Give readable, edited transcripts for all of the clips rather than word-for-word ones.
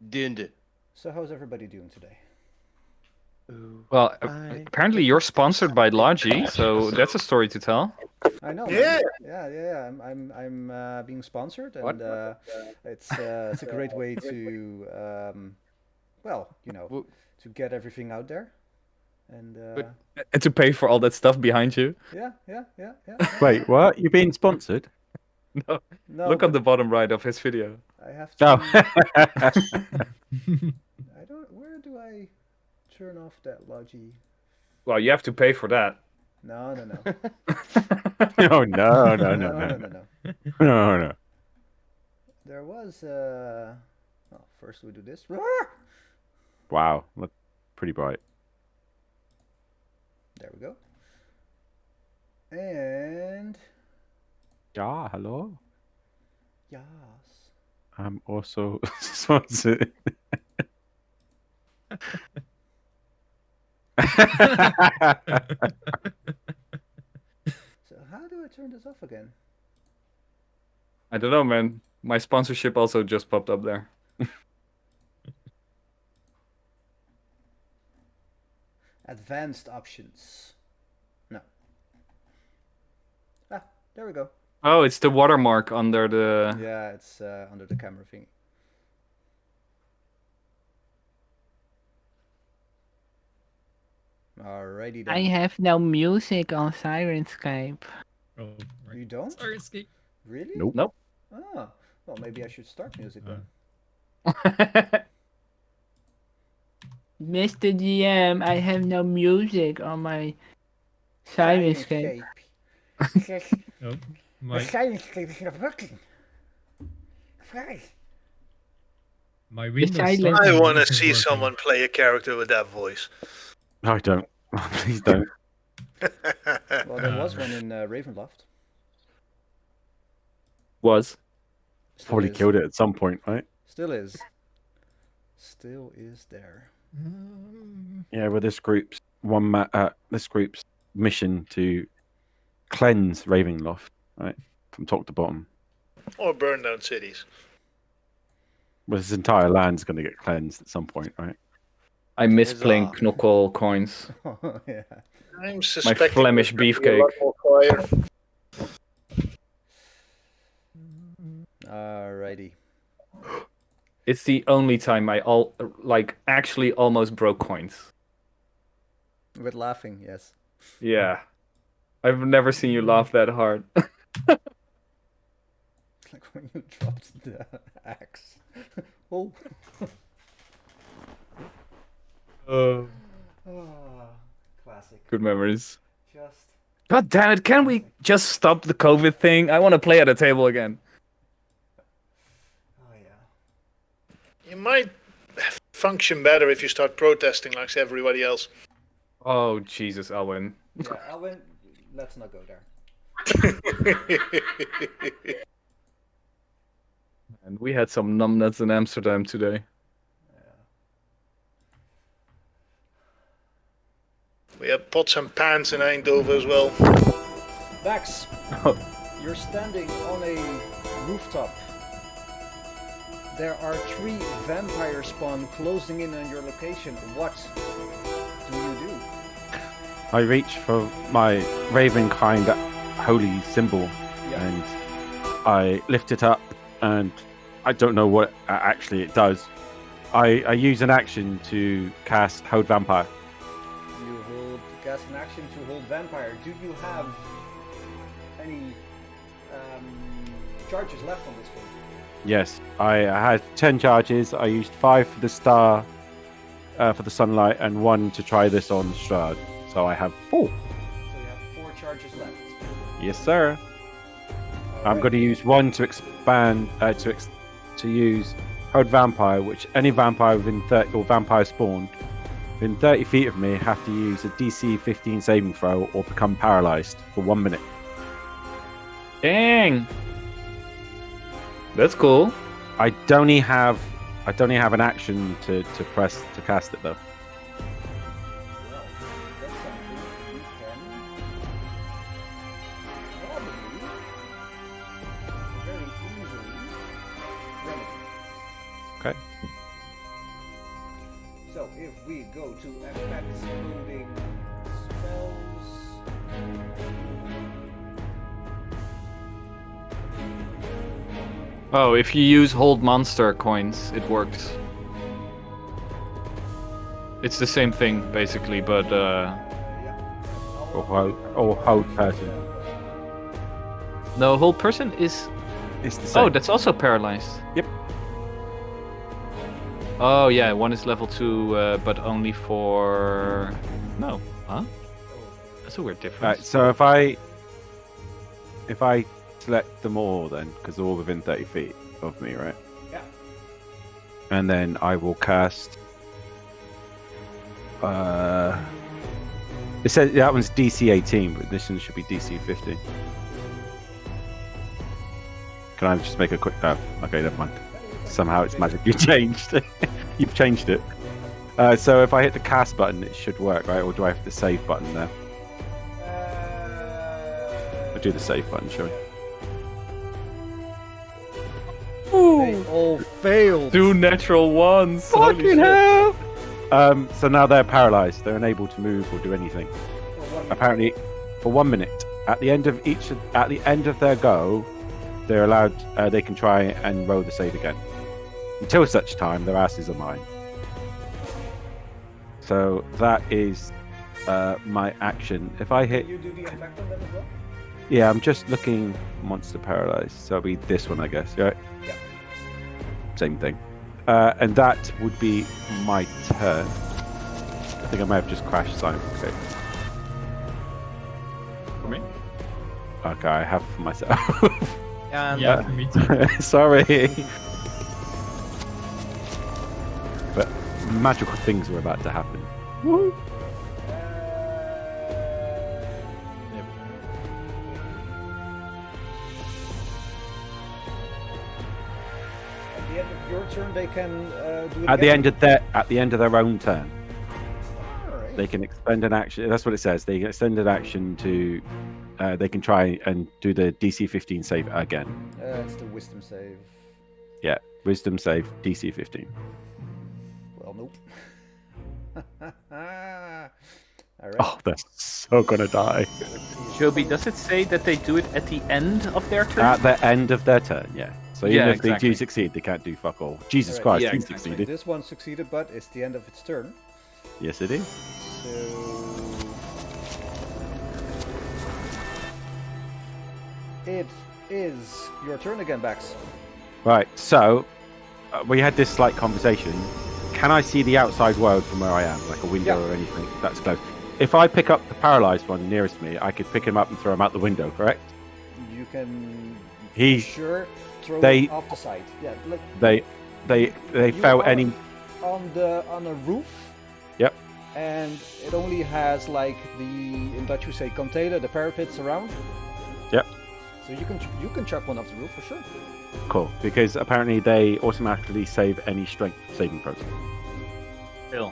Dinde. So how's everybody doing today? Well, apparently you're sponsored by Logi, so that's a story to tell. I know, man. Yeah. Yeah. I'm being sponsored, What? and it's a great way to well, W- to get everything out there, and And to pay for all that stuff behind you. yeah. Wait, what? You're being sponsored? No, No, look on but the bottom right of his video. I have to. Oh. I don't. Where do I turn off that Logi? Well, you have to pay for that. No. Oh, no. No. There was. Well, first we do this. Wow, look pretty bright. There we go. And Yeah, hello. yes. I'm also sponsored. So how do I turn this off again? I don't know, man. My sponsorship also just popped up there. Advanced options. No. Ah, there we go. Oh, it's the watermark under the... Yeah, it's under the camera thingy. Alrighty then. I have no music on Sirenscape. Oh, right. You don't? Sorry, Ski. Really? Nope. Nope. Ah, well, maybe I should start music then. Mr. GM, I have no music on my Sirenscape. Oh, The my Sirenscape is not working. Why? my Windows. silent- starting I want to isn't see working. someone play a character with that voice. No, I don't. Please don't. Well, there was one in Ravenloft. Was. Still Probably is. killed it at some point, right? Still is. Still is there. Yeah, well, this group's mission to cleanse Ravenloft, right, from top to bottom. Or burn down cities. Well, this entire land's going to get cleansed at some point, right? I miss playing Huzzah. Knuckle coins. Yeah. I'm suspecting Flemish there's gonna be a lot beefcake. more fire. Alrighty. It's the only time I actually almost broke coins. With laughing, yes. Yeah. I've never seen you laugh that hard. Like when you dropped the axe. Oh. Classic. Good memories. Just. God damn it, can we just stop the COVID thing? I want to play at a table again. Oh yeah. You might function better if you start protesting like everybody else. Oh, Jesus, Elwin. Yeah, Alvin, let's not go there. And we had some numbnuts in Amsterdam today. We have pots and pans in Eindhoven as well. Dax, you're standing on a rooftop. There are 3 vampire spawn closing in on your location. What do you do? I reach for my Ravenkind holy symbol Yeah. and I lift it up, and I don't know what actually it does. I use an action to cast Hold Vampire. You cast an action to hold vampire. Do you have any charges left on this thing? Yes, I had 10 charges. I used 5 for the star, for the sunlight, and 1 to try this on Strahd. So I have 4. So you have 4 charges left. Yes, sir. I'm Alright. going to use 1 to expand to use Hold Vampire, which any vampire within 30 or vampire spawn within 30 feet of me have to use a DC 15 saving throw or become paralyzed for 1 minute. Dang! That's cool. I only have an action to press to cast it though. Well, that's something you can probably very easily remedy. Okay. So if we go to effects, including spells. Oh, if you use hold monster coins, it works. It's the same thing basically, but Or hold person. no, hold person is. It's the same. Oh, that's also paralyzed. Yep. Oh yeah, one is level 2, but only for. No, huh? That's a weird difference. Right, so if I select them all then, because they're all within 30 feet of me, right? Yeah. And then I will cast. It says that one's DC 18, but this one should be DC 15. Can I just make a quick? Oh, okay, never mind. Somehow it's magically changed. You've changed it. So if I hit the cast button, it should work, right? Or do I have the save button there? I'll do the save button, shall we? They all failed. 2 natural ones. Fucking hell! So now they're paralyzed. They're unable to move or do anything. Apparently, for 1 minute. At the end of their go, they're allowed. They can try and roll the save again. Until such time, their asses are mine. So that is my action. If I hit, Can you do the effect on them as well? yeah, I'm just looking monster paralyzed. So it'll be this one, I guess. Right? Yeah. Same thing. And that would be my turn. I think I may have just crashed Simon. Okay. For me? Okay, I have for myself. Yeah, for me too. Sorry. But magical things were about to happen. Woo! At the end of your turn, they can do it At the again? end of their own turn, Alright. they can expend an action. That's what it says. They can extend an action to. They can try and do the DC 15 save again. It's the wisdom save. Yeah, wisdom save DC 15. Well, nope. Alright. Oh, they're so gonna die. Joby, does it say that they do it at the end of their turn? At the end of their turn, yeah. So even Yeah, if they exactly. do succeed, they can't do fuck all. Jesus Alright, Christ, yeah, he exactly. succeeded. This one succeeded, but it's the end of its turn. Yes, it is. So it is your turn again, Bax. Right, so we had this slight conversation. Can I see the outside world from where I am, like a window Yeah. or anything that's close? If I pick up the paralyzed one nearest me, I could pick him up and throw him out the window, correct? You can He- sure throw they- it off the side. Yeah, like They You fell are- any. on a roof. Yep. And it only has like the, in Dutch we say container, the parapets around. Yep. So you can chuck one off the roof for sure. Cool, because apparently they automatically save any strength saving process. Phil.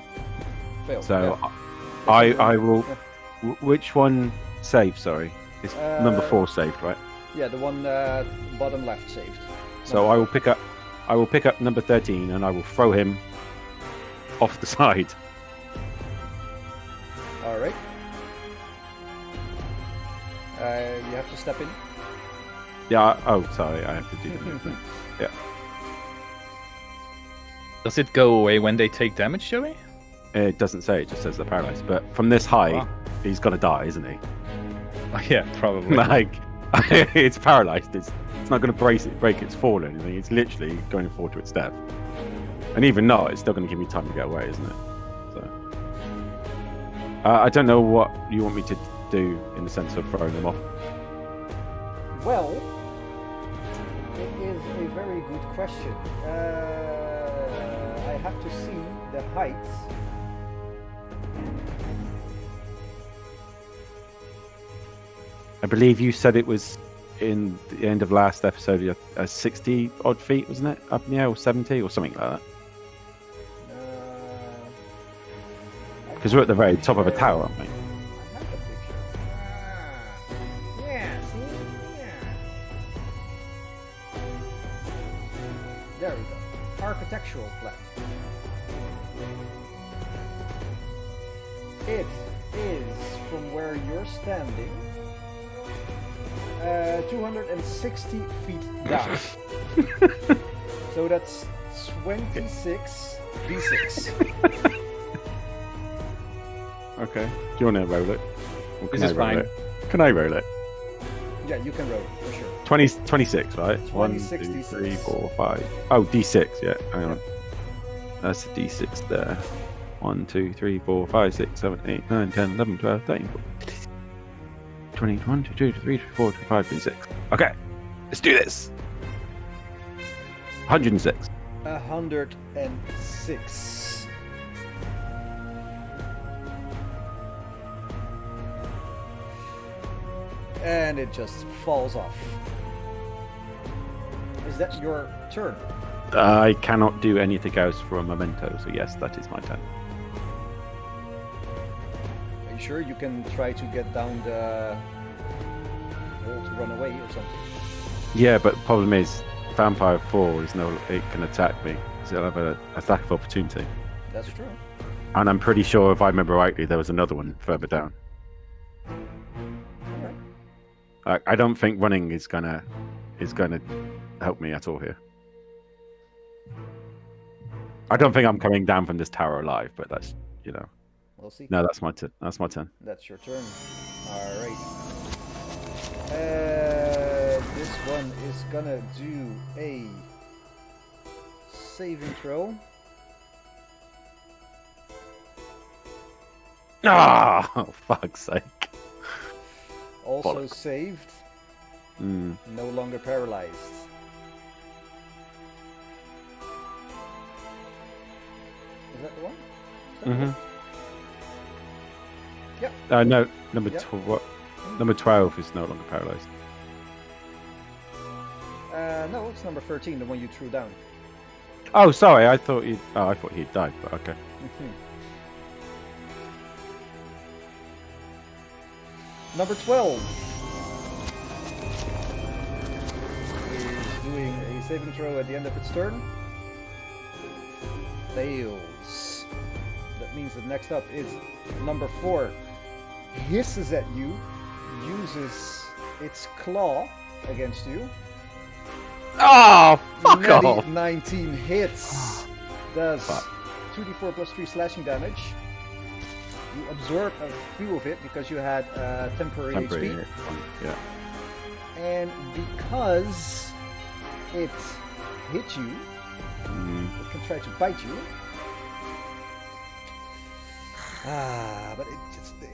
Fail. So yeah. I will. Which one saved? Sorry, it's number 4 saved, right? Yeah, the one bottom left saved. So I will pick up number 13 and I will throw him off the side. All right. You have to step in. Yeah. Oh, sorry. I have to do that. Yeah. Does it go away when they take damage, Joey? It doesn't say. It just says they're paralyzed. But from this height, Wow. he's gonna die, isn't he? Oh, yeah, probably. Like, it's paralyzed. It's not gonna break its fall or anything. It's literally going to fall to its death. And even not, it's still gonna give me time to get away, isn't it? So. I don't know what you want me to do in the sense of throwing them off. Well, it is a very good question. I have to see the heights. I believe you said it was in the end of last episode, 60 odd feet, wasn't it? Up in the air, or 70 or something like that. Because we're at the very top of a tower, aren't we? I have a picture. Yeah, see? Yeah. There we go. Architectural plan. It is from where you're standing 260 feet down. So that's 26 d6. Okay. Do you want to roll it? Or This can is I roll fine. it? Can I roll it? Yeah, you can roll for sure. 26, right? 26 1, 2, D6. 3, 4, 5. Oh, D6, yeah. Hang on. That's a D6 there. 1, 2, 3, 4, 5, 6, 7, 8, 9, 10, 11, 12, 13, 14, 21, 22, 23, 24, 25, 26. Okay. Let's do this. 106. 106. And it just falls off. Is that your turn? I cannot do anything else for a memento, so yes, that is my turn. Are you sure you can try to get down the wall to run away or something? Yeah, but the problem is, Vampire 4 is it can attack me. So I'll have an attack of opportunity. That's true. And I'm pretty sure, if I remember rightly, there was another one further down. I don't think running is gonna help me at all here. I don't think I'm coming down from this tower alive, but that's We'll see. no, that's my turn. That's my turn. That's your turn. Alright. This one is gonna do a saving throw. Ah, oh, fuck's sake. Also Bollocks. saved. Mm. No longer paralyzed. Is that the one? Is that the Mm-hmm. one? Yep. No, number Yep. number 12 is no longer paralyzed. No, it's number 13, the one you threw down. Oh, sorry. I thought he'd died, but okay. Number 12 is doing a saving throw at the end of its turn. Fails. That means that next up is number 4. Hisses at you, uses its claw against you. Oh, fuck Natty off! 19 hits. Does Fuck. 2d4 plus 3 slashing damage. You absorb a few of it because you had temporary HP. Yeah. And because it hit you, it can try to bite you. But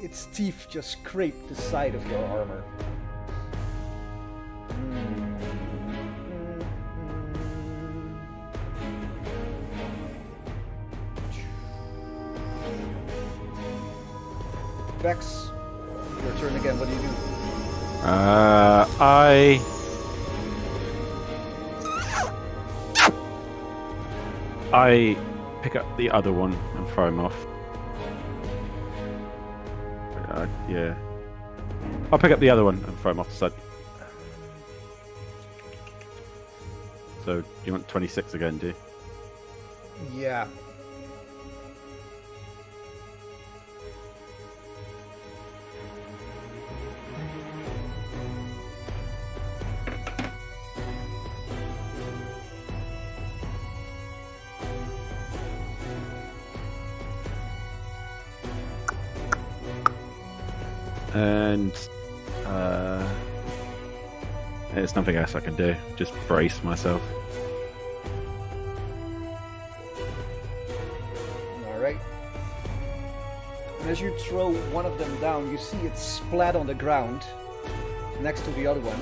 its teeth just scrape the side of your armor. Vex, your turn again. What do you do? I pick up the other one and throw him off. Yeah. I'll pick up the other one and throw him off the side. So, you want 26 again, do you? Yeah. And there's nothing else I can do. Just brace myself. Alright. And as you throw one of them down, you see it splat on the ground next to the other one.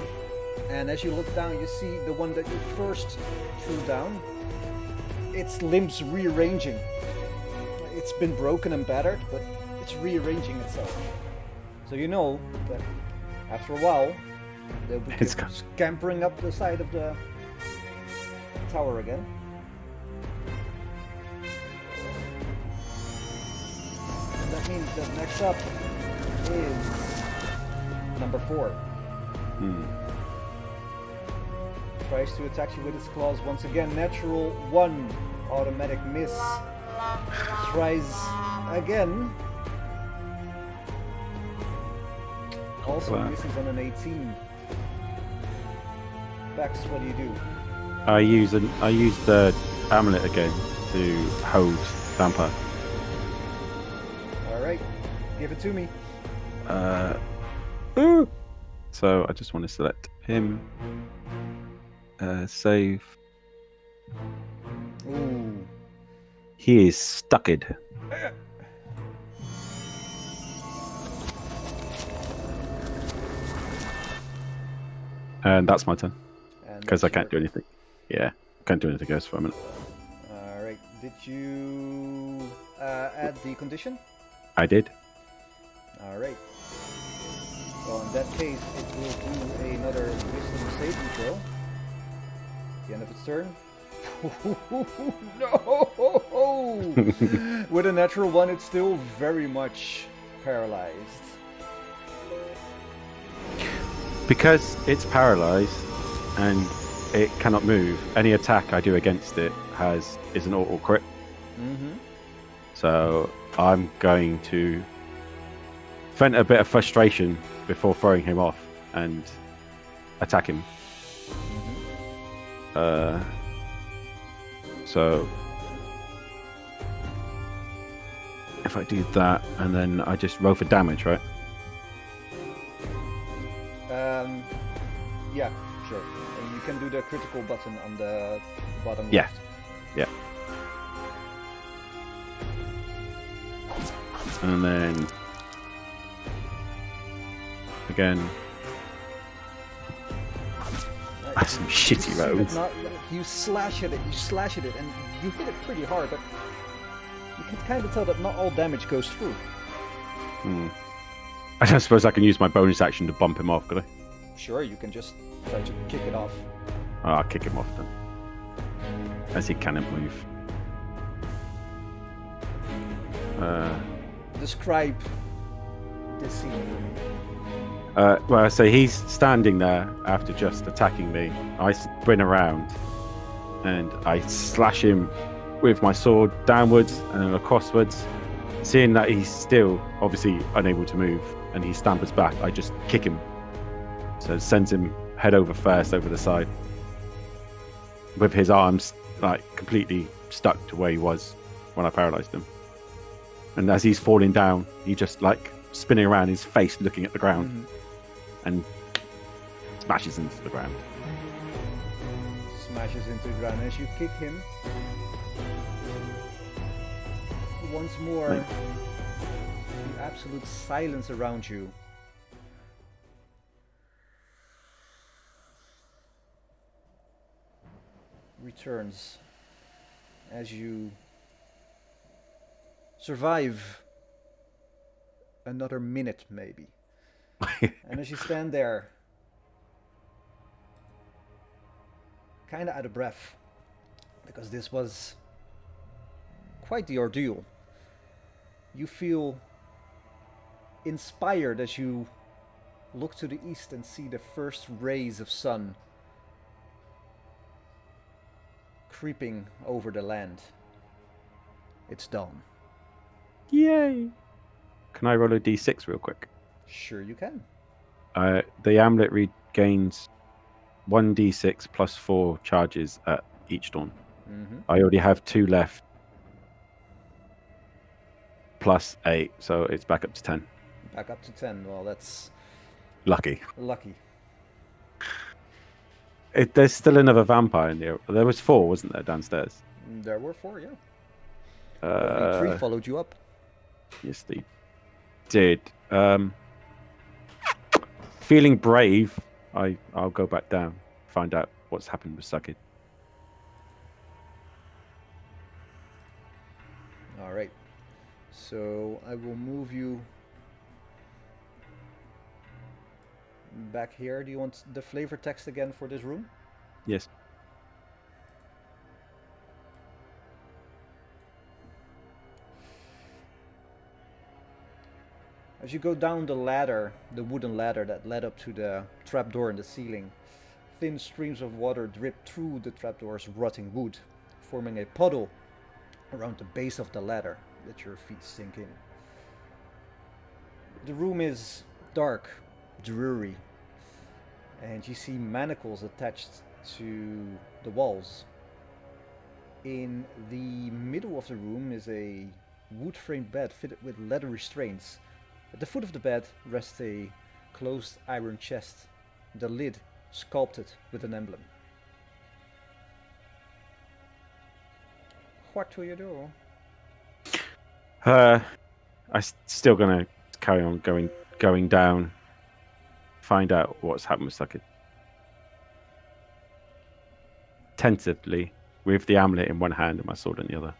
And as you look down, you see the one that you first threw down. Its limbs rearranging. It's been broken and battered, but it's rearranging itself. So you know that after a while, they'll be It's gone. scampering up the side of the tower again. And that means that next up is number 4. Tries to attack you with its claws once again. Natural 1, automatic miss. Tries again. Also Wow. misses on an 18. Bex, what do you do? I use the amulet again to hold vampire. Alright, give it to me. So I just want to select him. Save. Ooh. He is stucked. And that's my turn. And Because I that's can't do your- anything. Yeah, can't do anything else for a minute. Alright, did you add the condition? I did. Alright. Well, in that case, it will do another wisdom saving throw. At the end of its turn. No! With a natural one, it's still very much paralyzed. Because it's paralyzed and it cannot move, any attack I do against it is an auto crit. Mm-hmm. So I'm going to vent a bit of frustration before throwing him off and attack him. So if I do that, and then I just roll for damage, right? Yeah, sure. And you can do the critical button on the bottom Yeah. left. Yeah. And then again. That's some shitty rolls. You slash at it, and you hit it pretty hard, but you can kind of tell that not all damage goes through. I don't suppose I can use my bonus action to bump him off, could I? Sure, you can just try to kick it off. Oh, I'll kick him off then. As he cannot move. Describe this scene for me. Well, so he's standing there after just attacking me. I spin around and I slash him with my sword downwards and then acrosswards. Seeing that he's still obviously unable to move and he stampers back, I just kick him. So it sends him head over first over the side with his arms like completely stuck to where he was when I paralyzed him. And as he's falling down, he just like spinning around, his face looking at the ground. And smashes into the ground. Smashes into the ground. As you kick him, once more, Right. the absolute silence around you. Returns as you survive another minute, maybe. And as you stand there, kind of out of breath, because this was quite the ordeal, you feel inspired as you look to the east and see the first rays of sun creeping over the land. It's dawn. Yay! Can I roll a d6 real quick? Sure you can. The amulet regains 1d6 plus 4 charges at each dawn. I already have 2 left. Plus 8, so it's back up to 10. Back up to 10. Well, that's Lucky. lucky. There's still another vampire in there. There was 4, wasn't there, downstairs? There were 4, yeah. Only 3 followed you up. Yes, they did. Feeling brave, I'll go back down, find out what's happened with Suckid. Alright. So I will move you back here. Do you want the flavor text again for this room? Yes. As you go down the ladder, the wooden ladder that led up to the trapdoor in the ceiling, thin streams of water drip through the trapdoor's rotting wood, forming a puddle around the base of the ladder that your feet sink in. The room is dark, dreary. And you see manacles attached to the walls. In the middle of the room is a wood-framed bed fitted with leather restraints. At the foot of the bed rests a closed iron chest, the lid sculpted with an emblem. What do you do? Still gonna carry on going down, find out what's happened with Suckett. Tentatively, with the amulet in one hand and my sword in the other.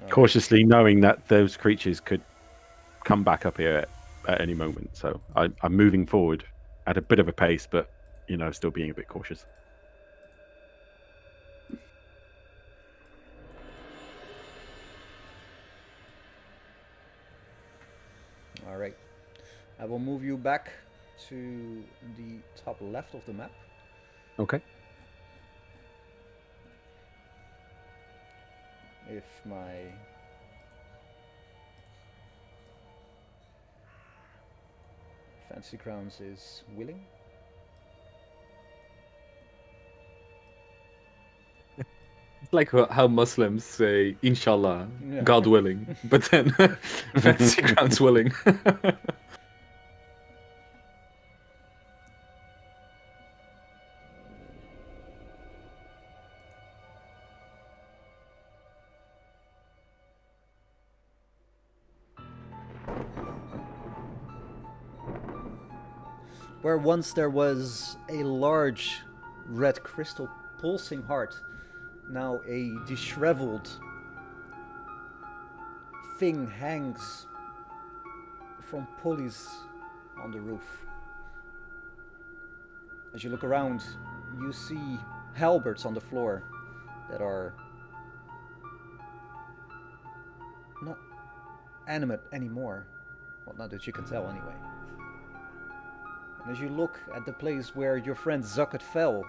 Cautiously knowing that those creatures could come back up here at any moment. So I'm moving forward at a bit of a pace, but, still being a bit cautious. Alright. I will move you back to the top left of the map. Okay. If my fancy crowns is willing. It's like how Muslims say, Inshallah, Yeah. God willing, but then fancy grounds willing. Where once there was a large red crystal pulsing heart, now a disheveled thing hangs from pulleys on the roof. As you look around, you see halberds on the floor that are not animate anymore. Well, not that you can tell anyway. And as you look at the place where your friend Zucket fell,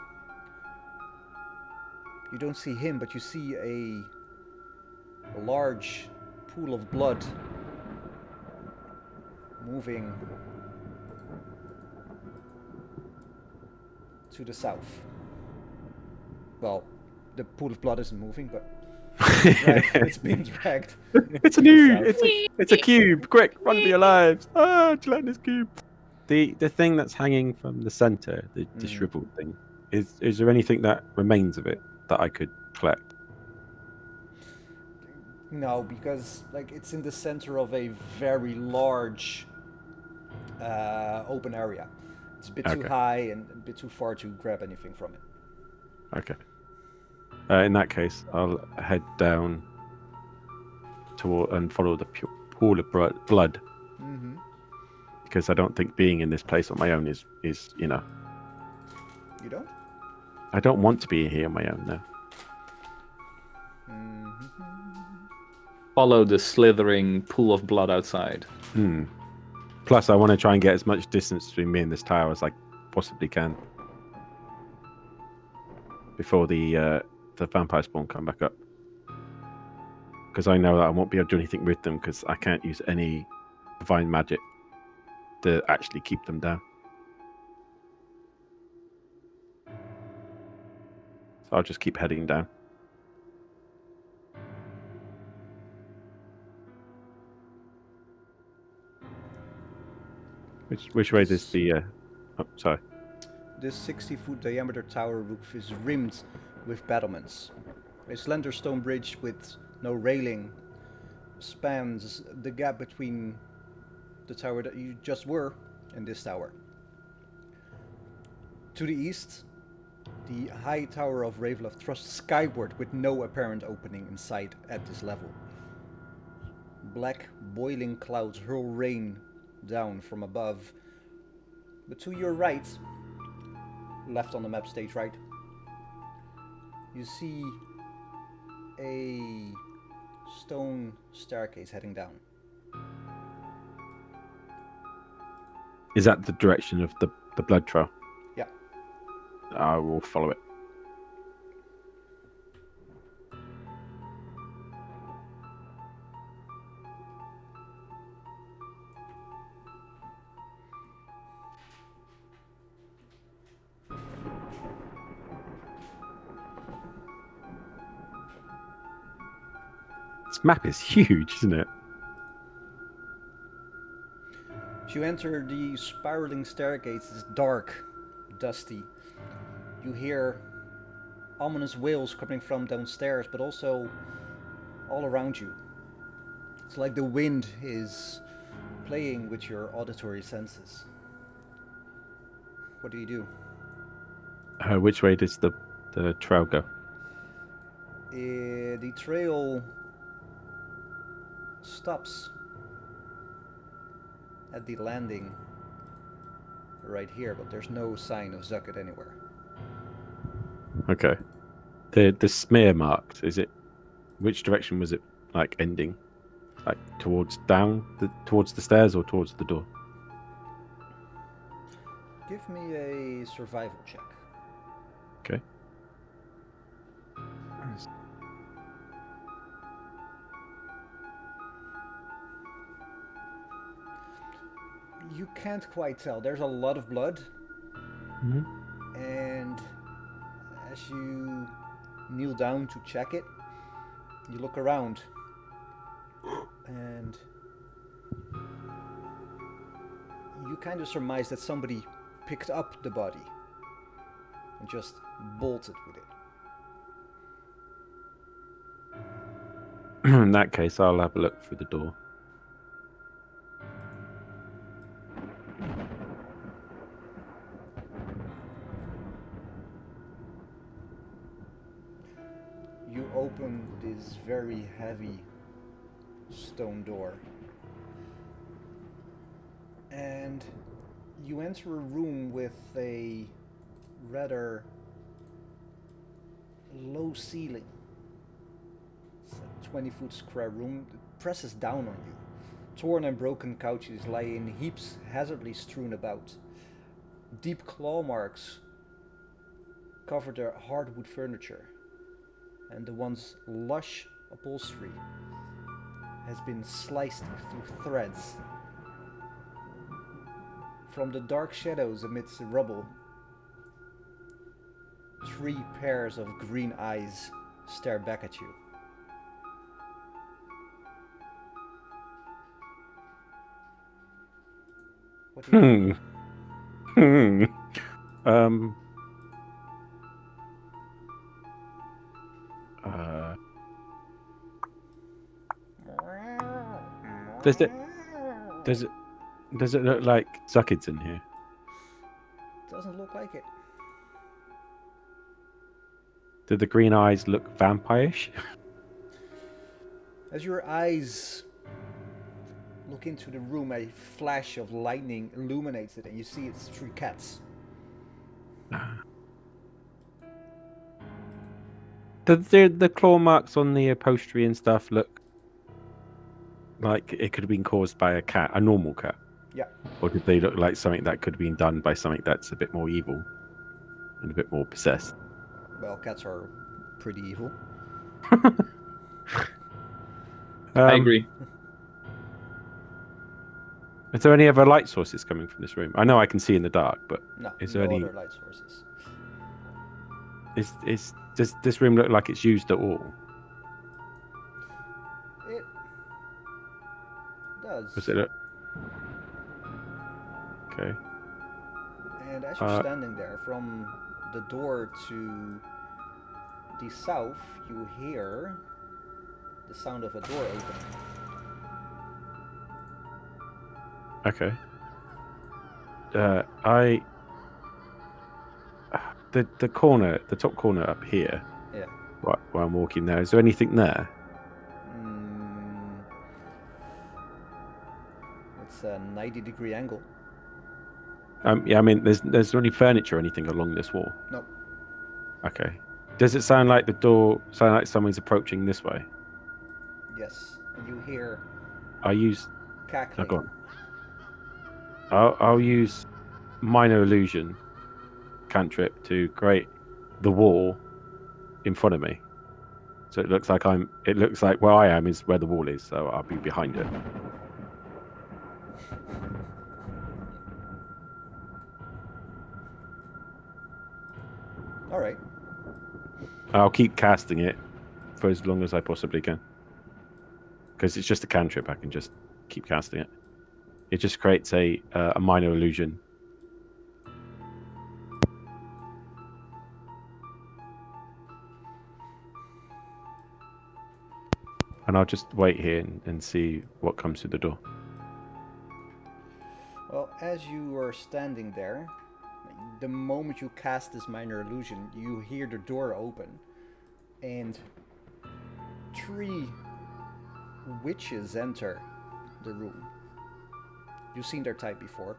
you don't see him, but you see a large pool of blood moving to the south. Well, the pool of blood isn't moving, but it's being dragged. It's a new. It's a cube. Quick, run for your lives! Gelatinous cube. The thing that's hanging from the center, the disheveled thing, is there anything that remains of it that I could collect? No, because it's in the center of a very large open area. It's a bit too high and a bit too far to grab anything from it. Okay. In that case, I'll head down toward and follow the pool of blood. Mm-hmm. Because I don't think being in this place on my own is You don't? I don't want to be here on my own now. Mm-hmm. Follow the slithering pool of blood outside. Plus, I want to try and get as much distance between me and this tower as I possibly can before the vampire spawn come back up. Because I know that I won't be able to do anything with them because I can't use any divine magic to actually keep them down. So I'll just keep heading down. Which way does the oh, sorry. This 60-foot diameter tower roof is rimmed with battlements. A slender stone bridge with no railing spans the gap between the tower that you just were and this tower. To the east, the high tower of Ravenloft thrusts skyward with no apparent opening in sight at this level. Black, boiling clouds hurl rain down from above. But to your right, left on the map, stage right, you see a stone staircase heading down. Is that the direction of the blood trail? Yeah. I will follow it. This map is huge, isn't it? As you enter the spiraling staircase, it's dark, dusty. You hear ominous wails coming from downstairs, but also all around you. It's like the wind is playing with your auditory senses. What do you do? Which way does the trail go? The trail stops at the landing right here, but there's no sign of Zucket anywhere. Okay. The smear marks, is it? Which direction was it like ending? Like towards towards the stairs or towards the door? Give me a survival check. Okay. You can't quite tell. There's a lot of blood, Mhm. and as you kneel down to check it, you look around, and you kind of surmise that somebody picked up the body and just bolted with it. In that case, I'll have a look through the door. You open this very heavy stone door, and you enter a room with a rather low ceiling. It's a 20-foot square room that presses down on you. Torn and broken couches lie in heaps hazardly strewn about. Deep claw marks cover the hardwood furniture, and the once lush upholstery has been sliced through threads. From the dark shadows amidst the rubble, 3 pairs of green eyes stare back at you. What do you do? Um. Does it look like Zuckid's in here? Doesn't look like it. Do the green eyes look vampire-ish? As your eyes look into the room, a flash of lightning illuminates it, and you see it's 3 cats. The claw marks on the upholstery and stuff look like it could have been caused by a cat, a normal cat? Yeah. Or did they look like something that could have been done by something that's a bit more evil and a bit more possessed? Well, cats are pretty evil. I agree. Is there any other light sources coming from this room? I know I can see in the dark, but No, is there no any? other light sources. Does this room look like it's used at all? It does. Was it? Okay. And as you're standing there, from the door to the south, you hear the sound of a door opening. Okay. The corner, the top corner up here. Yeah. Right, while I'm walking there, is there anything there? It's a 90-degree angle. Yeah, I mean, there's any furniture or anything along this wall? No. Okay. Does it sound like someone's approaching this way? Yes. And you hear I'll use. cackling. Oh, go on. I'll use minor illusion cantrip to create the wall in front of me. So it looks like where I am is where the wall is, so I'll be behind it. Alright. I'll keep casting it for as long as I possibly can. because it's just a cantrip. I can just keep casting it. It just creates a minor illusion. And I'll just wait here and see what comes through the door. Well, as you are standing there, the moment you cast this minor illusion, you hear the door open, and 3 witches enter the room. You've seen their type before.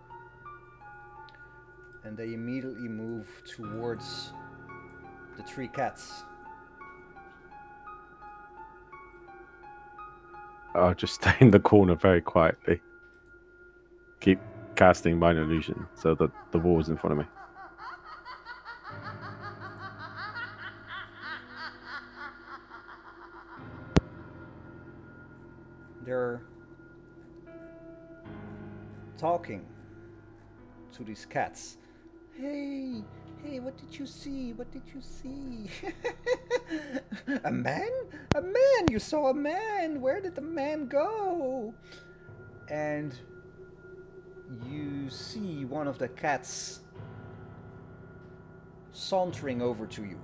And they immediately move towards the 3 cats. I'll just stay in the corner very quietly. Keep casting minor illusion so that the wall is in front of me. They're talking to these cats. Hey, what did you see? What did you see? A man? A man! You saw a man! Where did the man go? And you see one of the cats sauntering over to you.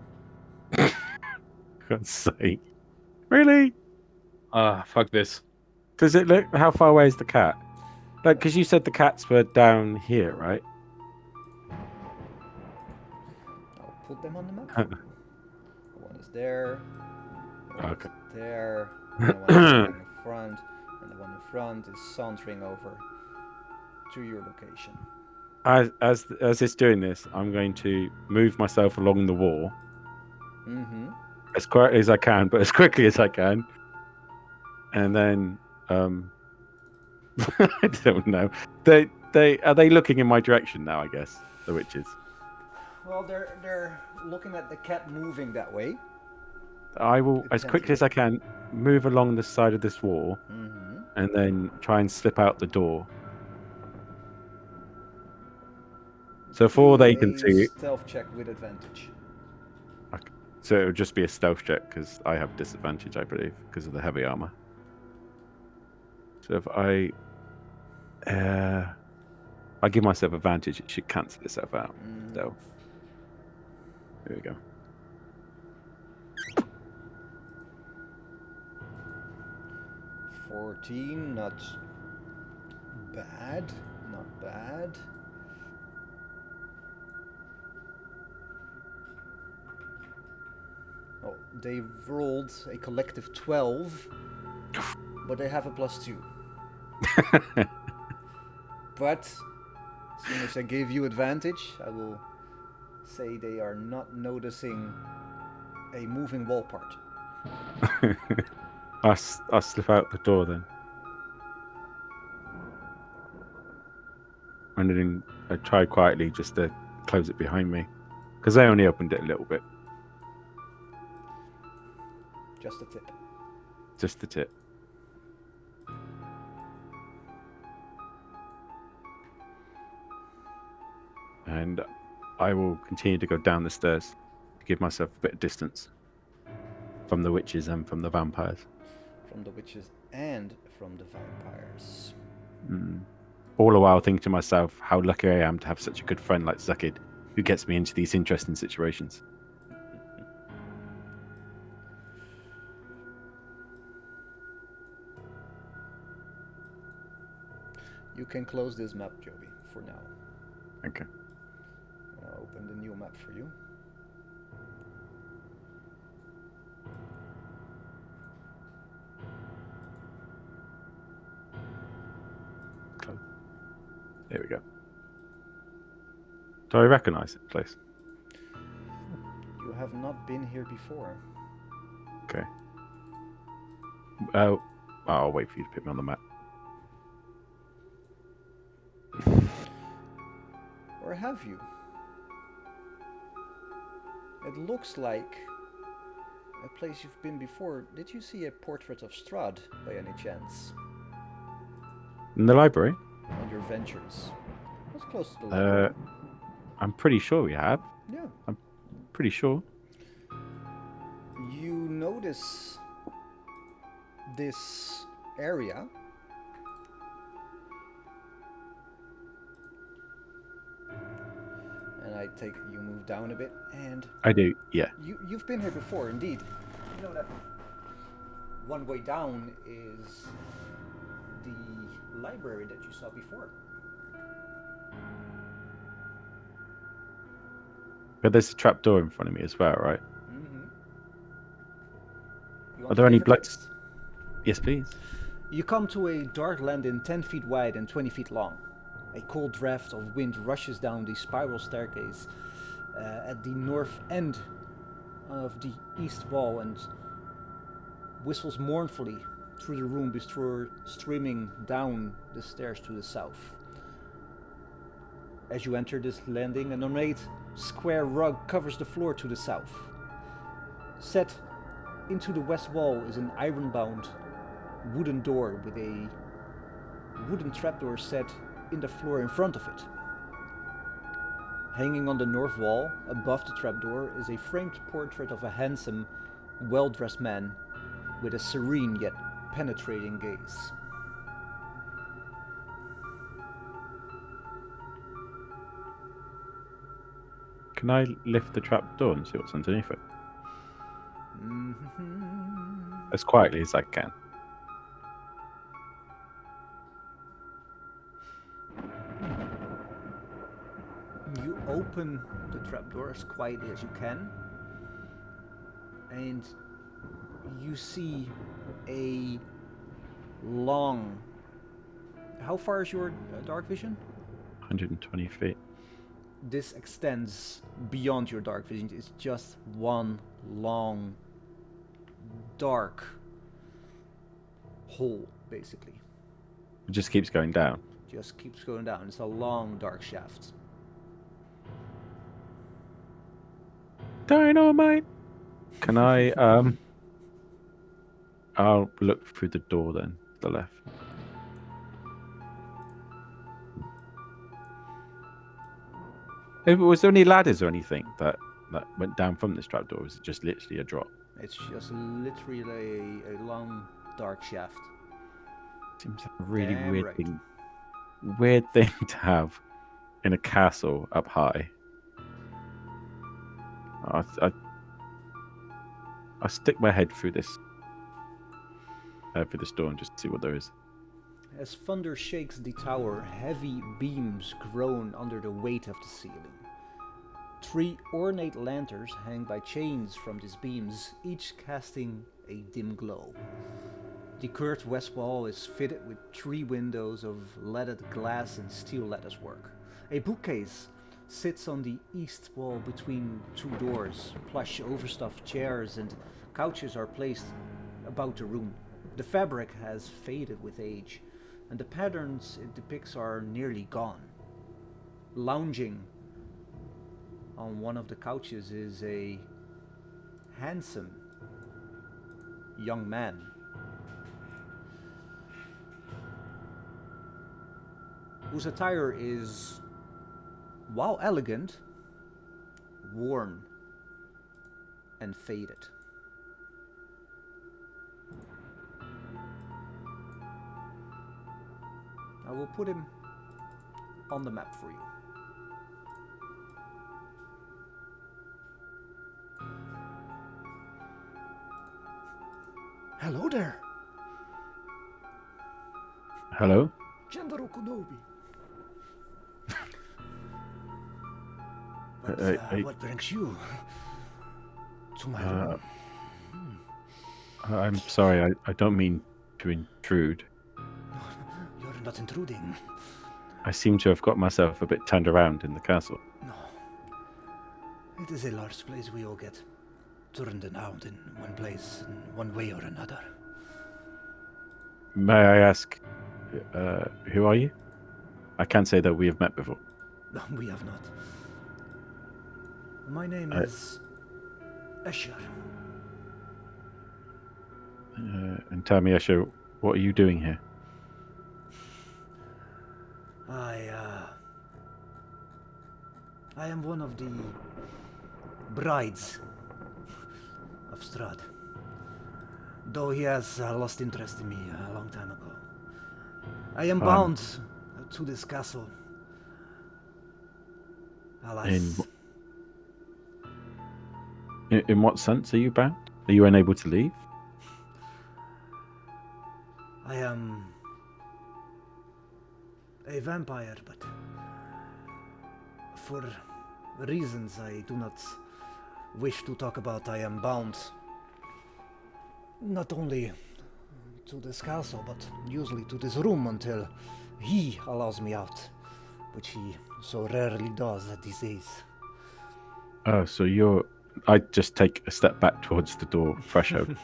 For God's sake. Really? Fuck this. Does it look... How far away is the cat? Like, because you said the cats were down here, right? I'll put them on the map. One is there. One Okay. is there. And the one is in front. And the one in front is sauntering over to your location. As it's doing this, I'm going to move myself along the wall Mm-hmm. as quietly as I can, but as quickly as I can. And then, I don't know. Are they looking in my direction now? I guess the witches. Well, they're looking at the cat moving that way. I will, as quickly as I can, move along the side of this wall, Mm-hmm. and then try and slip out the door. So for all they can see, Stealth check with advantage. so it would just be a stealth check because I have disadvantage, I believe, because of the heavy armor. So if I give myself advantage, it should cancel itself out. So here we go. $14, not bad. Not bad. Oh, they rolled a collective 12, but they have a +2. But as soon as I give you advantage, I will say they are not noticing a moving wall part. I slip out the door then. And then I try quietly just to close it behind me. Because I only opened it a little bit. Just a tip. Just the tip. And I will continue to go down the stairs to give myself a bit of distance from the witches and from the vampires. From the witches and from the vampires. All the while thinking to myself how lucky I am to have such a good friend like Zuckid, who gets me into these interesting situations. You can close this map, Joby, for now. Okay. I'll open the new map for you. There we go. Do I recognize it, please? You have not been here before. Okay. I'll wait for you to put me on the map. Or have you? It looks like a place you've been before. Did you see a portrait of Strahd by any chance? In the library? On your ventures? What's close to the library? I'm pretty sure we have. Yeah. I'm pretty sure. You notice this area. And I take you move down a bit, and I do, yeah. you've been here before, indeed. You know that one way down is the library that you saw before. But there's a trapdoor in front of me as well, right? Mm-hmm. You Are want there any flavor blocks? text? Yes, please. You come to a dark landing 10 feet wide and 20 feet long. A cold draft of wind rushes down the spiral staircase at the north end of the east wall and whistles mournfully through the room before streaming down the stairs to the south. As you enter this landing, an ornate square rug covers the floor to the south. Set into the west wall is an iron-bound wooden door with a wooden trapdoor set in the floor in front of it. Hanging on the north wall, above the trapdoor, is a framed portrait of a handsome, well-dressed man with a serene yet penetrating gaze. Can I lift the trapdoor and see what's underneath it? Mm-hmm. As quietly as I can. You open the trapdoor as quietly as you can, and you see a long. How far is your dark vision? 120 feet. This extends beyond your dark vision. It's just one long, dark hole, basically. It just keeps going down. Just keeps going down. It's a long, dark shaft. Dynamite! Can I, I'll look through the door then, to the left. Was there any ladders or anything that went down from this trapdoor? Or was it just literally a drop? It's just literally a long, dark shaft. Seems like a really Damn weird right. thing. Weird thing to have in a castle up high. I stick my head through this door and just see what there is. As thunder shakes the tower, heavy beams groan under the weight of the ceiling. 3 ornate lanterns hang by chains from these beams, each casting a dim glow. The curved west wall is fitted with 3 windows of leaded glass and steel latticework. A bookcase sits on the east wall between 2 doors. Plush, overstuffed chairs and couches are placed about the room. The fabric has faded with age, and the patterns it depicts are nearly gone. Lounging on one of the couches is a handsome young man. Whose attire is, while elegant, worn and faded. I will put him on the map for you. Hello there, Hello? General Konobi. What brings you to my room? I'm sorry, I don't mean to intrude. You're not intruding. I seem to have got myself a bit turned around in the castle. No. It is a large place. We all get turned around in one place, in one way or another. May I ask, who are you? I can't say that we have met before. No, we have not. My name is Escher. And tell me, Escher, what are you doing here? I am one of the brides of Strahd. though he has lost interest in me a long time ago. I am Um, bound to this castle. Alas, in what sense are you bound? Are you unable to leave? I am a vampire, but for reasons I do not wish to talk about, I am bound not only to this castle, but usually to this room until he allows me out, which he so rarely does these days. Oh, so you're. I just take a step back towards the door, threshold.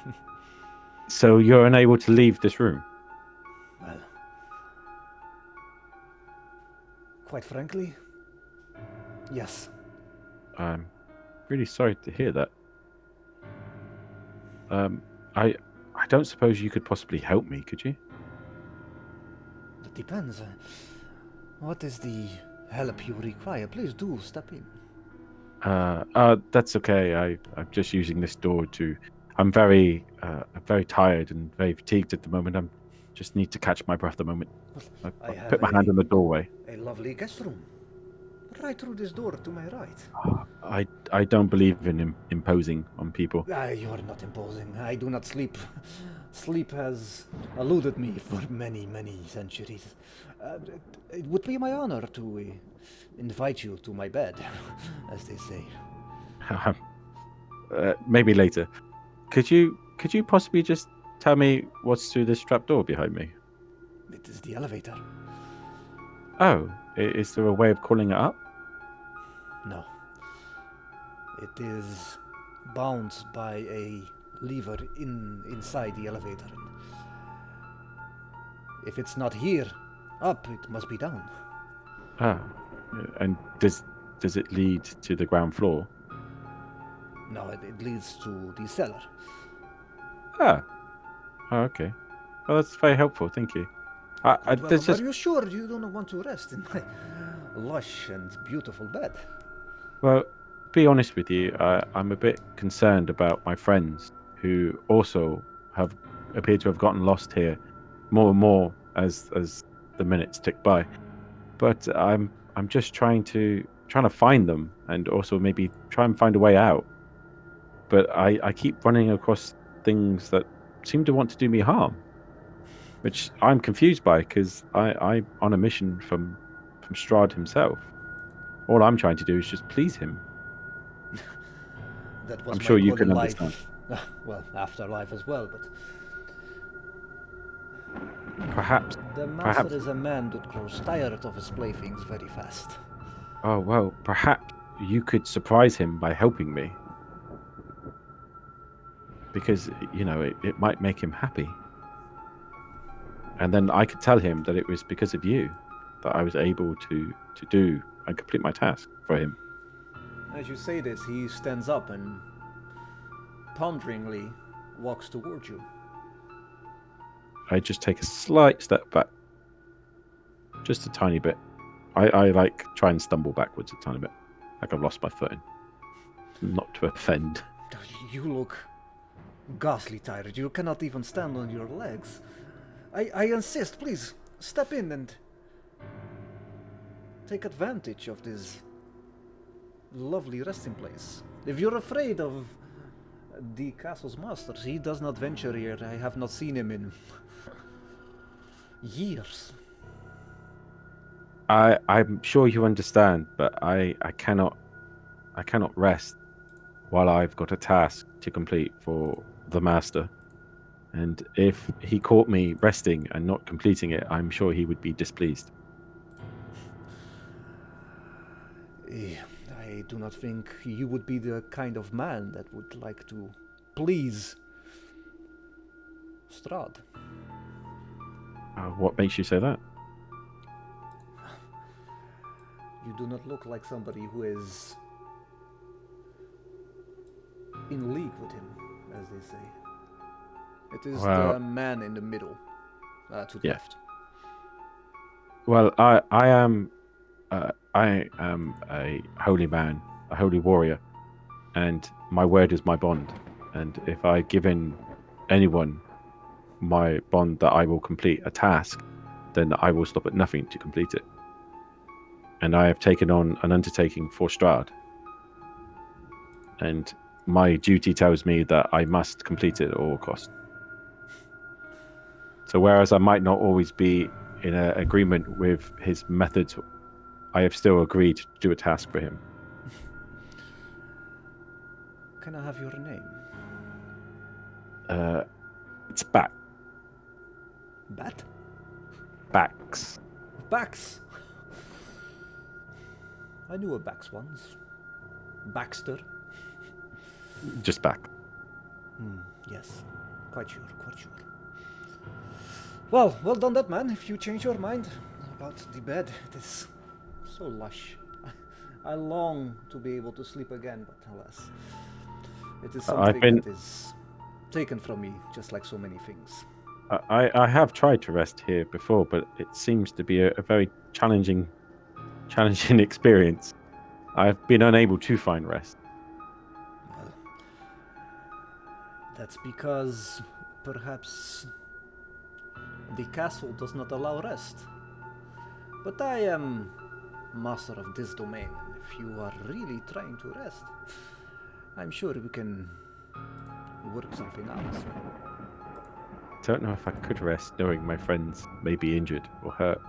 So you're unable to leave this room? Well, quite frankly, yes. I'm really sorry to hear that. I don't suppose you could possibly help me, could you? That depends. What is the help you require? Please do step in. That's okay. I'm just using this door to. I'm very tired and very fatigued at the moment. I'm just need to catch my breath a moment. I I have put my hand on the doorway. a lovely guest room. Right through this door to my right. I don't believe in imposing on people. You are not imposing. I do not sleep. Sleep has eluded me for many, many centuries. It would be my honor to invite you to my bed, as they say. Maybe later. Could you possibly just tell me what's through this trapdoor behind me? It is the elevator. Oh, is there a way of calling it up? No. It is bound by a lever inside the elevator. If it's not here, up, it must be down. Ah, and does it lead to the ground floor? No, it leads to the cellar. Ah, oh, okay. Well, that's very helpful. Thank you. There's Are just you sure you don't want to rest in my lush and beautiful bed? well, be honest with you. I'm a bit concerned about my friends who also have appear to have gotten lost here, more and more as the minutes tick by. But I'm just trying to find them and also maybe try and find a way out. But I keep running across things that seem to want to do me harm, which I'm confused by because I'm on a mission from Strahd himself. All I'm trying to do is just please him. That was I'm my sure you goal can in understand. life. Well, afterlife as well, but Perhaps. the master is a man that grows tired of his playthings very fast. Oh well, perhaps you could surprise him by helping me, because it might make him happy. And then I could tell him that it was because of you that I was able to do and complete my task for him. As you say this, he stands up and ponderingly walks towards you. I just take a slight step back, just a tiny bit. I like try and stumble backwards a tiny bit, like I've lost my footing, not to offend. You look ghastly tired. You cannot even stand on your legs. I insist, please, step in and take advantage of this lovely resting place. If you're afraid of the castle's masters, he does not venture here. I have not seen him in years. I'm sure you understand, but I cannot rest while I've got a task to complete for the master. And if he caught me resting and not completing it, I'm sure he would be displeased. I do not think you would be the kind of man that would like to please Strahd. What makes you say that? You do not look like somebody who is in league with him, as they say. It is the man in the middle, to the left. Well, I am a holy man, a holy warrior, and my word is my bond. And if I give in anyone my bond that I will complete a task, then I will stop at nothing to complete it. And I have taken on an undertaking for Strahd. And my duty tells me that I must complete it at all costs. So whereas I might not always be in agreement with his methods, I have still agreed to do a task for him. Can I have your name? It's back. Bat? Backs. Bax. I knew a Bax once. Baxter. Just back. Yes. Quite sure, quite sure. Well done that, man. If you change your mind about the bed, it is so lush. I long to be able to sleep again, but alas, it is something that is taken from me, just like so many things. I have tried to rest here before, but it seems to be a very challenging experience. I've been unable to find rest. Well, that's because perhaps the castle does not allow rest. But I am master of this domain, and if you are really trying to rest, I'm sure we can work something out. Don't know if I could rest knowing my friends may be injured or hurt.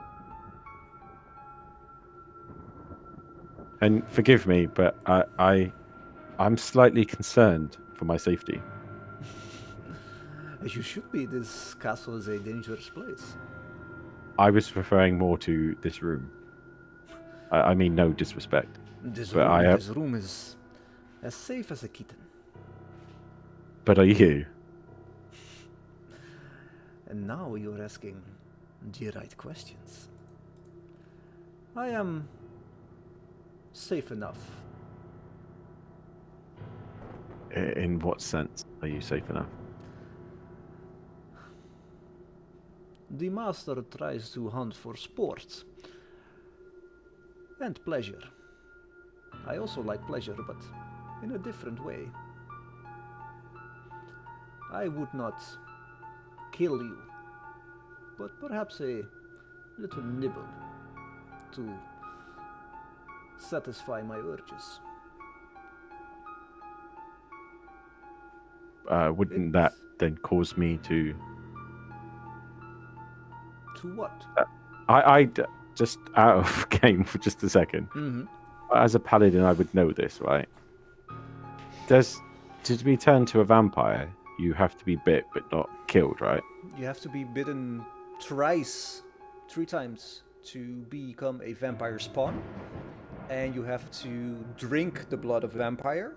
And forgive me, but I'm slightly concerned for my safety. As you should be, this castle is a dangerous place. I was referring more to this room. I mean, no disrespect. This But room is as safe as a kitten. But are you? And now you're asking the right questions. I am safe enough. In what sense are you safe enough? The master tries to hunt for sport and pleasure. I also like pleasure, but in a different way. I would not kill you, but perhaps a little nibble to satisfy my urges. Wouldn't that then cause me to... To what? Just out of game for just a second. Mm-hmm. As a paladin, I would know this, right? To be turned to a vampire, you have to be bit but not killed, right? You have to be bitten three times to become a vampire spawn, and you have to drink the blood of a vampire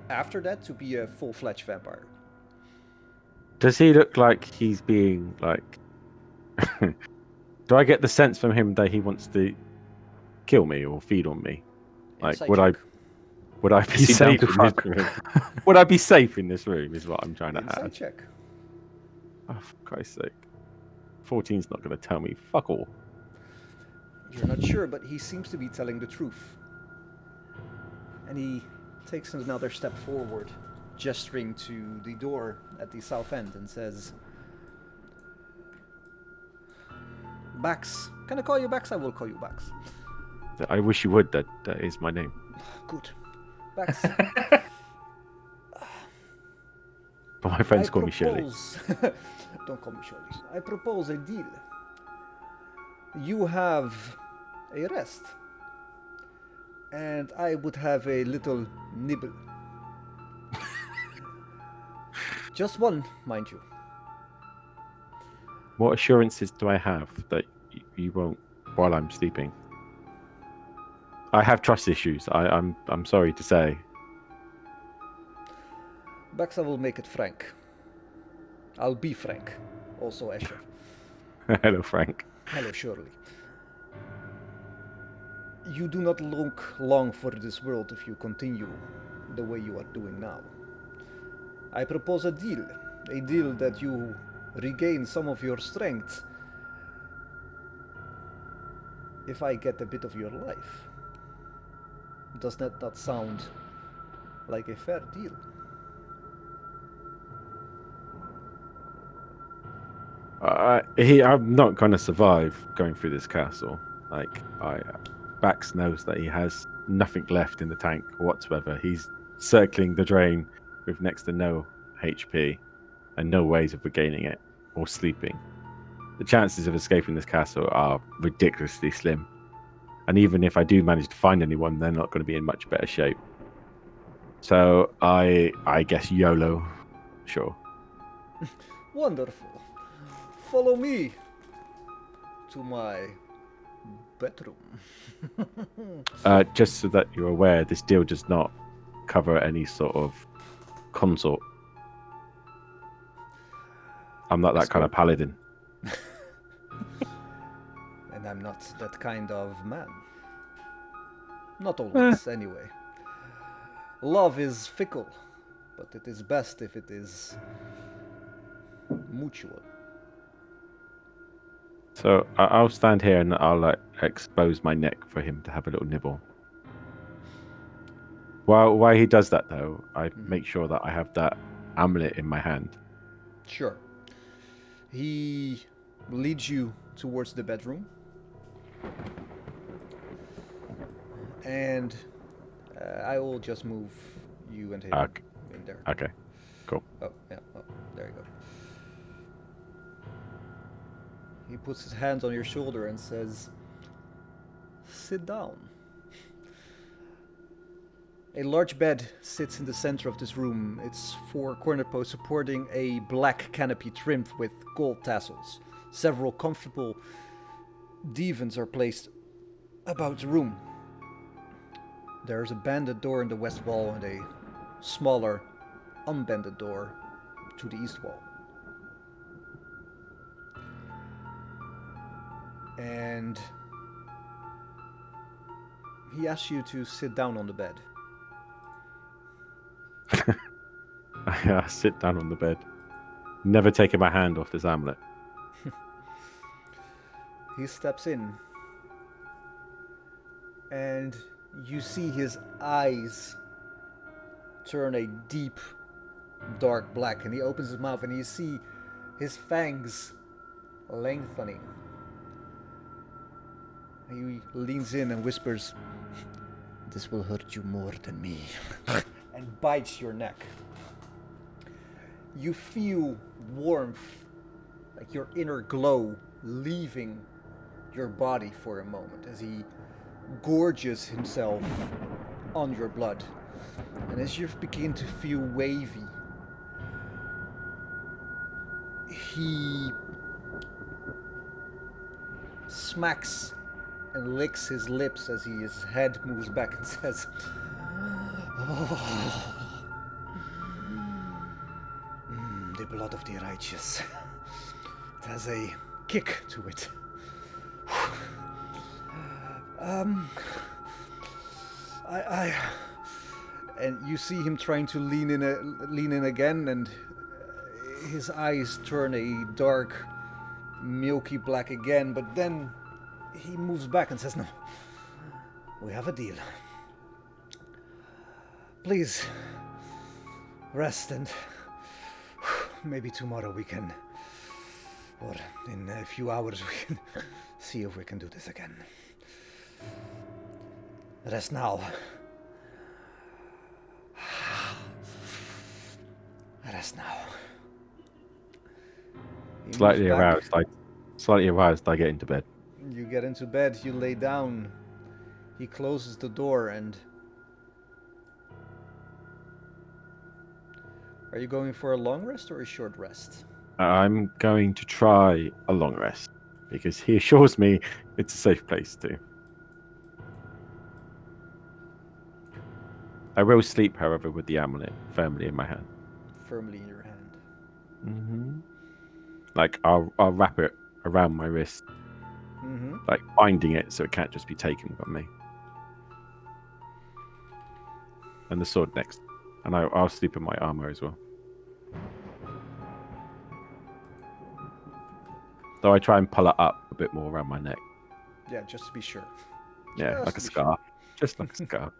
after that to be a full-fledged vampire. Does he look like he's being like... Do I get the sense from him that he wants to kill me or feed on me? Like, Insight would check. I be Is he down safe to in fuck? this room? Would I be safe in this room is what I'm trying to Insight ask. check. Oh, for Christ's sake. 14's not going to tell me fuck all. You're not sure, but he seems to be telling the truth. And he takes another step forward, gesturing to the door at the south end and says, Bax. Can I call you Bax? I will call you Bax. I wish you would. That is my name. Good. Bax. But my friends call me Shirley. Don't call me Shirley. I propose a deal. You have a rest. And I would have a little nibble. Just one, mind you. What assurances do I have that you won't while I'm sleeping? I have trust issues. I'm sorry to say. Bax, I will make it frank. I'll be frank. Also, Escher. Hello, Frank. Hello, Shirley. You do not look long for this world if you continue the way you are doing now. I propose a deal that you regain some of your strength if I get a bit of your life. Does that not sound like a fair deal? I'm not going to survive going through this castle. Like, Bax knows that he has nothing left in the tank whatsoever. He's circling the drain with next to no HP and no ways of regaining it or sleeping. The chances of escaping this castle are ridiculously slim. And even if I do manage to find anyone, they're not going to be in much better shape. So I guess YOLO, sure. Wonderful. Follow me to my bedroom. Just so that you're aware, this deal does not cover any sort of consort. I'm not that kind of paladin. And I'm not that kind of man. Not always, anyway. Love is fickle, but it is best if it is mutual. So I'll stand here and I'll like expose my neck for him to have a little nibble. While he does that, though, I make sure that I have that amulet in my hand. Sure. He leads you towards the bedroom. And I will just move you and him in there. Okay, cool. Oh, yeah. Oh, there you go. He puts his hands on your shoulder and says, "Sit down." A large bed sits in the center of this room. Its 4 corner posts supporting a black canopy trimmed with gold tassels. Several comfortable divans are placed about the room. There is a banded door in the west wall and a smaller, unbanded door to the east wall. And he asks you to sit down on the bed. I sit down on the bed, never taking my hand off this amulet. He steps in, and you see his eyes turn a deep, dark black, and he opens his mouth, and you see his fangs lengthening. He leans in and whispers, "This will hurt you more than me," and bites your neck. You feel warmth, like your inner glow, leaving your body for a moment as he gorges himself on your blood. And as you begin to feel wavy, he smacks and licks his lips as his head moves back and says, "Oh, the blood of the righteous. It has a kick to it. And you see him trying to lean in again, and his eyes turn a dark, milky black again. But then he moves back and says, "No, we have a deal. Please rest, and maybe tomorrow we can, or in a few hours we can see if we can do this again. Rest now. Rest now." He Slightly moves back. aroused, I get into bed. You get into bed, you lay down. He closes the door, and are you going for a long rest or a short rest? I'm going to try a long rest because he assures me it's a safe place too. I will sleep, however, with the amulet firmly in my hand. Firmly in your hand. Mm-hmm. Like I'll wrap it around my wrist, Mm-hmm. like binding it so it can't just be taken from me. And the sword next, and I'll sleep in my armor as well. So I try and pull it up a bit more around my neck. Yeah, just to be sure. Yeah, Just like a to be scar. Just like a scar.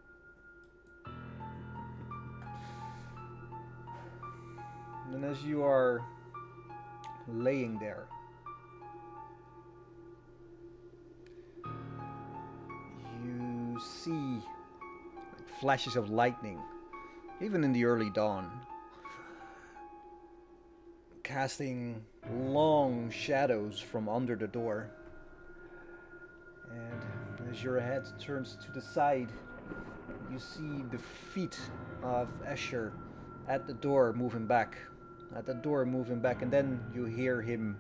And as you are laying there, flashes of lightning, even in the early dawn, casting long shadows from under the door. And as your head turns to the side, you see the feet of Escher at the door moving back. And then you hear him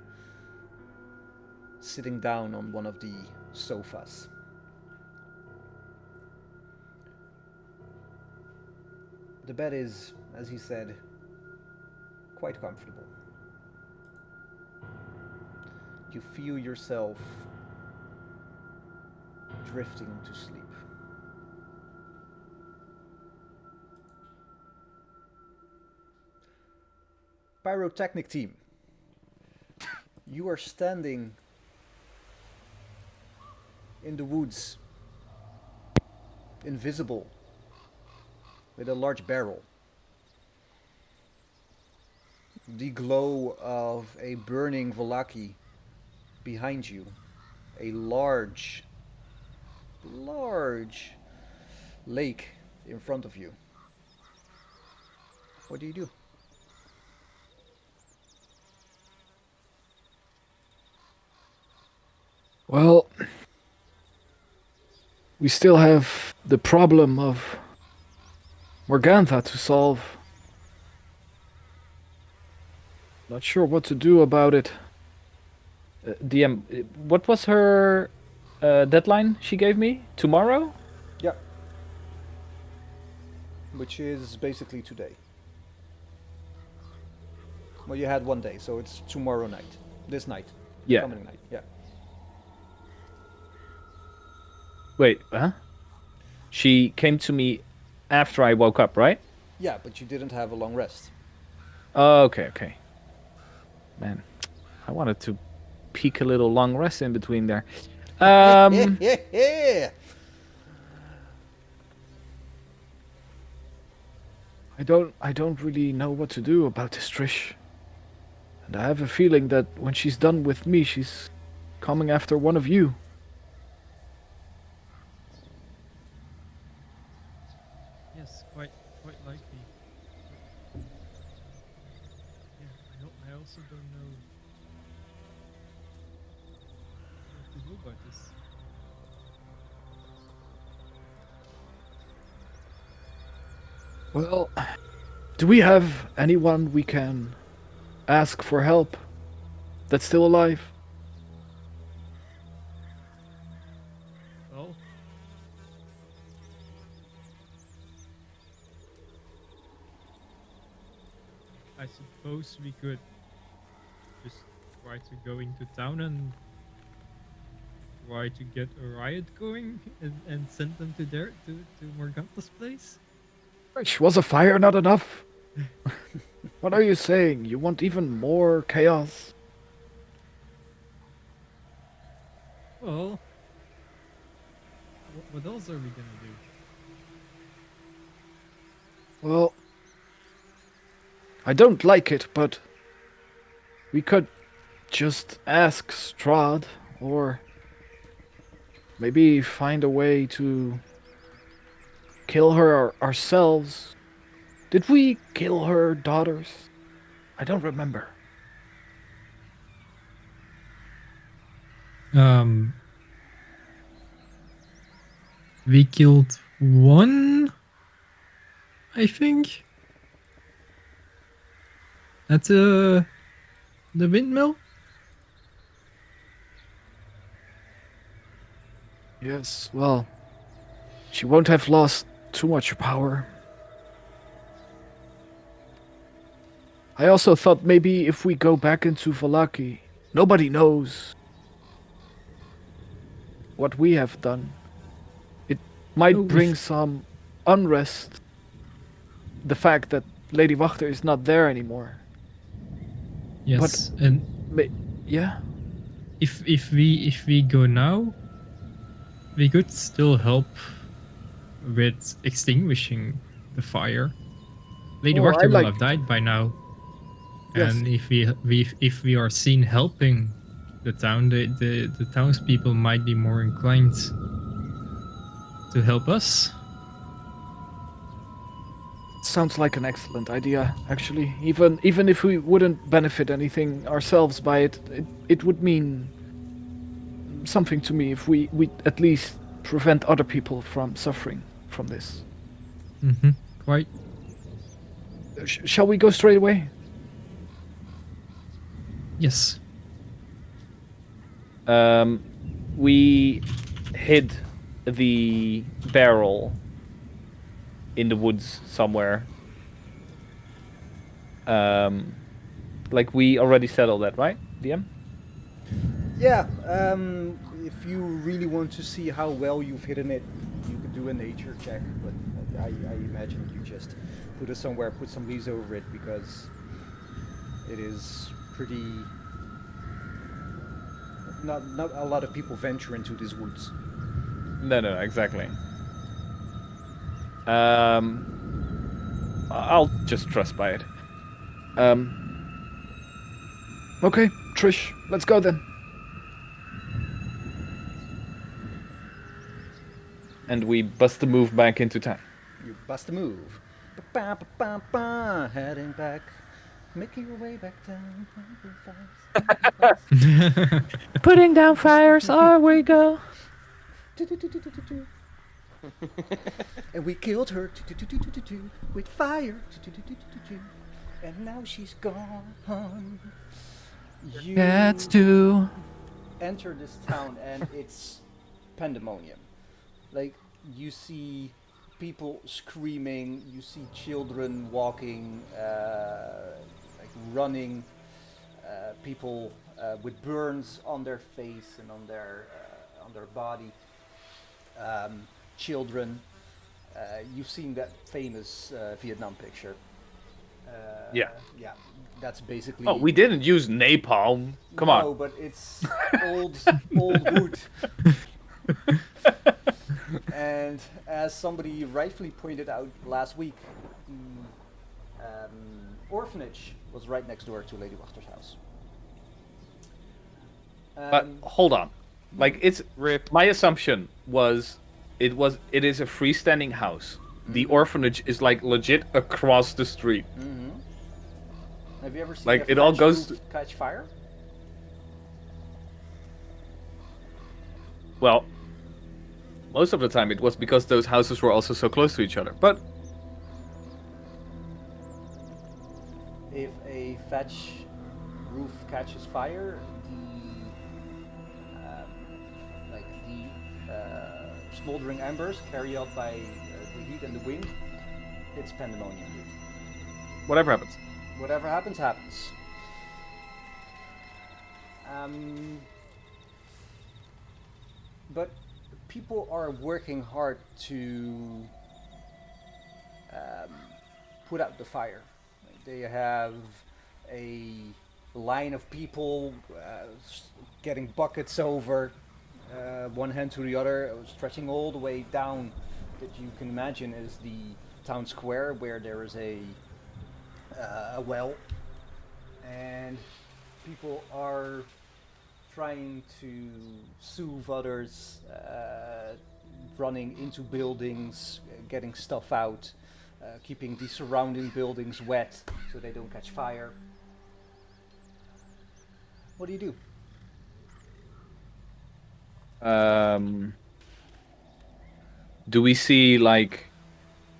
sitting down on one of the sofas. The bed is, as he said, quite comfortable. You feel yourself drifting to sleep. Pyrotechnic team, you are standing in the woods, invisible, with a large barrel. The glow of a burning Volaki behind you, a large lake in front of you. What do you do? Well, we still have the problem of Morgantha to solve. Not sure what to do about it. DM, what was her deadline she gave me? Tomorrow? Yeah. Which is basically today. Well, you had one day, so it's tomorrow night. This night. Yeah. Coming night, yeah. Wait, huh? She came to me after I woke up, right? Yeah, but you didn't have a long rest. Oh, okay. Man, I wanted to peek a little long rest in between there. Yeah. I don't really know what to do about this Trish. And I have a feeling that when she's done with me, she's coming after one of you. Yes, quite likely. Yeah, I also don't know what to do about this. Well, do we have anyone we can ask for help that's still alive? Well, I suppose we could just try to go into town and try to get a riot going and send them to Morganta's place. Was a fire not enough? What are you saying? You want even more chaos? Well, what else are we gonna do? Well, I don't like it, but we could just ask Strahd, or maybe find a way to kill her ourselves. Did we kill her daughters? I don't remember. We killed one, I think. At the windmill. Yes, well, she won't have lost too much power. I also thought maybe if we go back into Valaki, nobody knows what we have done. It might Oh, bring some unrest. The fact that Lady Wachter is not there anymore. Yes, and Yeah? if we go now, we could still help with extinguishing the fire. Lady Oh, Wachter I will like- have died by now. Yes. And if we are seen helping the town, the townspeople might be more inclined to help us. Sounds like an excellent idea, actually. Even if we wouldn't benefit anything ourselves by it, it would mean something to me if we at least prevent other people from suffering from this. Mm-hmm. Quite. Shall we go straight away? Yes. We hid the barrel in the woods somewhere. Like we already settled that, right, DM? Yeah, if you really want to see how well you've hidden it, you could do a nature check, but I imagine you just put it somewhere, put some leaves over it, because it is pretty... Not a lot of people venture into these woods. No, exactly. I'll just trust by it. Okay, Trish, let's go then. And we bust the move back into town. You bust a move. Ba-ba-ba-ba-ba, heading back. Making your way back down. Putting down fires, on we go. And we killed her with fire. And now she's gone. You That's two. enter this town and it's pandemonium. Like, you see people screaming, you see children walking, like running, people with burns on their face and on their body, children. You've seen that famous Vietnam picture. Yeah. Yeah, that's basically. Oh, we didn't use napalm. Come No, on. but it's old wood. And as somebody rightfully pointed out last week, the orphanage was right next door to Lady Wachter's house. But hold on. Like it's Rip. my assumption was it is a freestanding house. The orphanage is like legit across the street. Have you ever seen Like, a it all French goes roof catch fire? Well, most of the time it was because those houses were also so close to each other. But If a thatch roof catches fire, the smoldering embers carried out by the heat and the wind, it's pandemonium. whatever happens. Whatever happens, happens. But people are working hard to put out the fire. They have a line of people getting buckets over one hand to the other, stretching all the way down that you can imagine is the town square where there is a well, and people are trying to soothe others, running into buildings, getting stuff out, keeping the surrounding buildings wet so they don't catch fire. What do you do? Do we see like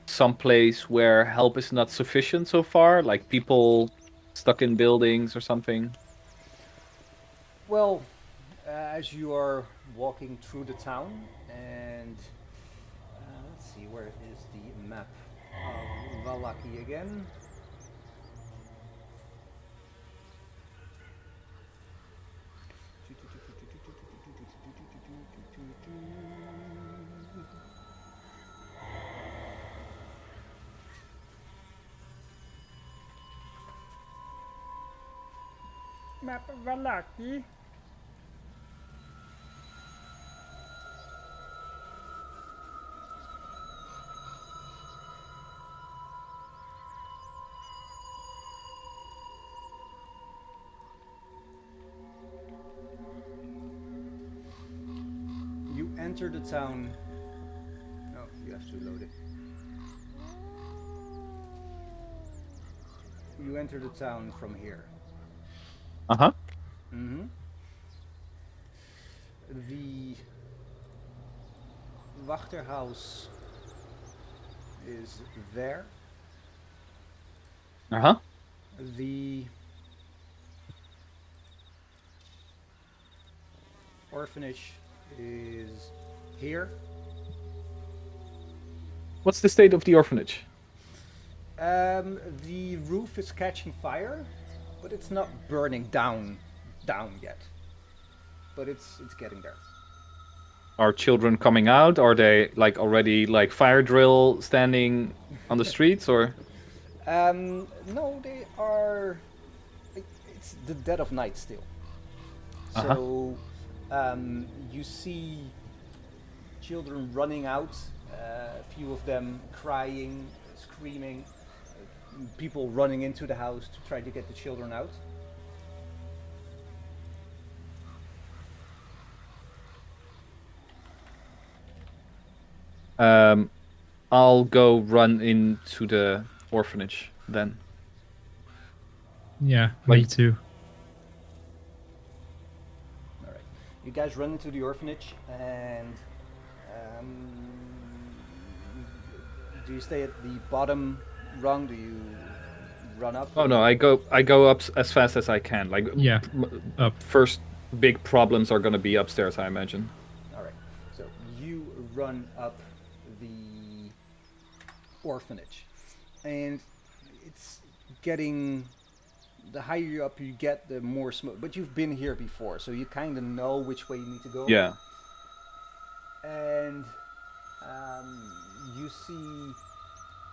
some place where help is not sufficient so far? Like people stuck in buildings or something? Well, as you are walking through the town, and let's see, where is the map of Valaki again? Map of Valaki. You enter the town. Oh, you have to load it. You enter the town from here. Uh-huh. Mm-hmm. The Wachterhaus is there. Uh-huh. The orphanage is here. What's the state of the orphanage? The roof is catching fire, but it's not burning down yet. But it's getting there. Are children coming out? Are they like already like fire drill standing on the streets or? No, they are. It's the dead of night still. Uh-huh. So, you see children running out. A few of them crying, screaming. People running into the house to try to get the children out. I'll go run into the orphanage then. Yeah, me Like- too. All right, you guys run into the orphanage, and do you stay at the bottom rung? Do you run up? Oh no, I go up as fast as I can. Like Yeah, up. First big problems are gonna be upstairs, I imagine. All right, so you run up the orphanage, and it's getting. The higher you up you get, the more smoke. But you've been here before, so you kind of know which way you need to go. Yeah. And you see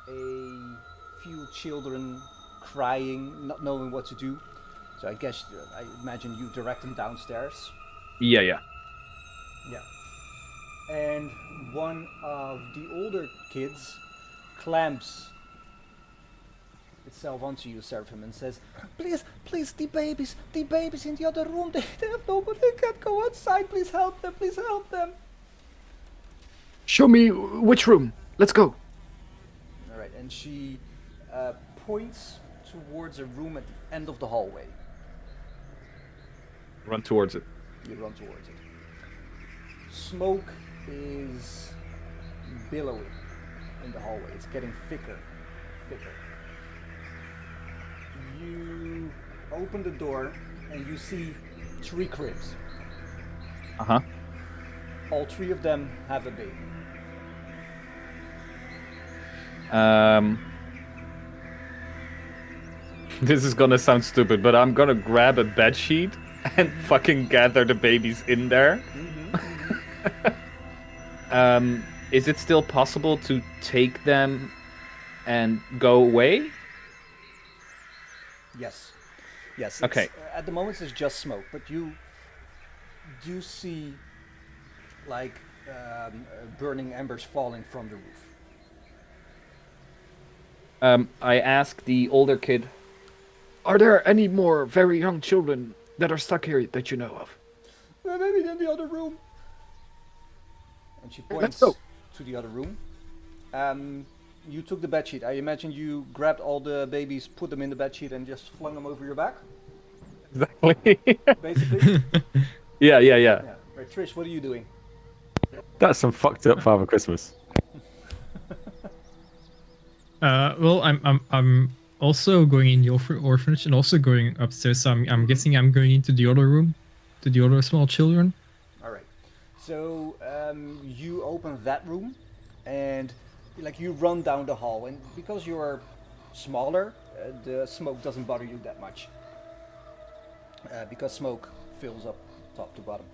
a few children crying, not knowing what to do. So I guess I imagine you direct them downstairs. Yeah, yeah. Yeah. And one of the older kids clamps itself onto you, Seraphim, and says, please, the babies in the other room, they have nobody, they can't go outside, please help them. Show me which room. Let's go. All right, and she points towards a room at the end of the hallway. Run towards it. You run towards it. Smoke is billowing in the hallway. It's getting thicker. You open the door and you see 3 cribs. Uh-huh. All 3 of them have a baby. This is gonna sound stupid, but I'm gonna grab a bed sheet and fucking gather the babies in there. Is it still possible to take them and go away? Yes. Yes. Okay. At the moment it's just smoke, but you do see like burning embers falling from the roof. I ask the older kid. Are there any more very young children that are stuck here that you know of? Maybe in the other room. And she Let's points go. to the other room. You took the bedsheet. I imagine you grabbed all the babies, put them in the bedsheet, and just flung them over your back. Exactly. Basically. Yeah. Yeah. Right, Trish, what are you doing? That's some fucked up Father Christmas. Well, I'm also going in the orphanage and also going upstairs. So I'm guessing I'm going into the other room, to the other small children. All right. So you open that room, and like you run down the hall, and because you're smaller, the smoke doesn't bother you that much. Because smoke fills up top to bottom.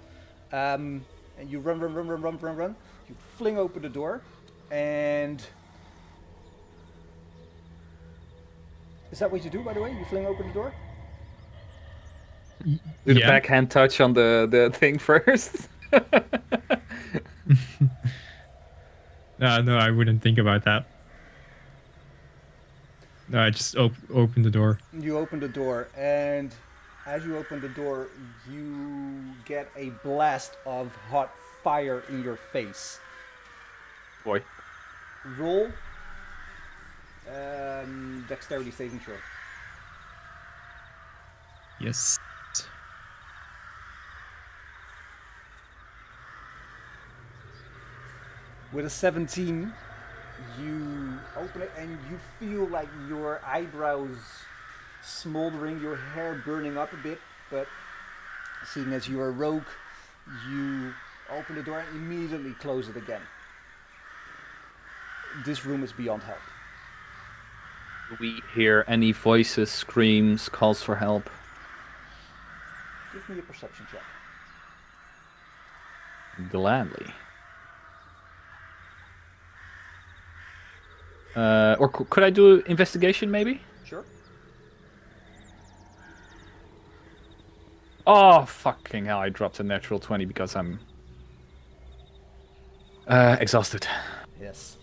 And you run. You fling open the door, and is that what you do, by the way? You fling open the door? Do the Yeah. backhand touch on the thing first. No, I wouldn't think about that. No, I just open the door. You open the door, and as you open the door, you get a blast of hot fire in your face. Boy. Roll dexterity saving throw. Yes. With a 17, you open it and you feel like your eyebrows smoldering, your hair burning up a bit, but seeing as you are rogue, you open the door and immediately close it again. This room is beyond help. Do we hear any voices, screams, calls for help? Give me a perception check. Gladly. Or could I do investigation, maybe? Sure. Oh, fucking hell, I dropped a natural 20 because I'm exhausted. Yes.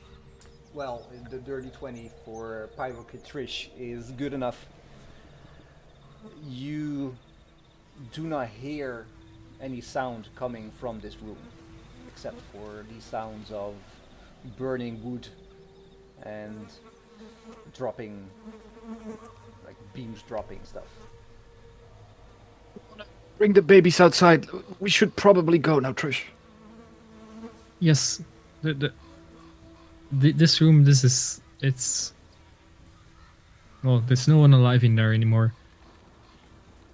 Well, the dirty 20 for Pyro Kid Trish is good enough. You do not hear any sound coming from this room, except for the sounds of burning wood and dropping, like beams dropping stuff. Bring the babies outside. We should probably go now, Trish. Yes. This room, it's... Well, there's no one alive in there anymore.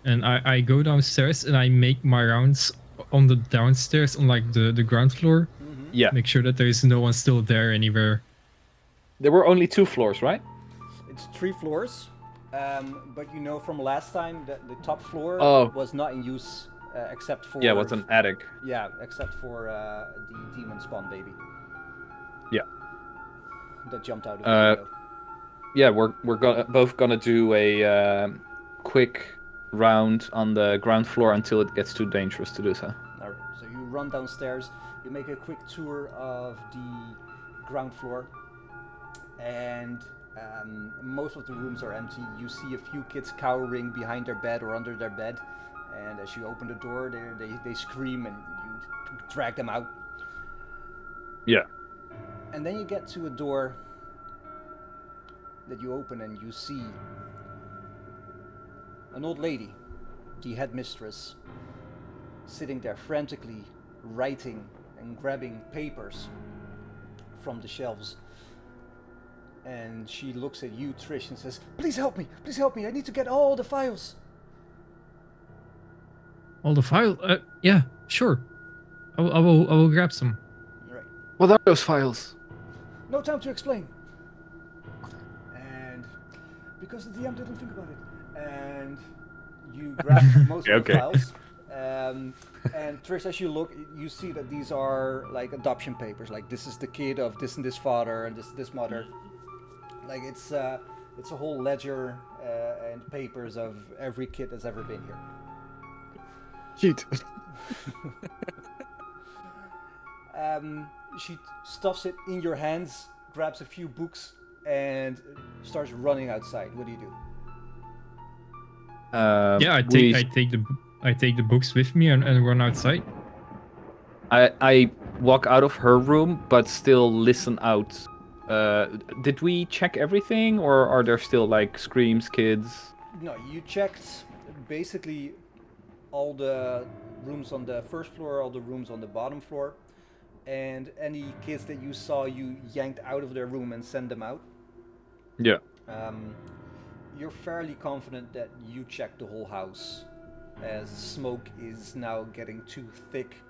And I go downstairs and I make my rounds on the downstairs on like the ground floor. Yeah. Make sure that there is no one still there anywhere. There were only 2 floors, right? It's 3 floors, but you know from last time that the top floor was not in use except for... Yeah, it was an attic. Yeah, except for the demon spawn baby. Yeah. That jumped out of the window. Yeah, we're both gonna do a quick round on the ground floor until it gets too dangerous to do so. Alright, so you run downstairs, you make a quick tour of the ground floor, and most of the rooms are empty. You see a few kids cowering behind their bed or under their bed, and as you open the door, they scream and you drag them out. Yeah. And then you get to a door that you open and you see an old lady, the headmistress, sitting there frantically writing and grabbing papers from the shelves. And she looks at you, Trish, and says, please help me, I need to get all the files. All the files? Yeah, sure. I will grab some. Right. What are those files? No time to explain. And because the DM didn't think about it, and you grab most of the files. And Trish, as you look, you see that these are like adoption papers. Like this is the kid of this and this father and this mother. Like it's a whole ledger and papers of every kid that's ever been here. Shit. She stuffs it in your hands, grabs a few books, and starts running outside. What do you do? Yeah, I take the books with me and run outside. I walk out of her room, but still listen out. Did we check everything, or are there still like screams, kids? No, you checked basically all the rooms on the first floor, all the rooms on the bottom floor, and any kids that you saw, you yanked out of their room and sent them out. Yeah. You're fairly confident that you checked the whole house, as smoke is now getting too thick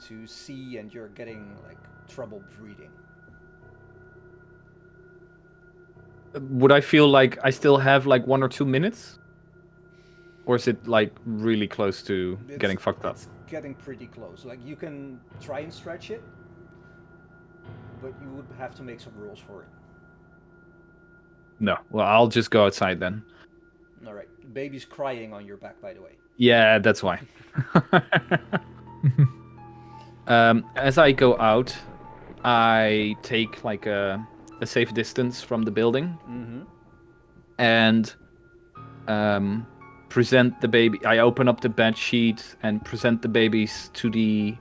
to see, and you're getting like trouble breathing. Would I feel like I still have like 1 or 2 minutes? Or is it like really close to getting fucked up? It's getting pretty close. Like you can try and stretch it, but you would have to make some rules for it. No. Well, I'll just go outside then. All right. Baby's crying on your back, by the way. Yeah, that's why. As I go out, I take like a safe distance from the building, and present the baby. I open up the bed sheet and present the babies to the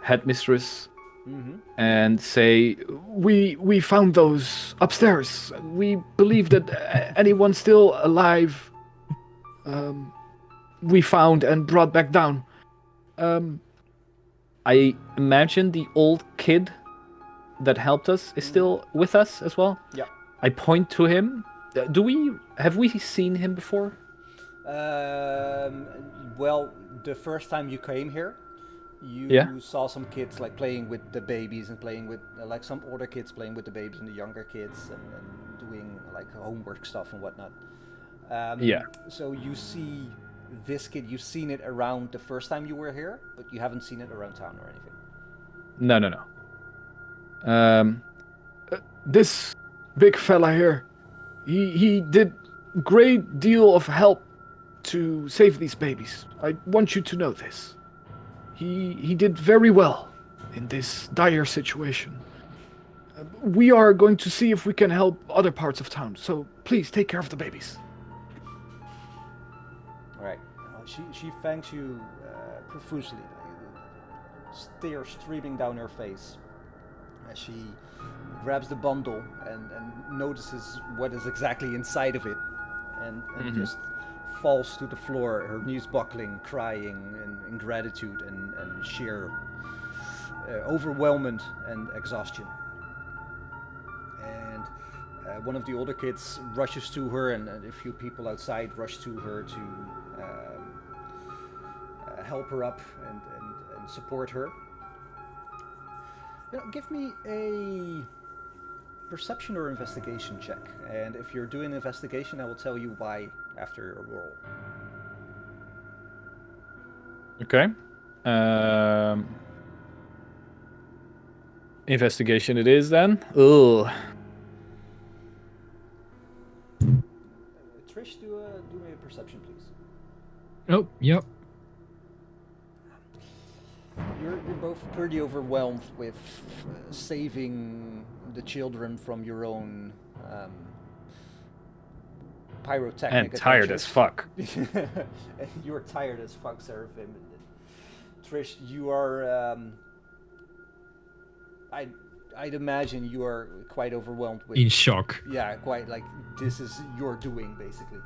headmistress, and say, we found those upstairs. We believe that anyone still alive we found and brought back down. I imagine the old kid that helped us is still with us as well. Yeah. I point to him. Have we seen him before? Well, the first time you came here, you Yeah. saw some kids like playing with the babies and playing with like some older kids playing with the babies and the younger kids and doing like homework stuff and whatnot. Yeah. So you see this kid, you've seen it around the first time you were here, but you haven't seen it around town or anything. No. This big fella here, he did great deal of help to save these babies. I want you to know this. He did very well in this dire situation. We are going to see if we can help other parts of town, so please take care of the babies. All right. She thanks you profusely. Tears streaming down her face as she grabs the bundle and notices what is exactly inside of it, and just falls to the floor, her knees buckling, crying in gratitude and sheer overwhelmment and exhaustion. And one of the older kids rushes to her, and a few people outside rush to her to help her up and support her. Give me a perception or investigation check, and if you're doing an investigation, I will tell you why after a roll. Okay. Investigation it is then. Ugh. Trish, do me a perception, please. Oh, yep. You're both pretty overwhelmed with saving the children from your own pyrotechnic And tired as fuck. You're tired as fuck, Seraphim. Trish, you are. I'd imagine you are quite overwhelmed with. In shock. Yeah, quite like this is your doing, basically.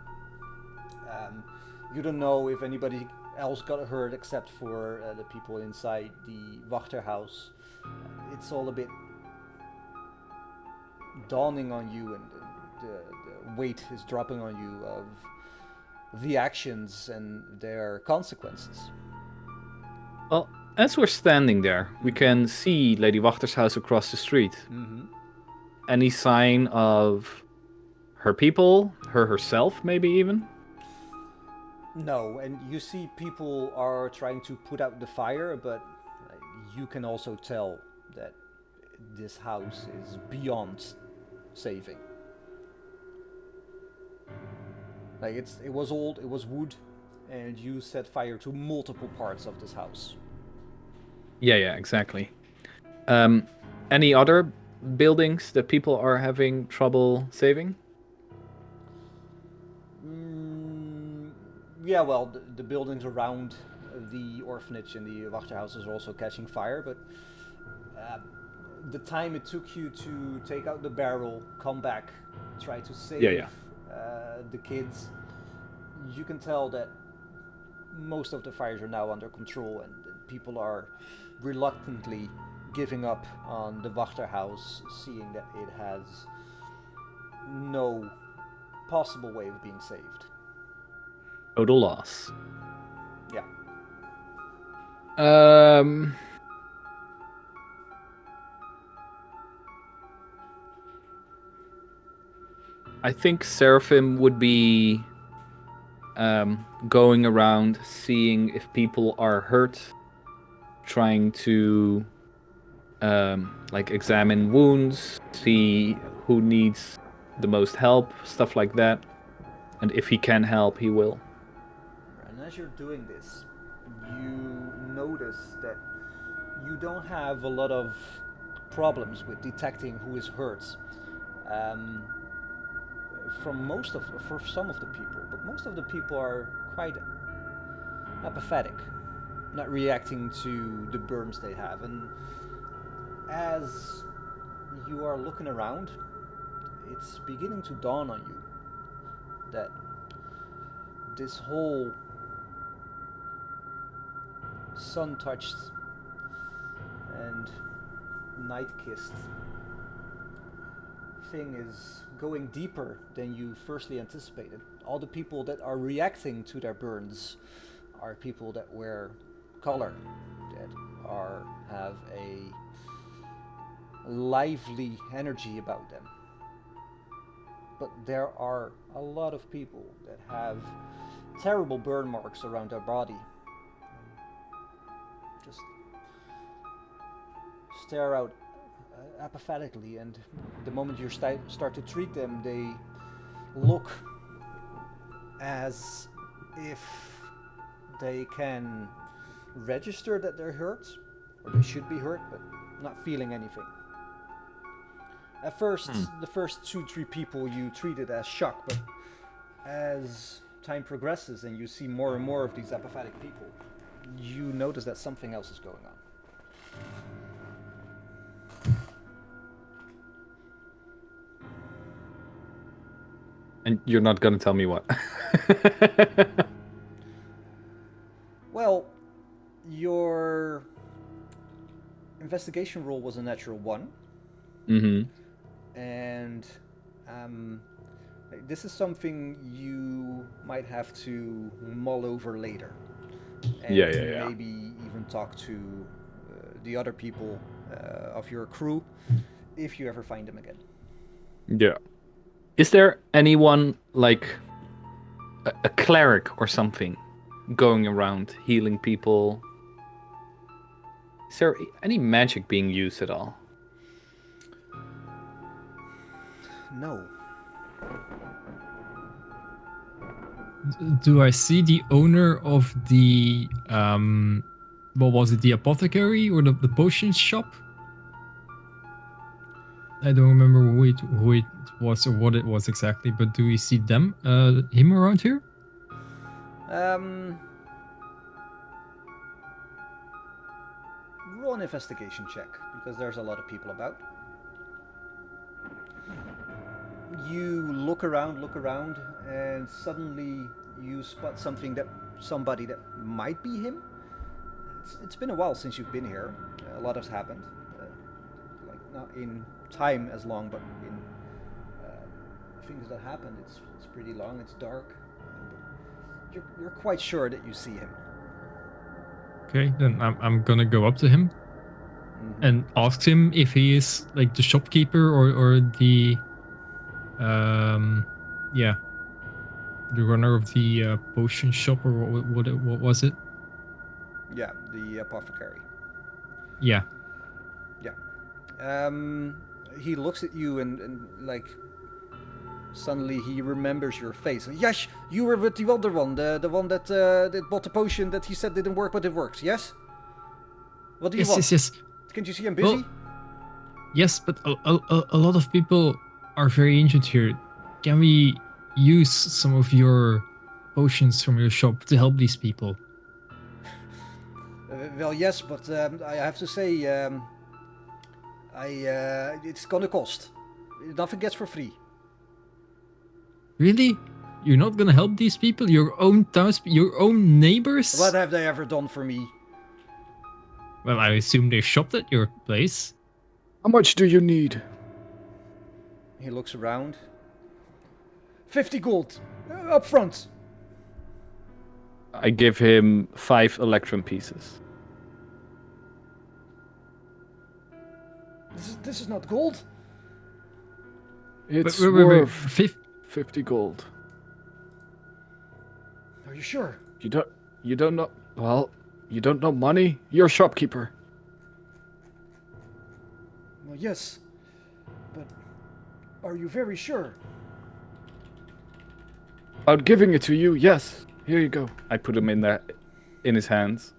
You don't know if anybody else got hurt except for the people inside the Wachterhaus. It's all a bit dawning on you, and the weight is dropping on you of the actions and their consequences. Well, as we're standing there, we can see Lady Wachter's house across the street. Any sign of her people, her herself, maybe even? No, and you see people are trying to put out the fire, but you can also tell that this house is beyond saving. Like it was old, it was wood, and you set fire to multiple parts of this house. Yeah, exactly. Any other buildings that people are having trouble saving? Yeah, well, the buildings around the orphanage and the Wachterhouses are also catching fire, but the time it took you to take out the barrel, come back, try to save the kids, you can tell that most of the fires are now under control, and people are reluctantly giving up on the Wachterhaus, seeing that it has no possible way of being saved. Total loss. Yeah. I think Seraphim would be going around seeing if people are hurt, trying to examine wounds, see who needs the most help, stuff like that. And if he can help, he will. And as you're doing this, you notice that you don't have a lot of problems with detecting who is hurt. For some of the people, but most of the people are quite apathetic, not reacting to the burns they have. And as you are looking around, it's beginning to dawn on you that this whole sun-touched and night-kissed thing is going deeper than you firstly anticipated. All the people that are reacting to their burns are people that wear color, that have a lively energy about them. But there are a lot of people that have terrible burn marks around their body. Just stare out apathetically, and the moment you start to treat them, they look as if they can register that they're hurt, or they should be hurt, but not feeling anything. At first, the first 2-3 people you treated as shock, but as time progresses and you see more and more of these apathetic people, you notice that something else is going on. And you're not gonna tell me what? Well, your investigation roll was a natural 1. Mm-hmm. And this is something you might have to mull over later. And Yeah. maybe even talk to the other people of your crew if you ever find them again. Yeah. Is there anyone like a cleric or something going around healing people? Is there any magic being used at all? No. Do I see the owner of the what was it, the apothecary or the potion shop? I don't remember who it was or what it was exactly, but do we see him around here? Roll an investigation check, because there's a lot of people about. You look around, and suddenly you spot somebody that might be him. It's been a while since you've been here. A lot has happened. Like not in time as long, but in things that happened. It's pretty long. It's dark. You're quite sure that you see him. Okay, then I'm gonna go up to him and ask him if he is like the shopkeeper or the the runner of the potion shop, or what was it? Yeah, the apothecary. Yeah. He looks at you and like suddenly he remembers your face. Yes, you were with the other one, the one that bought the potion that he said didn't work, but it works. Yes. What do you want? Yes. Can't you see I'm busy? Well, yes, but a lot of people are very injured here. Can we use some of your potions from your shop to help these people? Well, yes, but I have to say, it's gonna cost. Nothing gets for free. Really? You're not gonna help these people? Your own your own neighbors? What have they ever done for me? Well, I assume they shopped at your place. How much do you need? He looks around. 50 gold, up front. I give him 5 electrum pieces. This is not gold. It's Wait. worth 50 gold. Are you sure? You don't know. Well, you don't know money. You're a shopkeeper. Well, yes, but are you very sure? About giving it to you, yes. Here you go. I put him in his hands.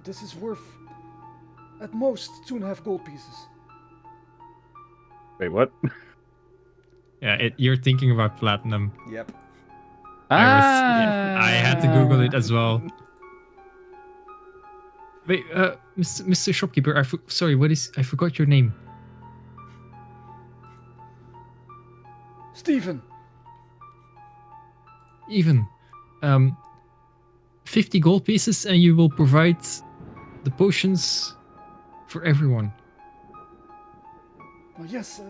This is worth at most 2.5 gold pieces. Wait, what? Yeah, you're thinking about platinum. Yep. I had to Google it as well. Wait, Mr. Shopkeeper, sorry, I forgot your name. Stephen. even 50 gold pieces, and you will provide the potions for everyone. Well, yes,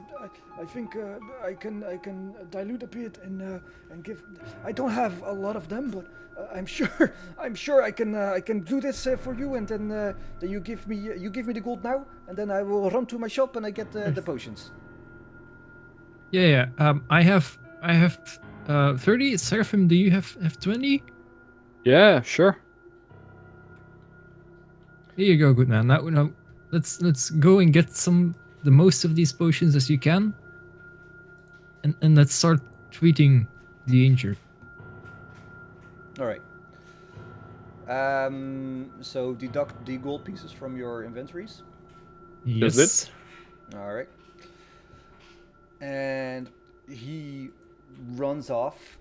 I think I can dilute a bit and give. I don't have a lot of them, but I'm sure I can do this for you, and then you give me the gold now, and then I will run to my shop and I get the potions. Yeah. I have 30. Seraphim, do you have 20? Yeah, sure. Here you go, good man. Now let's go and get the most of these potions as you can, and let's start treating the injured. All right. So deduct the gold pieces from your inventories. Does Yes. All right. And he runs off.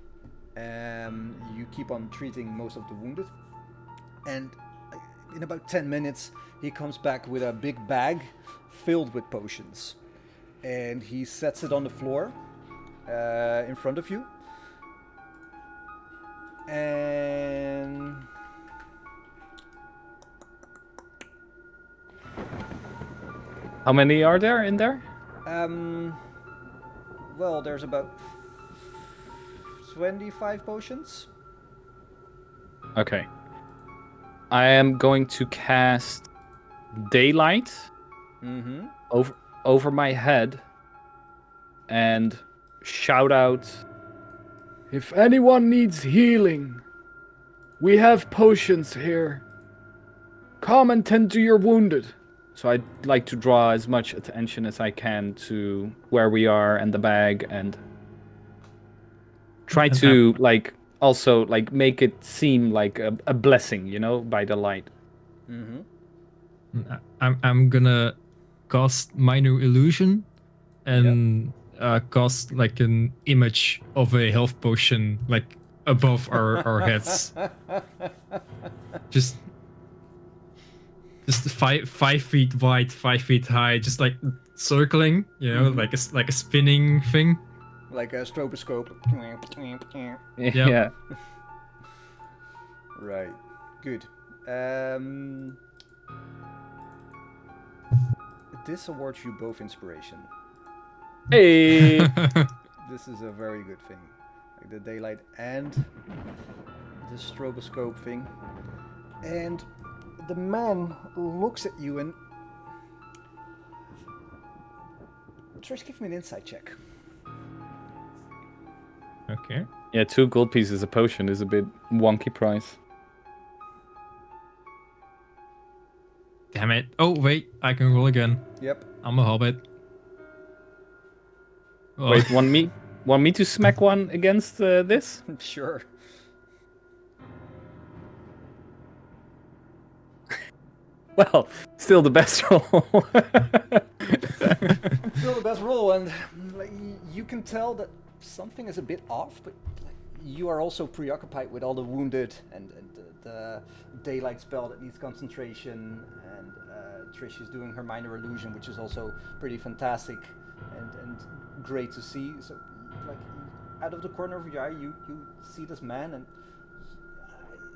You keep on treating most of the wounded. And in about 10 minutes, he comes back with a big bag filled with potions. And he sets it on the floor in front of you. And How many are there in there? well, there's about 25 potions. Okay. I am going to cast daylight Mm-hmm. over my head and shout out. If anyone needs healing, we have potions here. Come and tend to your wounded. So I'd like to draw as much attention as I can to where we are and the bag, and try And to also make it seem like a blessing, by the light. Mm-hmm. I'm gonna cast minor illusion and cast like an image of a health potion like above our heads. Just 5 feet wide, 5 feet high, just like circling, like a spinning thing. Like a stroboscope. Yeah. Right. Good. This awards you both inspiration. Hey. This is a very good thing. Like the daylight and the stroboscope thing. And the man looks at you and... Trish, give me an insight check. Okay. Yeah, 2 gold pieces a potion is a bit wonky price. Damn it. Oh, wait. I can roll again. Yep. I'm a hobbit. Oh. Wait, want me to smack one against this? Sure. Well, still the best roll. Still the best roll, and like, you can tell that something is a bit off, but like, you are also preoccupied with all the wounded and the daylight spell that needs concentration, and Trish is doing her minor illusion, which is also pretty fantastic and great to see. So, like, out of the corner of your eye, you see this man, and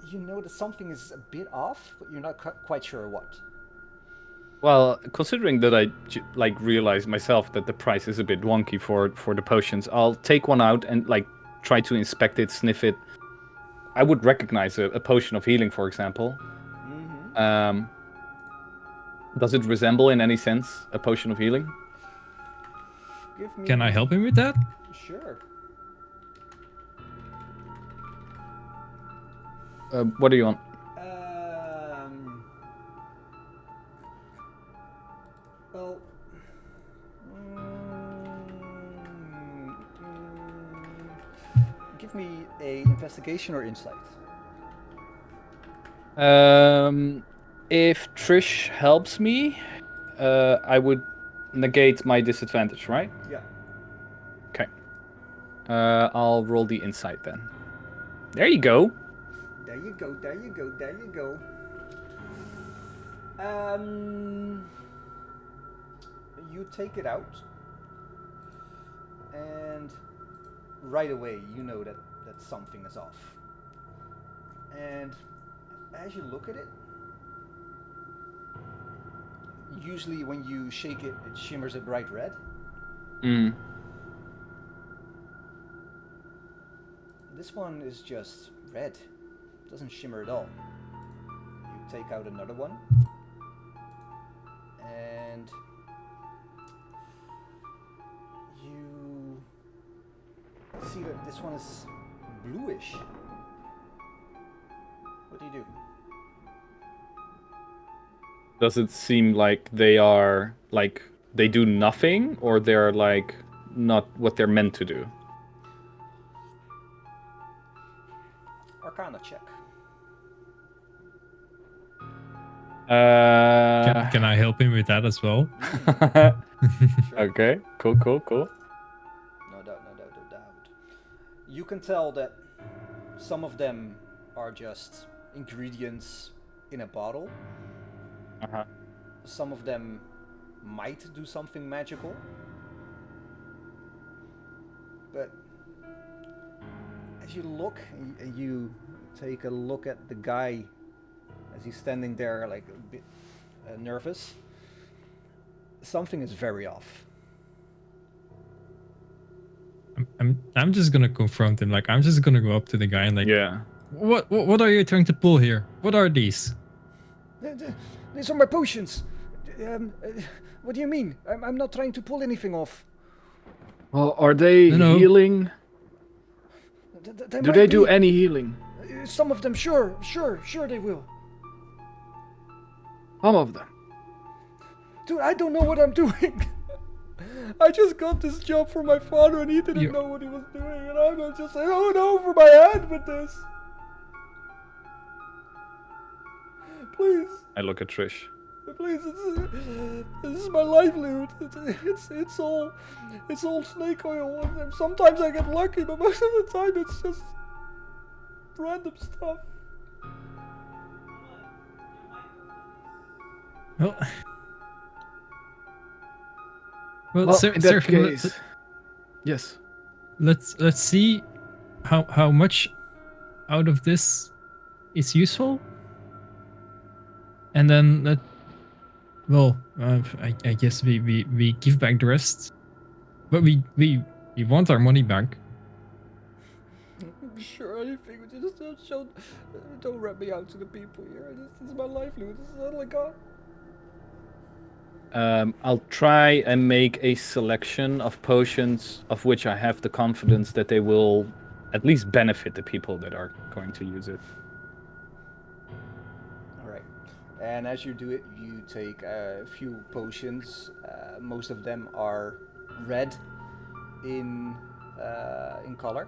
you know that something is a bit off, but you're not quite sure what. Well, considering that I realized myself that the price is a bit wonky for the potions, I'll take one out and try to inspect it, sniff it. I would recognize a potion of healing, for example. Mm-hmm. Does it resemble in any sense a potion of healing? Give me... Can I help him with that? Sure. What do you want? Well, give me a investigation or insight. If Trish helps me, I would negate my disadvantage, right? Yeah. Okay. I'll roll the insight then. There you go. There you go. There you go. There you go. You take it out, and right away you know that that something is off. And as you look at it, usually when you shake it, it shimmers a bright red. Mm. This one is just red. It doesn't shimmer at all. You take out another one. And you see that this one is bluish. What do you do? Does it seem like they are like they do nothing, or they're like not what they're meant to do? Arcana check. Can I help him with that as well? Sure. Okay, cool. No doubt. You can tell that some of them are just ingredients in a bottle. Uh-huh. Some of them might do something magical. But as you look and you take a look at the guy as he's standing there like a bit nervous, something is very off. I'm just gonna confront him. Like I'm just gonna go up to the guy and like, Yeah. What are you trying to pull here? What are these? These are my potions. What do you mean? I'm not trying to pull anything off. Well, are they No. healing? They Do might they do be. any healing? Some of them, sure they will. Some of them. Dude, I don't know what I'm doing. I just got this job for my father and he didn't know what he was doing, and I'm just going over my head with this. Please, I look at Trish. please, this is my livelihood. It's all snake oil, and sometimes I get lucky, but most of the time it's just random stuff. Well, Well, sir, in that sir, case, yes. let's see how much out of this is useful, and then I guess we give back the rest, but we want our money back. Sure, anything. Just don't rat me out to the people here. This is my livelihood. This is all I got. I'll try and make a selection of potions of which I have the confidence that they will at least benefit the people that are going to use it. Alright. And as you do it, you take a few potions. Most of them are red in color.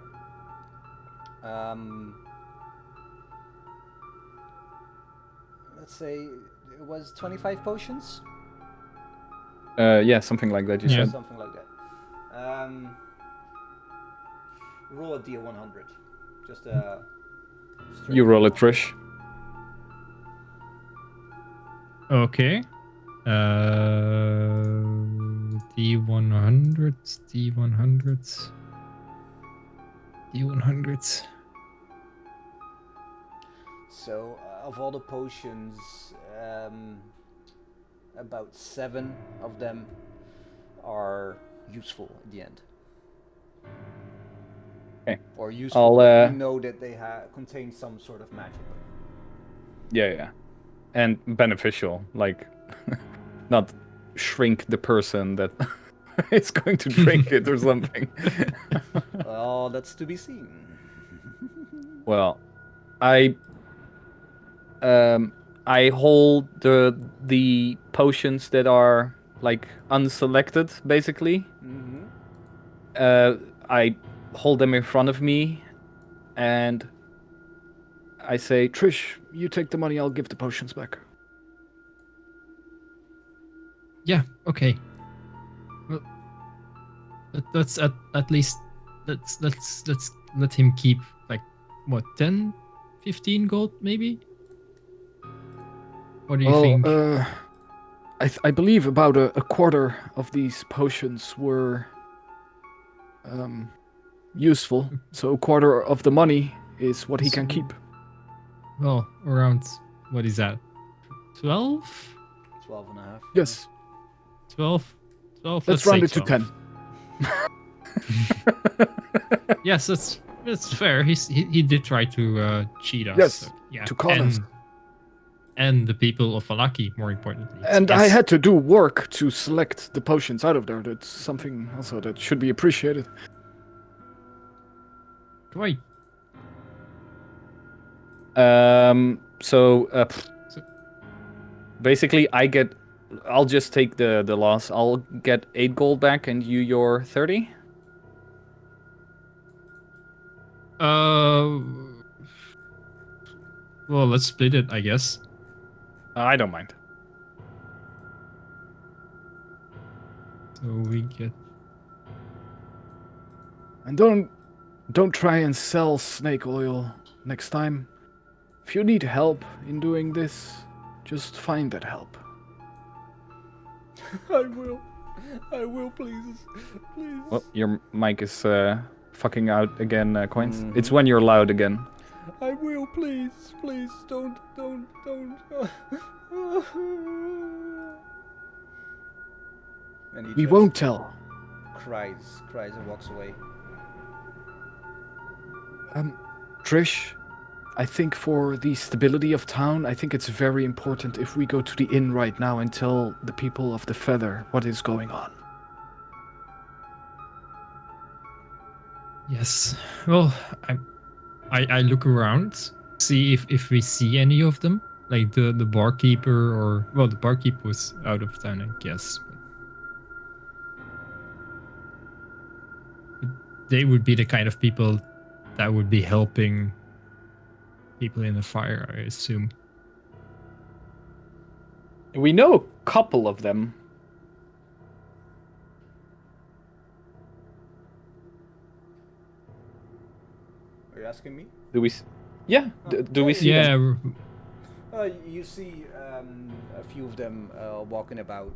Let's say it was 25 potions? Yeah, something like that. You Yeah. said. Something like that. Roll a D100. Just a. You roll it, Trish. Okay. D100s. So, of all the potions, about 7 of them are useful at the end. Okay. Or useful, I'll, that you know that they contain some sort of magic. Yeah. And beneficial, like not shrink the person that is going to drink it or something. Well, that's to be seen. Well, I hold the potions that are like unselected, basically. Mm-hmm. I hold them in front of me, and I say, Trish, you take the money, I'll give the potions back. Yeah. Okay. Well, let's at least let's let him keep like what 10, 15 gold maybe. What do you think? I believe about a quarter of these potions were useful. So a quarter of the money is what he can So- keep. Well, around, what is that? 12? 12 and a half. Yes. 12? 12? Let's say round it to 12. 10. Yes, that's fair. He did try to cheat us. Yes, so, yeah. to con us. And the people of Valaki, more importantly. And I Yes. had to do work to select the potions out of there. That's something also that should be appreciated. Wait, So So- basically, I'll just take the loss. I'll get 8 gold back, and you your 30. well, let's split it, I guess. I don't mind. So we get. And don't try and sell snake oil next time. If you need help in doing this, just find that help. I will. I will, please. Please. Well, your mic is fucking out again, Coins. It's when you're loud again. I will, please. Please, don't. And he We just won't tell. cries and walks away. Trish, I think for the stability of town, I think it's very important if we go to the inn right now and tell the people of the Feather what is going on. Yes. Well, I look around, see if we see any of them, like the barkeeper or the barkeeper was out of town, I guess. But they would be the kind of people that would be helping people in the fire, I assume. We know a couple of them. Are you asking me? Do we? Yeah. Do we see them? Yeah. You see a few of them walking about,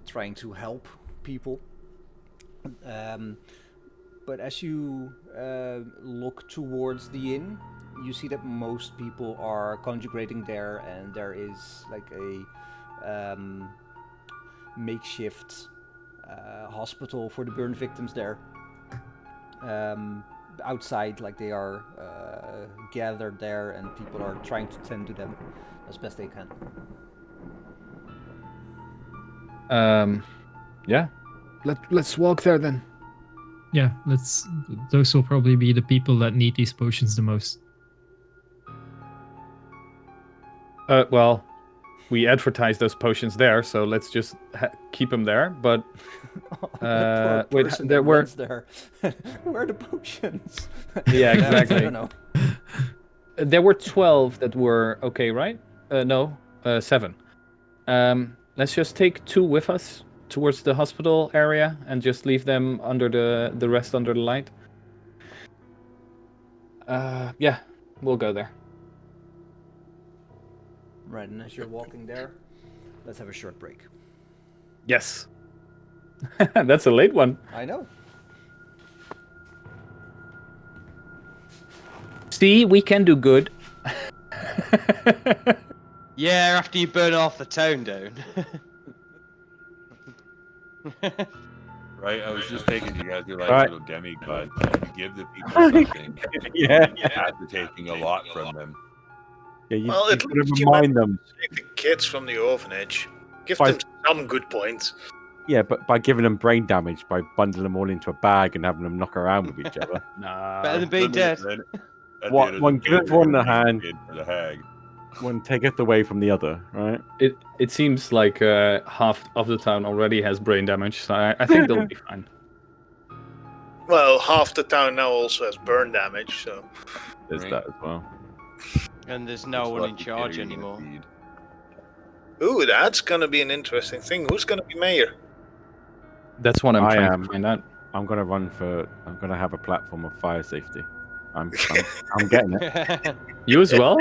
trying to help people. But as you look towards the inn, you see that most people are congregating there, and there is like a makeshift hospital for the burn victims there. Outside, like they are gathered there, and people are trying to tend to them as best they can. Yeah. Let's walk there then. Yeah, those will probably be the people that need these potions the most. Well, we advertise those potions there, so let's just keep them there. But Poor wait, person there that were. runs there. Where are the potions? Yeah, exactly. I don't know. There were 12 that were okay, right? No, 7. Let's just take 2 with us towards the hospital area and just leave them under the rest under the light. Yeah, we'll go there. Right, and as you're walking there, let's have a short break. Yes. That's a late one. I know. See, we can do good. Yeah, after you burn off the town down. Right, I was just thinking you guys are like Right. little demigods. You give the people something Yeah. after taking a lot from them. Yeah, you, Well, you at gotta least you remind them. Take the kids from the orphanage. Give By- them some good points. Yeah, but by giving them brain damage, by bundling them all into a bag and having them knock around with each other. Nah. Better than being dead. Then, at the One- end of one the give day, it they're one in gonna the hand. need for the hag. One taketh away from the other, right? It seems like half of the town already has brain damage, so I think they'll be fine. Well, half the town now also has burn damage, so There's Right. that as well. And there's no Just one in lucky charge kitty you anymore. feed. ooh, that's gonna be an interesting thing. Who's gonna be mayor? That's what I'm I trying am. to find out. I'm gonna have a platform of fire safety. I'm getting it. You as well?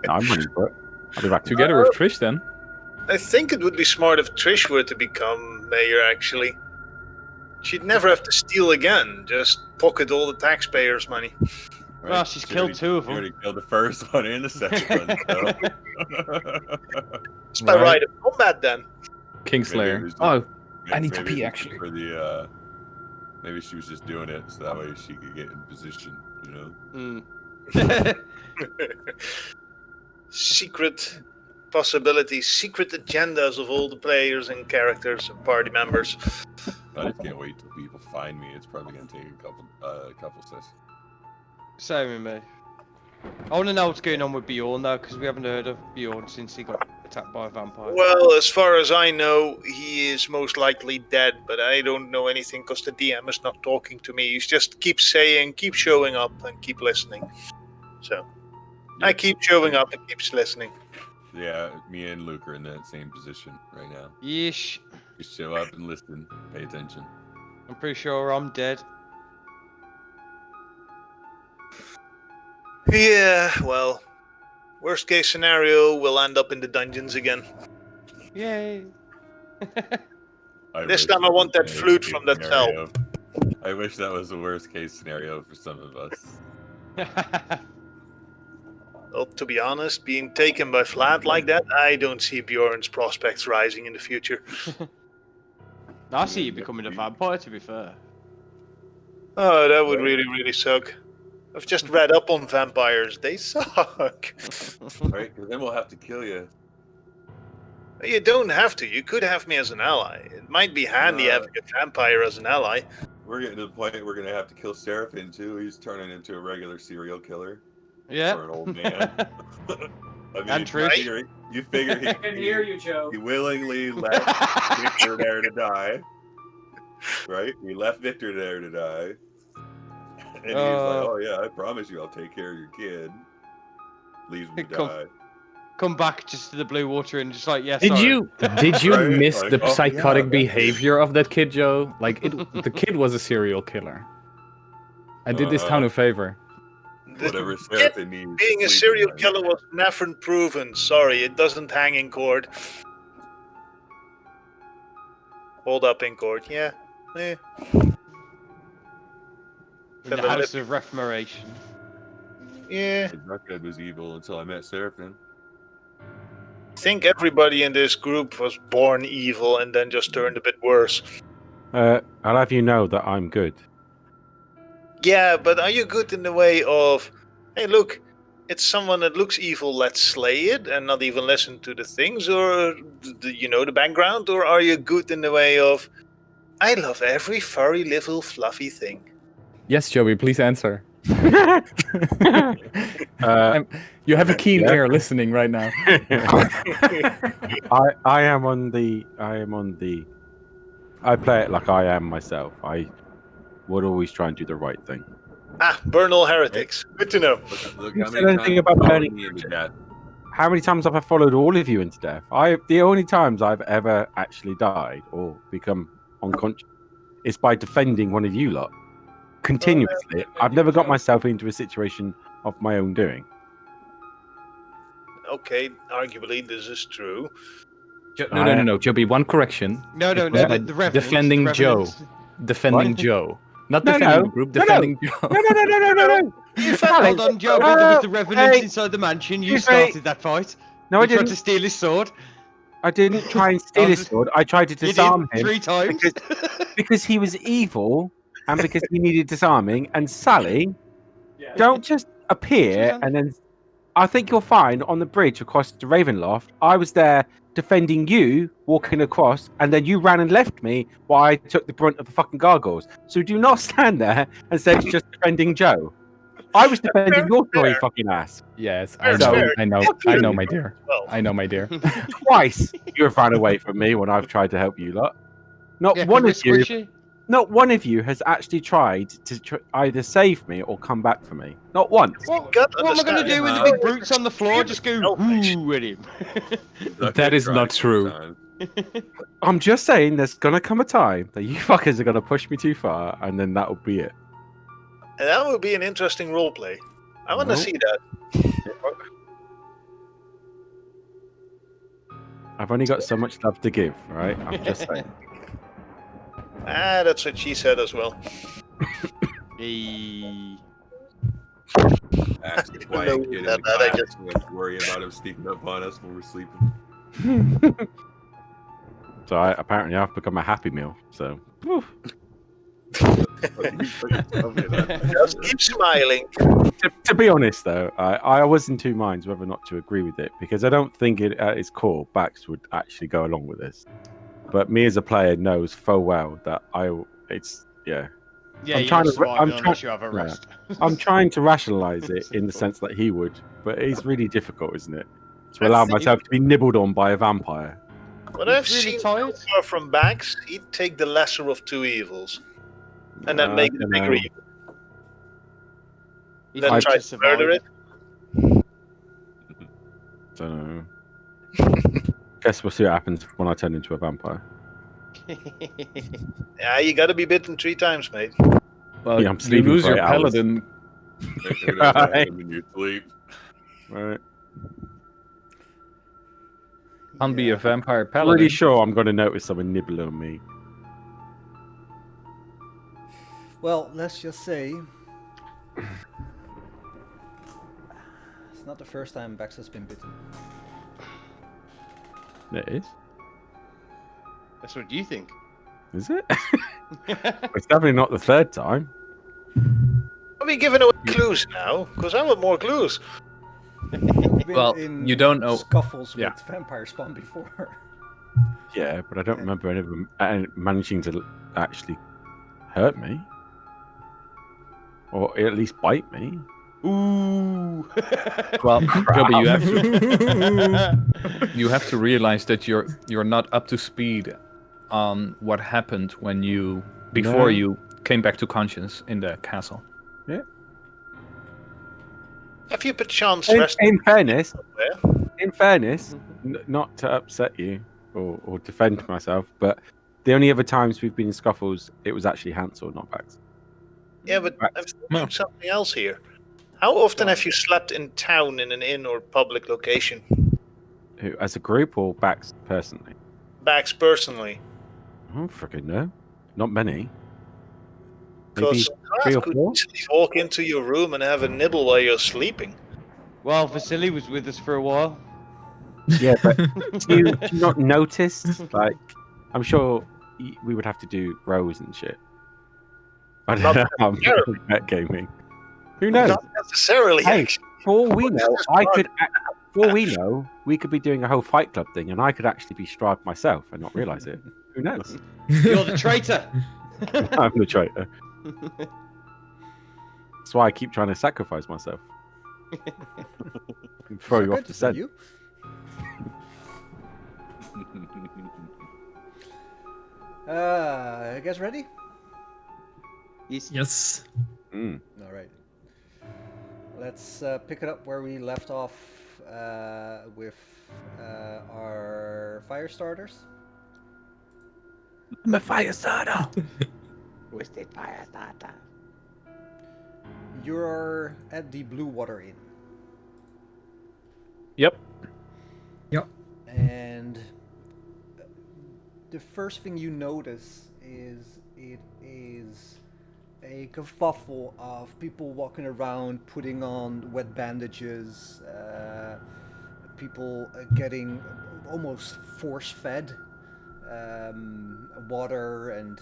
I'm running for it. I'll be back. Together with Trish then. I think it would be smart if Trish were to become mayor, actually. She'd never have to steal again. Just pocket all the taxpayers' money. Right? Well, she's killed already, two of she them. already killed the first one and the second one. So. It's by right of combat then. Kingslayer. Maybe it was Oh, I Maybe need to it pee, was just actually. For the, maybe she was just doing it so that way she could get in position. You know. Secret possibilities, secret agendas of all the players and characters and party members. I just can't wait till people find me. It's probably gonna take a couple sessions. Same with me. I want to know what's going on with Bjorn though, because we haven't heard of Bjorn since he got attacked by a vampire. Well, as far as I know, he is most likely dead, but I don't know anything because the DM is not talking to me. He's just keeps saying, keep showing up and keep listening. So I keep showing up and keeps listening. Yeah, me and Luke are in that same position right now. Yeesh. Just show up and listen, pay attention. I'm pretty sure I'm dead. Yeah, well, worst case scenario, we'll end up in the dungeons again. Yay. This time I want that flute from that cell. I wish that was the worst case scenario for some of us. Well, to be honest, being taken by Vlad like that, I don't see Bjorn's prospects rising in the future. I see you becoming a vampire, to be fair. Oh, that would really, really suck. I've just read up on vampires. They suck. Right? Because then we'll have to kill you. You don't have to. You could have me as an ally. It might be handy having a vampire as an ally. We're getting to the point we're going to have to kill Seraphim, too. He's turning into a regular serial killer. Yeah. For an old man. I mean, And Trish. You figure he, I can hear you, Joe. He willingly left Victor there to die. Right? He left Victor there to die. And he was like, oh yeah, I promise you I'll take care of your kid. Leaves him to die. Come back just to the blue water and just like, yes. Did you Right? miss Like, the oh, psychotic yeah, behavior of that kid, Joe? Like, the kid was a serial killer. I did this town a favor. Whatever Seraphim needs. Being a serial killer was never proven. Sorry, it doesn't hang in court. Hold up in court, yeah. In the House of Reformation. Yeah. That was evil until I met Seraphim. I think everybody in this group was born evil and then just turned a bit worse. I'll have you know that I'm good. Yeah, but are you good in the way of, hey, look, it's someone that looks evil, let's slay it and not even listen to the things or, the background? Or are you good in the way of, I love every furry little fluffy thing? Yes, Joey, please answer. You have a keen ear listening right now. I play it like I am myself. I would always try and do the right thing. Burn all heretics. Good to know. Look You said anything about burning me into death. How many times have I followed all of you into death? The only times I've ever actually died or become unconscious is by defending one of you lot. Continuously. I've never got myself into a situation of my own doing. Okay, arguably this is true. No, Joby, one correction. No, The Revenants. Defending Joe. Defending Joe. Not defending the group, defending Joe. No. Hold on, Joe, but there was the Revenants inside the mansion. You started that fight. No, I didn't. You tried to steal his sword. I didn't try and steal his sword. I tried to disarm him 3 times. because he was evil and because he needed disarming. And Sally, don't just appear and then... I think you'll find on the bridge across to Ravenloft, I was there defending you, walking across, and then you ran and left me while I took the brunt of the fucking gargoyles. So do not stand there and say it's just defending Joe. I was defending your story, fucking ass. Yes, I know, my dear. I know, my dear. Twice you have run away from me when I've tried to help you lot. Not one of you has actually tried to either save me or come back for me. Not once. What am I going to do with the big brutes on the floor? Just go ooh at him. That is not true. I'm just saying there's going to come a time that you fuckers are going to push me too far, and then that will be it. And that would be an interesting roleplay. I want to see that. I've only got so much love to give, right? I'm just saying. That's what she said as well. Hey. Ask the No, quiet kid in the that I class. just- We have to worry about him sneaking up on us when we're sleeping. So apparently I've become a Happy Meal. So You put yourself in that. Just keep smiling. to be honest, though, I was in two minds whether or not to agree with it because I don't think it at its core Bax would actually go along with this. But me as a player knows full well that it's yeah. Yeah, I'm you're trying not to- I'm surviving unless you have a yeah. rest. I'm trying to rationalize it in the Simple. sense that he would, but it's really difficult, isn't it? To I allow think- myself to be nibbled on by a vampire. What He's I've really seen tired. so far from Bax, he'd take the lesser of two evils and then make it a I bigger don't know. evil. He's Then meant try to to murder it. Don't know. Guess we'll see what happens when I turn into a vampire. Yeah, you gotta be bitten 3 times, mate. Well, Yeah, I'm you sleeping lose for your 8 hours. paladin. Make sure to find him in your sleep. Right. Can't be a Yeah. vampire I'm paladin. pretty sure I'm going to notice someone nibbling on me. Well, let's just say it's not the first time Bax has been bitten. It is. That's what you think. Is it? It's definitely not the third time. Are we giving away clues now? Because I want more clues. You've been Well, in you don't know- scuffles yeah. with vampire spawn before. Yeah, but I don't remember any of them managing to actually hurt me. Or at least bite me. Ooh. Well, Joby, you have to realize that you're not up to speed on what happened when before No. you came back to conscience in the castle. Have you perchance In rested fairness, somewhere? not to upset you or defend myself, but the only other times we've been in scuffles, it was actually Hansel, not Bax. Yeah, but Right. I'm thinking something else here. How often have you slept in town in an inn or public location? Who, as a group or Bax personally? Bax personally. I don't freaking know. Not many. Because Maybe 3 or could 4? easily walk into your room and have a nibble while you're sleeping. Well, Vasily was with us for a while. Yeah, but do you not notice? Like, I'm sure we would have to do rows and shit. I Not don't know. I'm necessarily. at gaming. Who knows? Not necessarily, Hey, actually. For all we know, Just I fun. could. For all we know, we could be doing a whole Fight Club thing, and I could actually be Strahd myself and not realize it. Who knows? You're the traitor. I'm the traitor. That's why I keep trying to sacrifice myself. And throw you off the scent. You? You guys ready? Yes. Mm. All right. Let's pick it up where we left off with our fire starters. I'm a fire starter. Twisted fire starter. You're at the Blue Water Inn, Yep. and the first thing you notice is it is a kerfuffle of people walking around, putting on wet bandages, people getting almost force-fed water and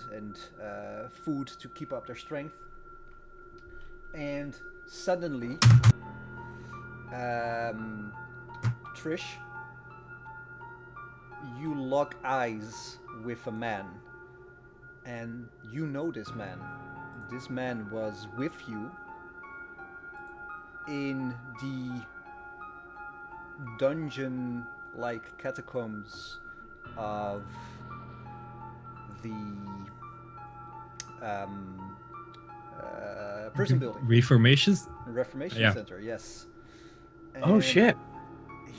food to keep up their strength. And suddenly, Trish, you lock eyes with a man, and you know this man. This man was with you in the dungeon-like catacombs of the prison building. Reformations? Reformation Yeah. Center, yes. Oh And shit.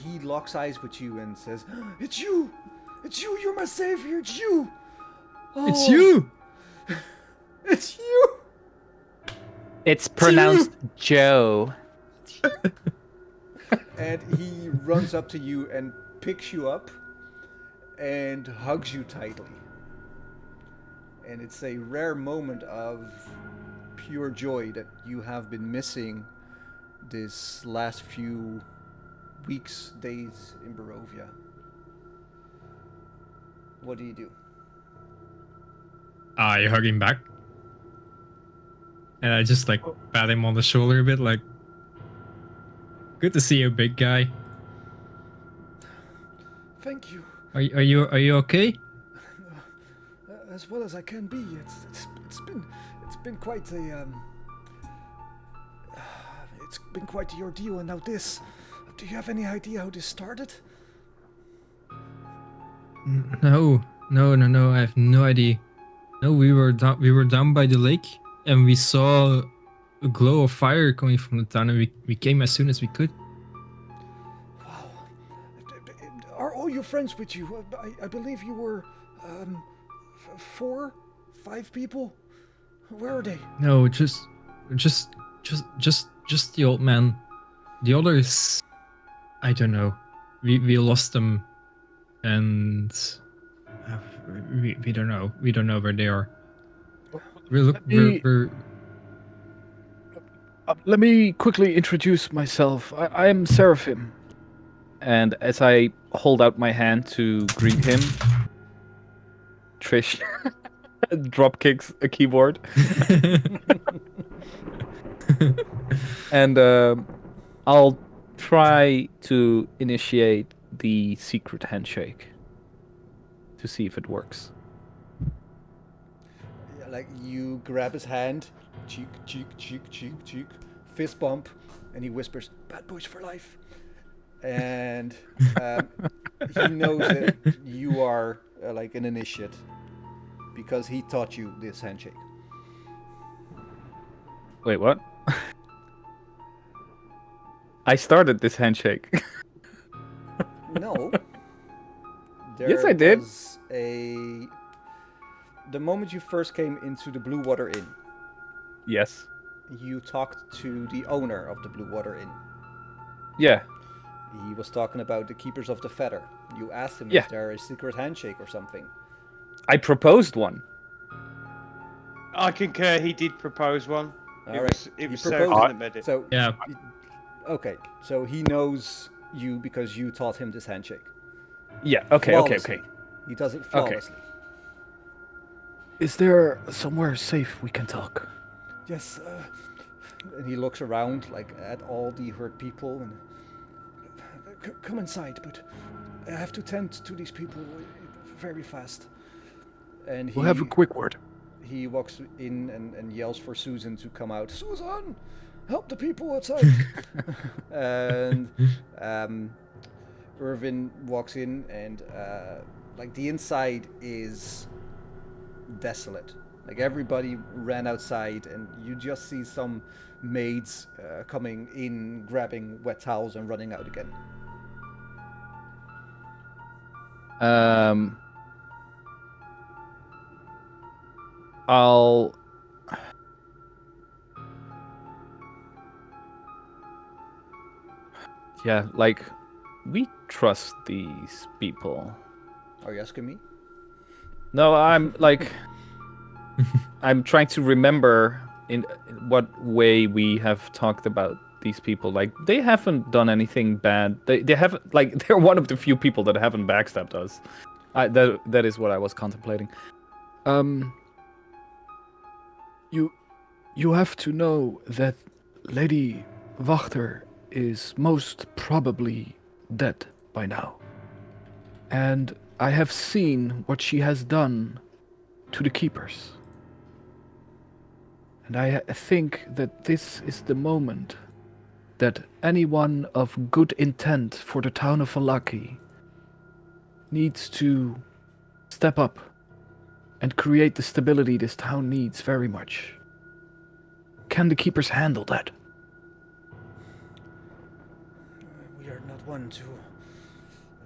He locks eyes with you and says, "It's you! It's you! You're my savior! It's you! It's Oh, you! It's you!" It's pronounced Joe. And he runs up to you and picks you up and hugs you tightly. and it's a rare moment of pure joy that you have been missing this last few weeks, days in Barovia. What do you do? I hug him back. And I just like pat him on the shoulder a bit, like, good to see you, big guy. Thank you. Are you okay? As well as I can be. It's been quite a it's been quite the ordeal, and now this. Do you have any idea how this started? No. I have no idea. No, we were down by the lake, and we saw a glow of fire coming from the town, and we came as soon as we could. Wow. Are all your friends with you? I believe you were 4, 5 people. Where are they? No, just the old man. The others, I don't know. We lost them, and we don't know. We don't know where they are. Let me quickly introduce myself. I am Seraphim. And as I hold out my hand to greet him, Trish drop kicks a keyboard. And I'll try to initiate the secret handshake to see if it works. Like you grab his hand, cheek, fist bump, and he whispers, "Bad boys for life." And he knows that you are like an initiate because he taught you this handshake. Wait, what? I started this handshake. No. Yes, I did. Was the moment you first came into the Blue Water Inn, Yes. you talked to the owner of the Blue Water Inn. Yeah. He was talking about the Keepers of the Feather. You asked him Yeah. if there is a secret handshake or something. I proposed one. I concur. He did propose one. All It right. was He Seraphim proposed that made it. So Yeah. okay, so he knows you because you taught him this handshake. Yeah. Okay. Flawlessly. He does it flawlessly. Is there somewhere safe we can talk? Yes. And he looks around like at all the hurt people and come inside, but I have to tend to these people very fast. And We'll have a quick word. He walks in and yells for Susan to come out. Susan, help the people outside. And Irvin walks in, and like the inside is desolate. Like everybody ran outside, and you just see some maids coming in, grabbing wet towels and running out again. I'll. Yeah, like, we trust these people. Are you asking me? No, I'm like. I'm trying to remember in what way we have talked about these people. Like, they haven't done anything bad. They haven't, like, they're one of the few people that haven't backstabbed us. That is what I was contemplating. You have to know that Lady Wachter is most probably dead by now. And I have seen what she has done to the keepers. And I think that this is the moment that anyone of good intent for the town of Alaki needs to step up and create the stability this town needs very much. Can the keepers handle that? We are not one to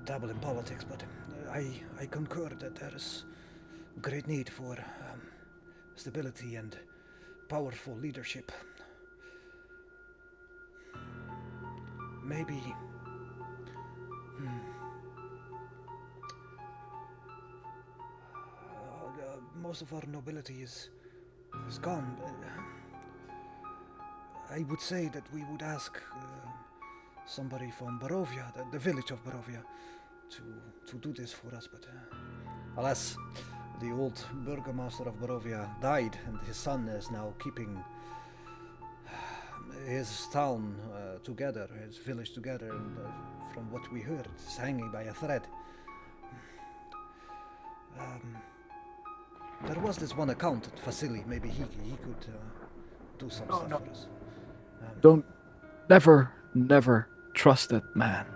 dabble in politics, but I concur that there is great need for stability and powerful leadership. Maybe most of our nobility is gone. I would say that we would ask somebody from Barovia, the village of Barovia, to do this for us. But alas, the old burgomaster of Barovia died, and his son is now keeping his town together, his village together. And from what we heard, it's hanging by a thread. There was this one accountant, Vasily. Maybe he could do some stuff for us. Don't never trust that man.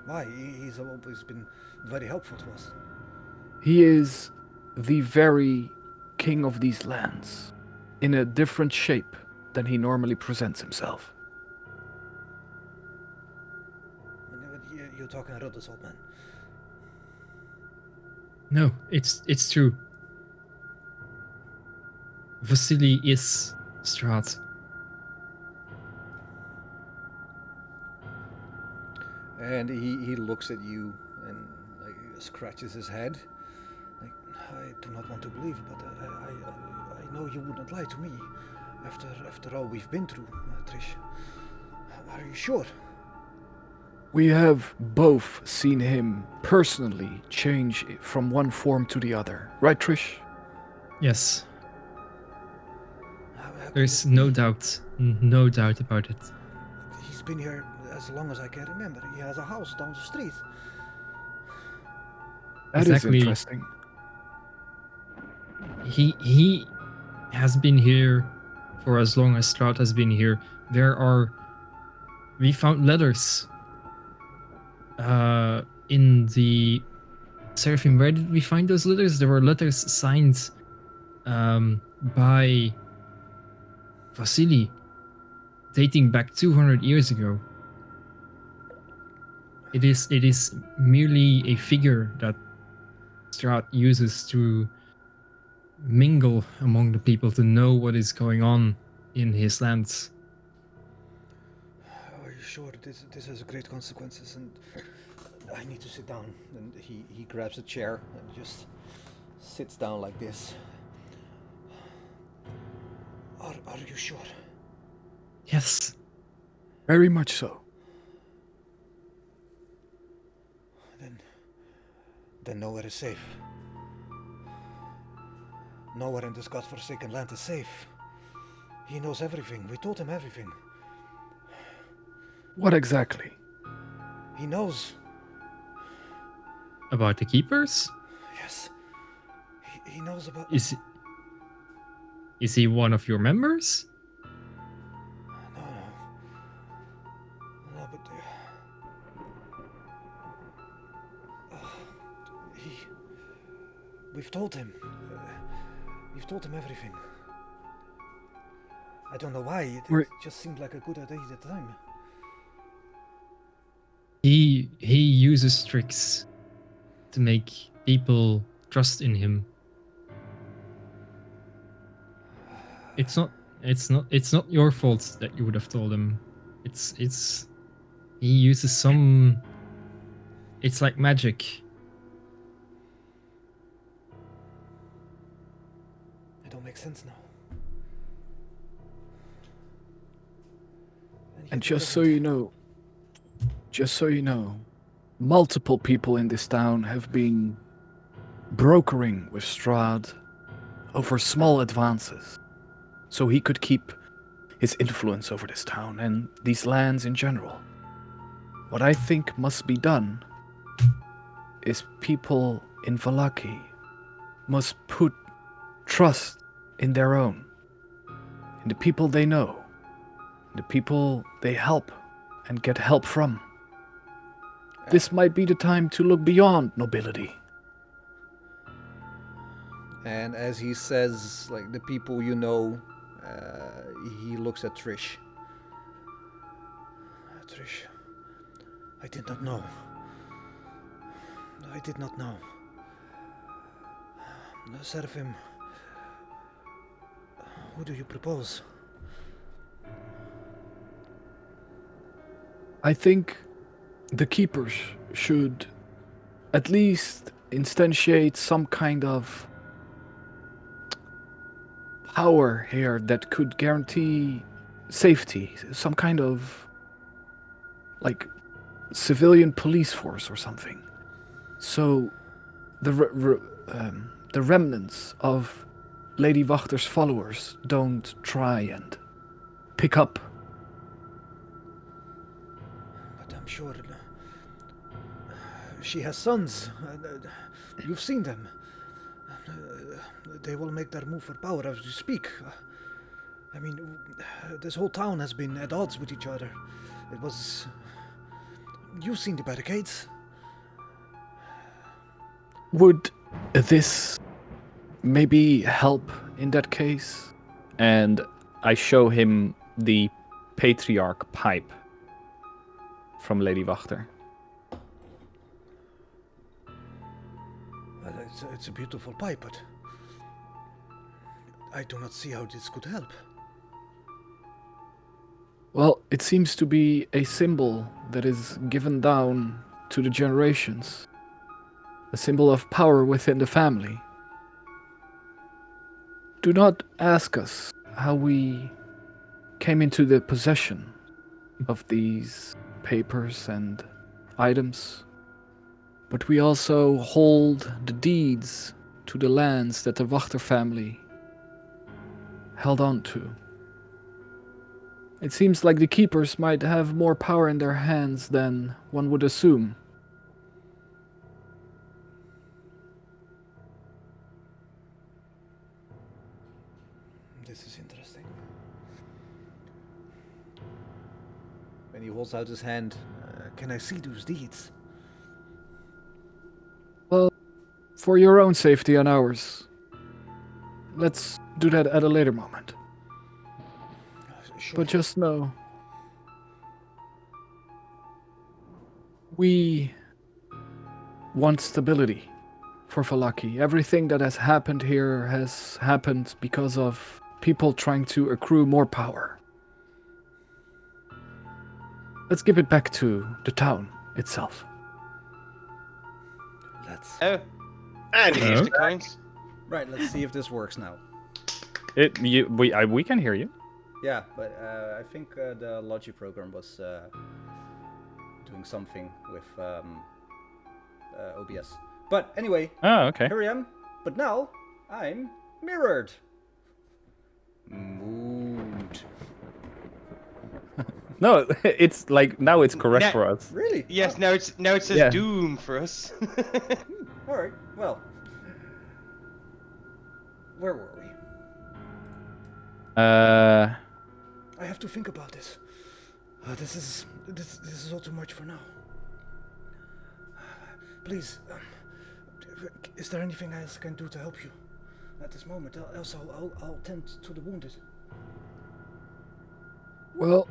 Why? He's always been very helpful to us. He is the very king of these lands, in a different shape than he normally presents himself. You're talking about this old man. No, it's true. Vasily is Strahd. And he looks at you and like scratches his head. Like, I do not want to believe, but I know you wouldn't lie to me after all we've been through, Trish. Are you sure? We have both seen him personally change from one form to the other. Right, Trish? Yes, How there's could it no be? doubt about it. He's been here as long as I can remember. He has a house down the street. That is Exactly. interesting. He has been here for as long as Strahd has been here. We found letters in the Seraphim. Where did we find those letters? There were letters signed by Vasily, dating back 200 years ago. It is merely a figure that Strahd uses to mingle among the people, to know what is going on in his lands. Are you sure this has great consequences? And I need to sit down. And he grabs a chair and just sits down like this. Are you sure? Yes. Very much so. Then nowhere is safe. Nowhere in this godforsaken land is safe. He knows everything. We told him everything. What exactly? He knows. About the keepers? Yes. He knows about... Is he one of your members? No, but... We've told him. We've told him everything. I don't know why. It just seemed like a good idea at the time. He uses tricks to make people trust in him. It's not your fault that you would have told him. He uses some... It's like magic. It don't make sense now. And just so you know, multiple people in this town have been brokering with Strahd over small advances, so he could keep his influence over this town and these lands in general. What I think must be done is people in Vallaki must put trust in their own, in the people they know, the people they help and get help from. This might be the time to look beyond nobility. And as he says, like, the people you know, he looks at Trish. Trish, I did not know. I did not know. Seraphim, what do you propose? I think the keepers should at least instantiate some kind of power here that could guarantee safety, some kind of like civilian police force or something. So the remnants of Lady Wachter's followers don't try and pick up. But I'm sure she has sons. You've seen them. They will make their move for power as you speak. I mean, this whole town has been at odds with each other. It was... You've seen the barricades. Would this maybe help in that case? And I show him the patriarch pipe from Lady Wachter. Well, it's a beautiful pipe, but I do not see how this could help. Well, it seems to be a symbol that is given down to the generations. A symbol of power within the family. Do not ask us how we came into the possession of these papers and items, but we also hold the deeds to the lands that the Wachter family held on to. It seems like the keepers might have more power in their hands than one would assume. This is interesting. When he holds out his hand, can I see those deeds? Well, for your own safety and ours, let's do that at a later moment. Sure. But just know, we want stability for Falaki. Everything that has happened here has happened because of people trying to accrue more power. Let's give it back to the town itself. Let's... Oh, And Hello? he's the coins. Right, let's see if this works now. We can hear you. Yeah, but I think the Logi program was doing something with OBS. But anyway, Oh, okay. here I am. But now I'm mirrored. Mood. No, it's like now it's correct Now- for us. Really? Yes, now it says Yeah. doom for us. All right. Well, where were we? I have to think about this. This is all too much for now. Please, is there anything else I can do to help you at this moment? Else I'll tend to the wounded. Well,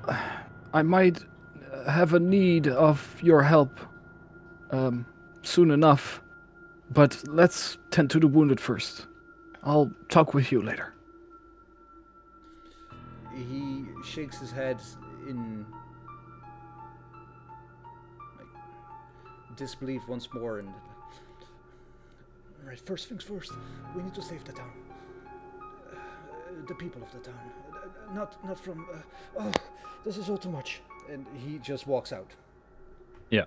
I might have a need of your help soon enough, but let's tend to the wounded first. I'll talk with you later. He shakes his head in disbelief once more, and right, first things first, we need to save the town, the people of the town, not from. Oh, this is all too much, and he just walks out. Yeah.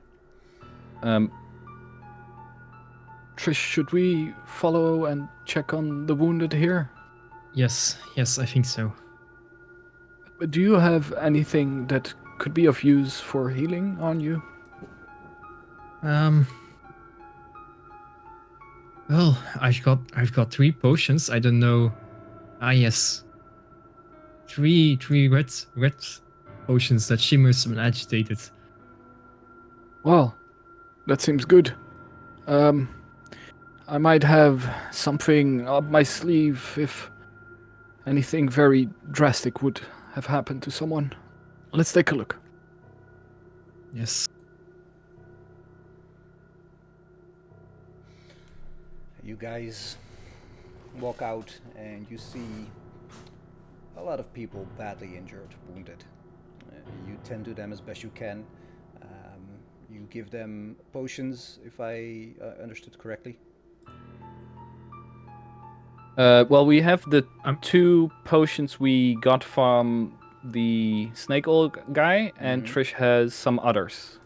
Trish, should we follow and check on the wounded here? Yes, I think so. Do you have anything that could be of use for healing on you? Well, I've got 3 potions. I don't know. Ah, yes. 3 red potions that shimmers when agitated. Well, that seems good. I might have something up my sleeve if anything very drastic would have happened to someone. Let's take a look. Yes. You guys walk out and you see a lot of people badly injured, wounded. You tend to them as best you can. You give them potions, if I understood correctly. Well, we have the Um, 2 potions we got from the snake oil guy, and Trish has some others.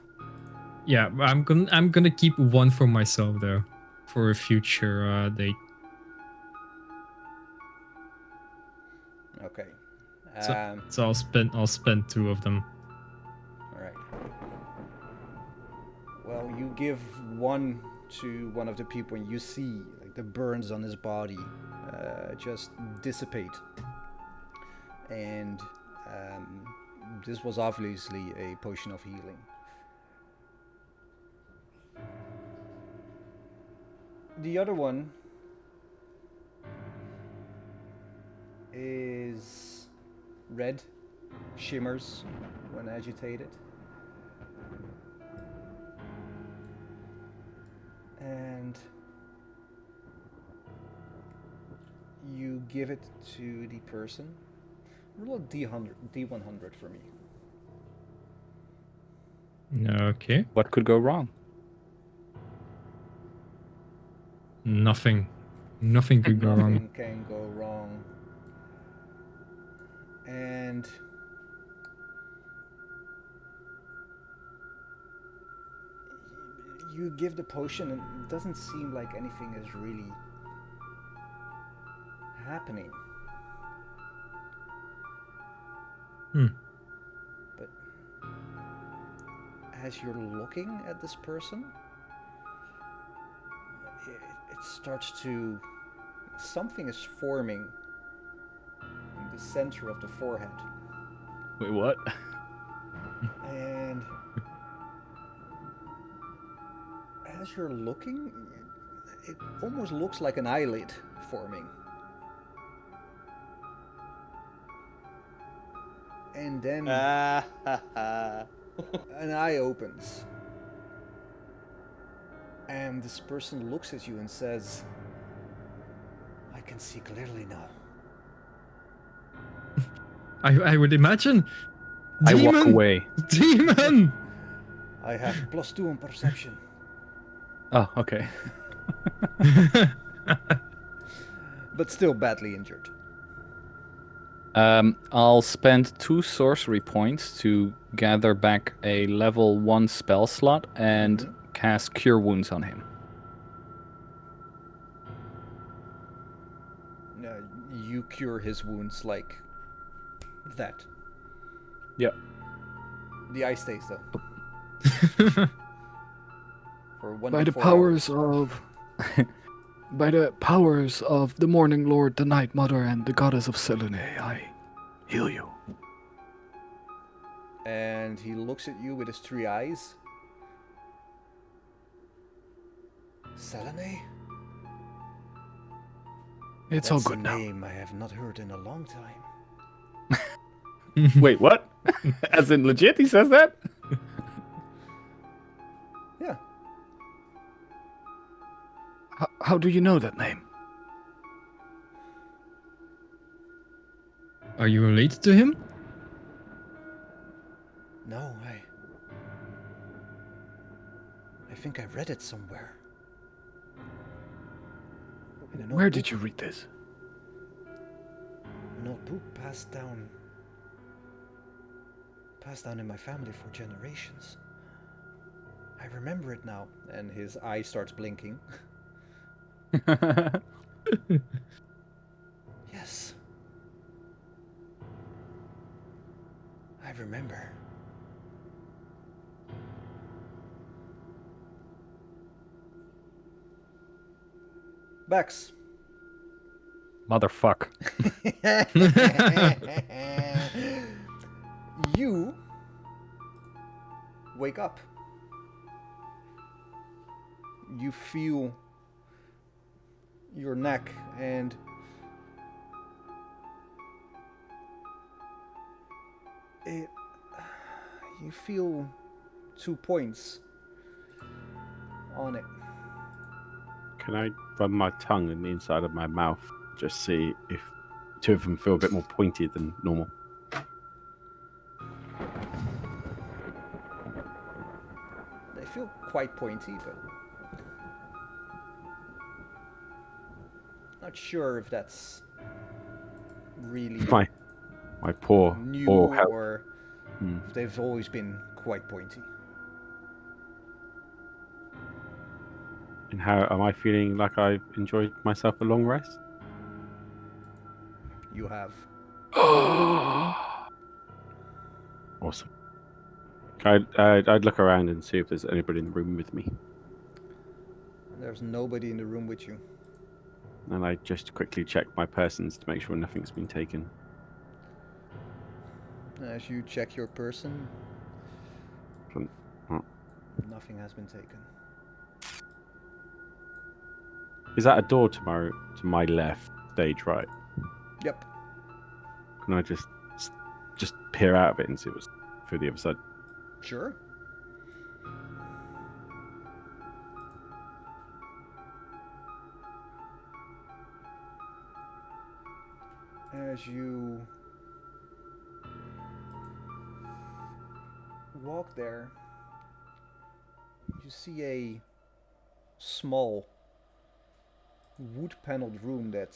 Yeah, I'm gonna keep one for myself though, for a future date. Okay. So I'll spend 2 of them. All right. Well, you give one to one of the people, and you see like the burns on his body just dissipate. And this was obviously a potion of healing. The other one is red, shimmers when agitated. And you give it to the person. Roll a D100 for me. Okay. What could go wrong? Nothing could go wrong. Nothing can go wrong. And you give the potion, and it doesn't seem like anything is really happening. But as you're looking at this person, it starts to... Something is forming in the center of the forehead. Wait, what? And as you're looking, it almost looks like an eyelid forming. And then an eye opens. And this person looks at you and says, "I can see clearly now." I would imagine. I Demon! walk away. Demon! I have +2 on perception. Oh, okay. But still badly injured. I'll spend 2 sorcery points to gather back a level 1 spell slot and cast Cure Wounds on him. You cure his wounds like that. Yep. The eye stays though. For 1 By to the 4 powers hours. of... By the powers of the Morning Lord, the Night Mother, and the Goddess of Selene, I heal you. And he looks at you with his 3 eyes. Selene? It's That's all good a now. name I have not heard in a long time. Wait, what? As in legit, he says that? Yeah. How do you know that name? Are you related to him? No, I think I read it somewhere. In a Where notebook. did you read this? A notebook passed down in my family for generations. I remember it now. And his eye starts blinking. Yes. I remember. Bex. Motherfuck. You wake up. You feel your neck and you feel 2 points on it. Can I run my tongue in the inside of my mouth, just see if 2 of them feel a bit more pointy than normal? feel quite pointy, but not sure if that's really My poor new health. or if they've always been quite pointy. And how am I feeling? Like I've enjoyed myself a long rest? You have. Awesome. I'd look around and see if there's anybody in the room with me, There's nobody in the room with you. and I just quickly check my persons to make sure nothing's been taken. As you check your person, Oh. nothing has been taken. Is that a door to my left, stage right? Yep. Can I just peer out of it and see what's through the other side? Sure. As you walk there, you see a small wood-paneled room that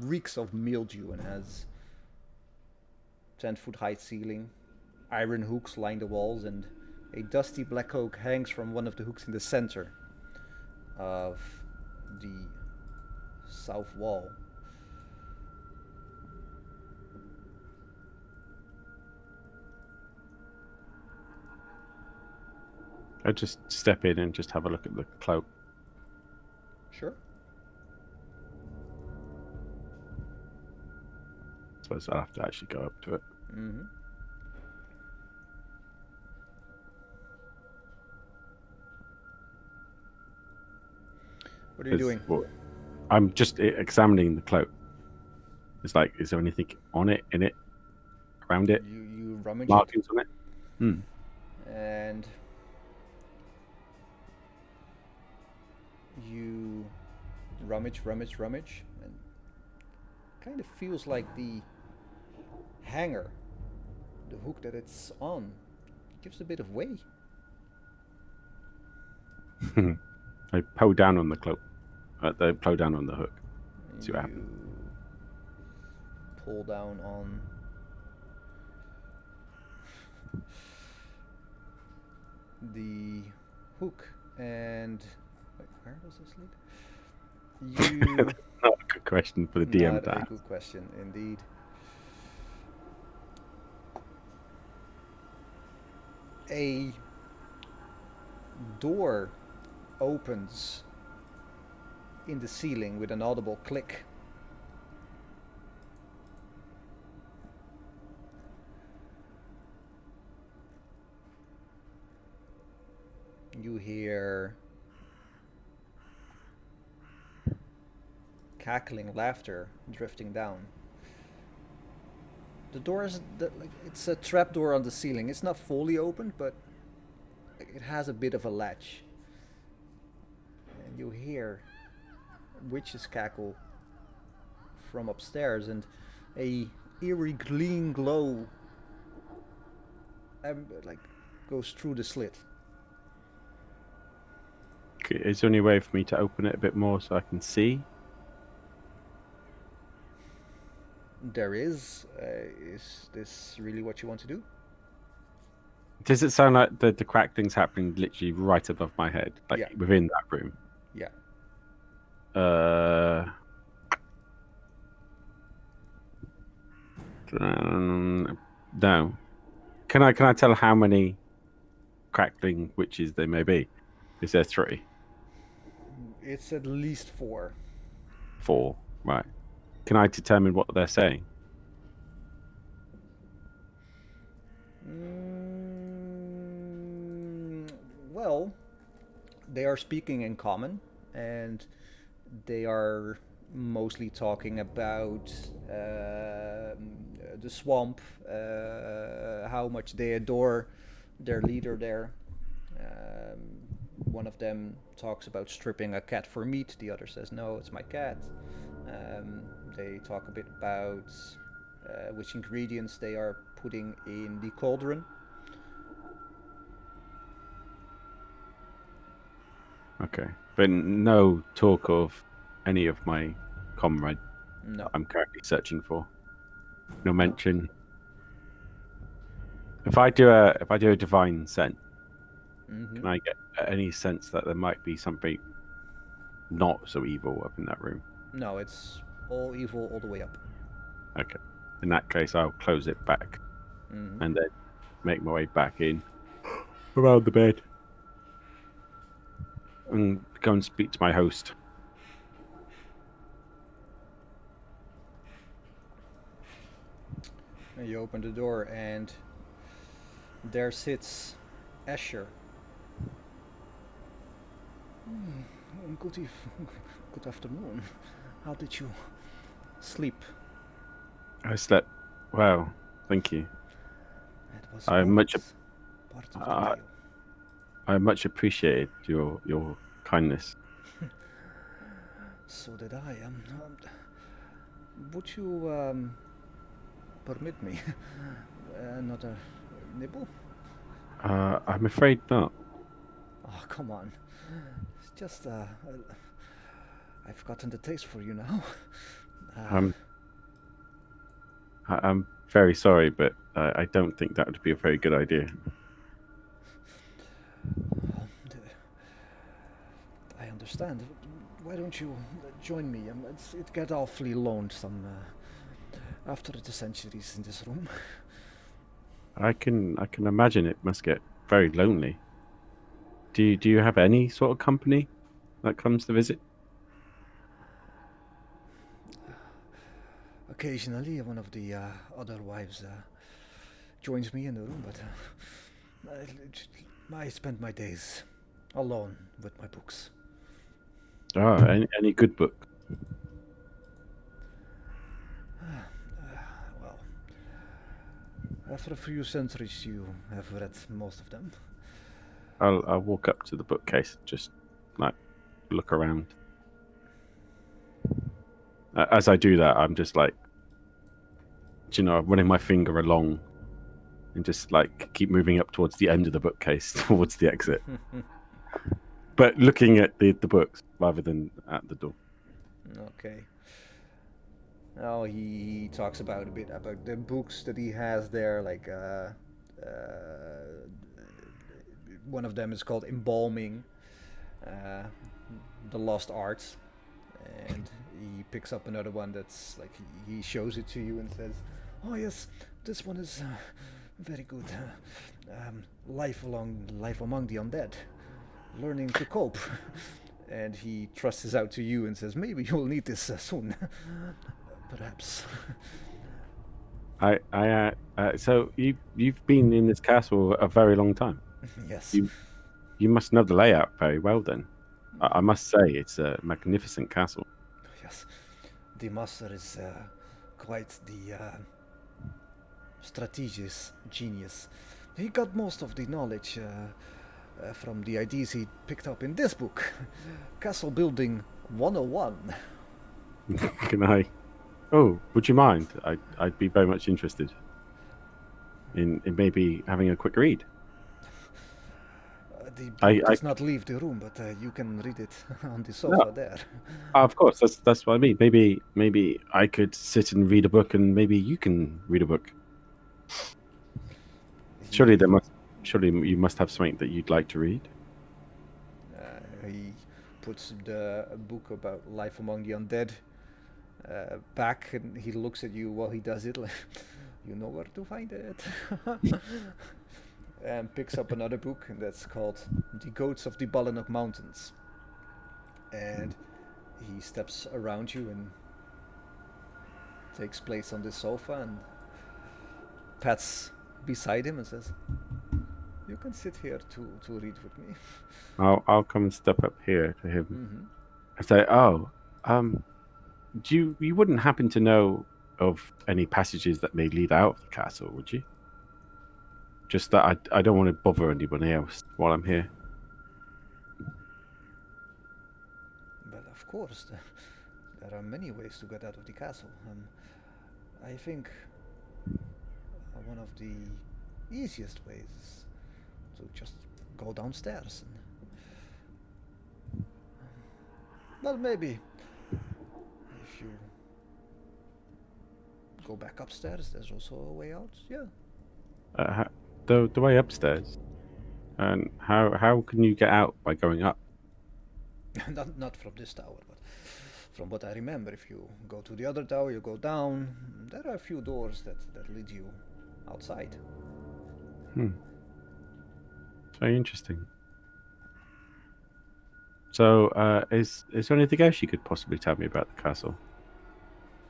reeks of mildew and has 10-foot high ceiling, iron hooks line the walls, and a dusty black oak hangs from one of the hooks in the center of the south wall. I just step in and just have a look at the cloak. Sure. I suppose I'll have to actually go up to it. Mm-hmm. What are you doing? Well, I'm just examining the cloak. It's like, is there anything on it, in it, around it? You rummage Markings on it? it, and you rummage, and kind of feels like the hanger, the hook that it's on, gives a bit of way. I pull down on the cloak. They pull down on the hook. See what happens. Pull down on the hook, and wait, where does this lead? You Not a good question for the DM not to a ask. good question indeed. A door opens in the ceiling with an audible click. You hear cackling laughter drifting down. The door is it's a trapdoor on the ceiling. It's not fully opened, but it has a bit of a latch. And you hear witches cackle from upstairs, and a eerie green glow goes through the slit. Okay, is there any way for me to open it a bit more so I can see? There is. Is this really what you want to do? Does it sound like the crackling's happening literally right above my head, like Yeah. within that room? Yeah. No. Can I tell how many crackling witches there may be? Is there 3? It's at least 4. 4, right? Can I determine what they're saying? Well, they are speaking in common, and they are mostly talking about the swamp, how much they adore their leader there. One of them talks about stripping a cat for meat, the other says, no, it's my cat. They talk a bit about which ingredients they are putting in the cauldron. Okay, but no talk of any of my comrade No. I'm currently searching for. No mention. If I do a divine sense, can I get any sense that there might be something not so evil up in that room? No, it's all evil all the way up. Okay. In that case, I'll close it back and then make my way back in around the bed and go and speak to my host. And you open the door, and there sits Asher. Good afternoon. How did you sleep? I slept well, thank you. It was I much part of the deal. I much appreciate your kindness. So did I. Would you permit me another nibble? I'm afraid not. Oh, come on. It's just I've gotten the taste for you now. I'm very sorry, but I don't think that would be a very good idea. I understand. Why don't you join me? It got awfully lonesome after the centuries in this room. I can imagine it must get very lonely. Do you have any sort of company that comes to visit? Occasionally, one of the other wives joins me in the room, but I spend my days alone with my books. Oh, any good book? Well, after a few centuries, you have read most of them. I'll walk up to the bookcase, just like look around. As I do that, I'm just like, running my finger along, and just like keep moving up towards the end of the bookcase, towards the exit. But looking at the books rather than at the door. Okay. Now he talks about a bit about the books that he has there, like one of them is called Embalming, the Lost Arts, and he picks up another one that's like he shows it to you and says, "Oh yes, this one is very good. Life among the undead, learning to cope." And he thrusts this out to you and says, "Maybe you'll need this soon, perhaps." So you've been in this castle a very long time. Yes. You must know the layout very well then. I must say it's a magnificent castle. Yes. The master is quite the strategist genius. He got most of the knowledge from the ideas he picked up in this book, Castle Building 101. Can I? Oh, would you mind? I'd be very much interested in maybe having a quick read. The book does not leave the room, but you can read it on the sofa there. Of course, that's what I mean. Maybe I could sit and read a book, and maybe you can read a book. Surely you must have something that you'd like to read. He puts the book about life among the undead back, and he looks at you while he does it, like, you know where to find it. And picks up another book, and that's called The Goats of the Ballinok Mountains. And he steps around you and takes place on the sofa and pats beside him and says, "You can sit here to read with me." I'll come and step up here to him. I say, do you wouldn't happen to know of any passages that may lead out of the castle, would you? Just that I don't want to bother anybody else while I'm here. Well, of course, there are many ways to get out of the castle. I think one of the easiest ways is to just go downstairs. And Well, maybe if you go back upstairs, there's also a way out. Yeah. The way upstairs. And how can you get out by going up? Not from this tower, but from what I remember, if you go to the other tower, you go down. There are a few doors that lead you outside. It's very interesting. So, is there anything else you could possibly tell me about the castle?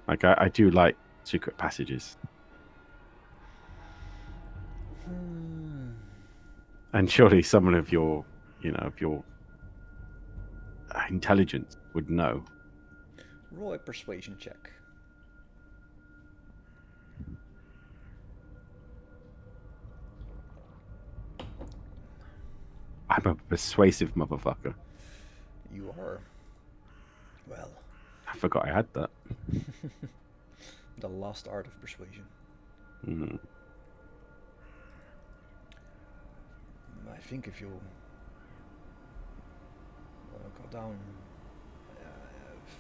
Like, I do like secret passages, and surely someone of your, of your intelligence would know. Roll a persuasion check. I'm a persuasive motherfucker. You are. Well, I forgot I had that. the lost art of persuasion. Mm. I think if you go down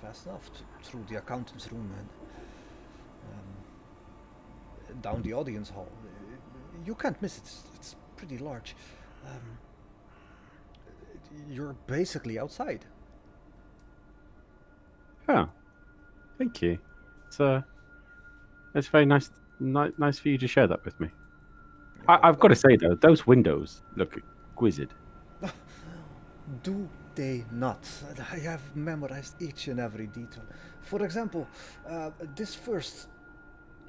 fast enough through the accountant's room and down the audience hall, you can't miss it. It's pretty large. You're basically outside. Oh, thank you. It's very nice for you to share that with me. I've got to say though, those windows look exquisite. Do they not? I have memorized each and every detail. For example, this first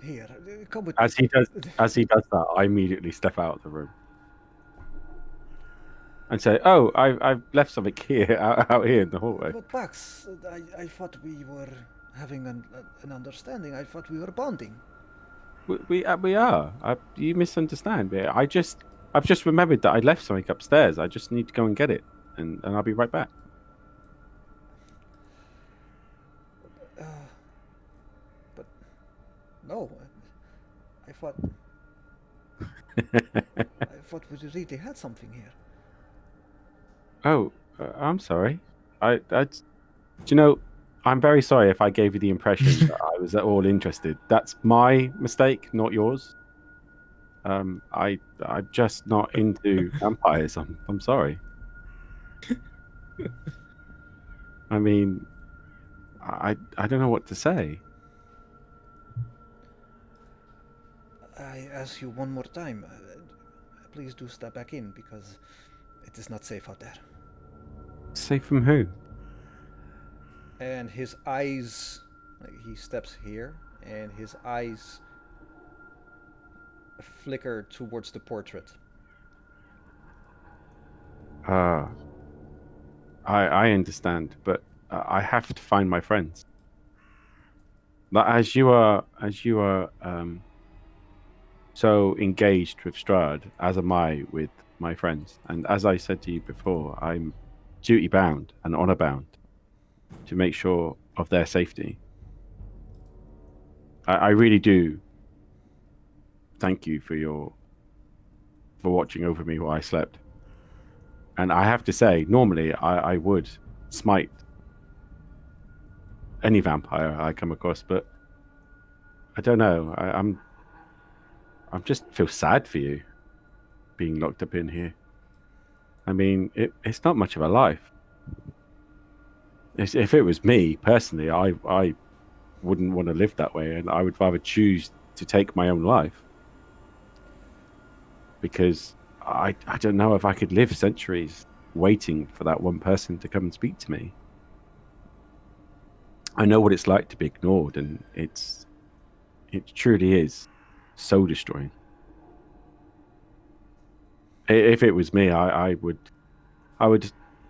here. Come with As he does that, I immediately step out of the room and say, "Oh, I've left something here out here in the hallway." But Pax, I thought we were having an understanding. I thought we were bonding. We are. You misunderstand me. I've just remembered that I left something upstairs. I just need to go and get it, and I'll be right back. But no, I thought we really had something here. Oh, I'm sorry. Do you know? I'm very sorry if I gave you the impression that I was at all interested. That's my mistake, not yours. I'm just not into vampires. I'm sorry. I mean, I don't know what to say. I ask you one more time. Please do step back in because it is not safe out there. Safe from who? And his eyes, he steps here, and his eyes flicker towards the portrait. I understand, but I have to find my friends. As you are so engaged with Strahd, as am I with my friends. And as I said to you before, I'm duty bound and honor bound to make sure of their safety. I really do thank you for watching over me while I slept. And I have to say, normally I would smite any vampire I come across, but I don't know. I'm just feel sad for you being locked up in here. I mean, it's not much of a life. If it was me personally, I wouldn't want to live that way, and I would rather choose to take my own life because I don't know if I could live centuries waiting for that one person to come and speak to me. I know what it's like to be ignored, and it truly is soul destroying. If it was me, I would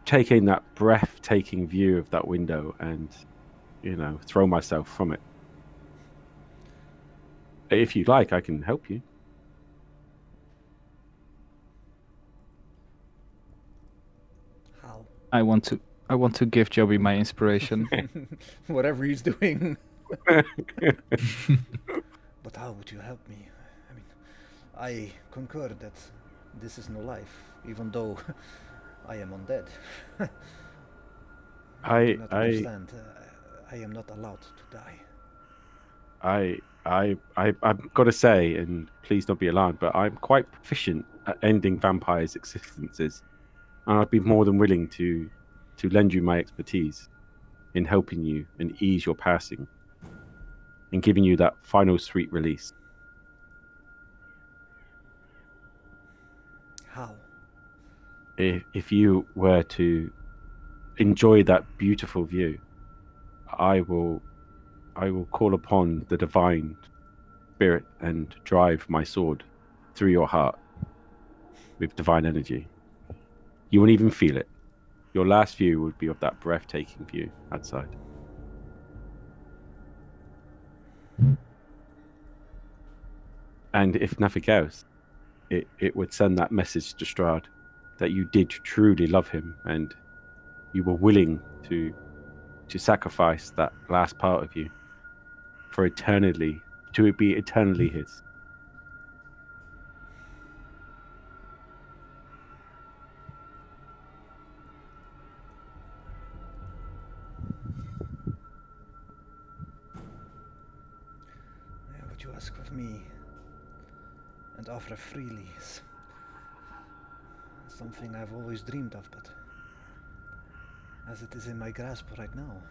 take in that breathtaking view of that window and, throw myself from it. If you'd like, I can help you. How? I want to give Joby my inspiration. Whatever he's doing. But how would you help me? I mean, I concur that this is no life, even though I am undead. I do not understand. I am not allowed to die. I've got to say, and please don't be alarmed, but I'm quite proficient at ending vampires' existences, and I'd be more than willing to lend you my expertise in helping you and ease your passing, and giving you that final sweet release. How? If you were to enjoy that beautiful view, I will call upon the divine spirit and drive my sword through your heart with divine energy. You won't even feel it. Your last view would be of that breathtaking view outside. And if nothing else, it would send that message to Strahd that you did truly love him and you were willing to sacrifice that last part of you for eternally, to be eternally his. What you ask of me and offer freely is something I've always dreamed of, but as it is in my grasp right now,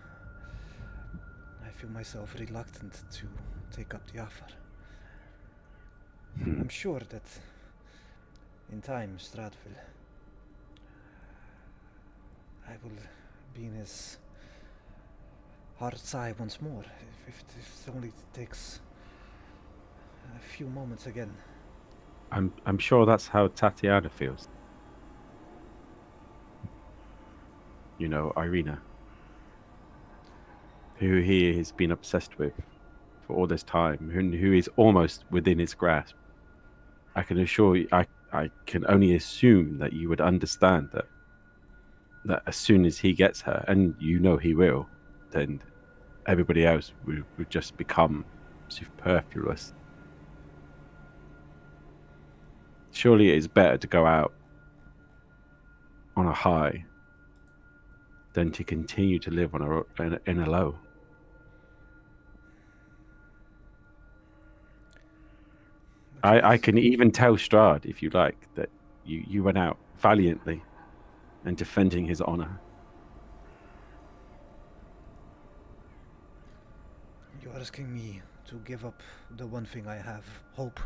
I feel myself reluctant to take up the offer. I'm sure that in time Strahd will... I will be in his heart's eye once more, if it only takes a few moments again. I'm sure that's how Tatiana feels. You know, Irina, who he has been obsessed with for all this time, who is almost within his grasp. I can assure you, I can only assume that you would understand that as soon as he gets her, and you know he will, then everybody else would just become superfluous. Surely it is better to go out on a high than to continue to live in a low. I can even tell Strahd, if you like, that you went out valiantly and defending his honor. You're asking me to give up the one thing I have, hope.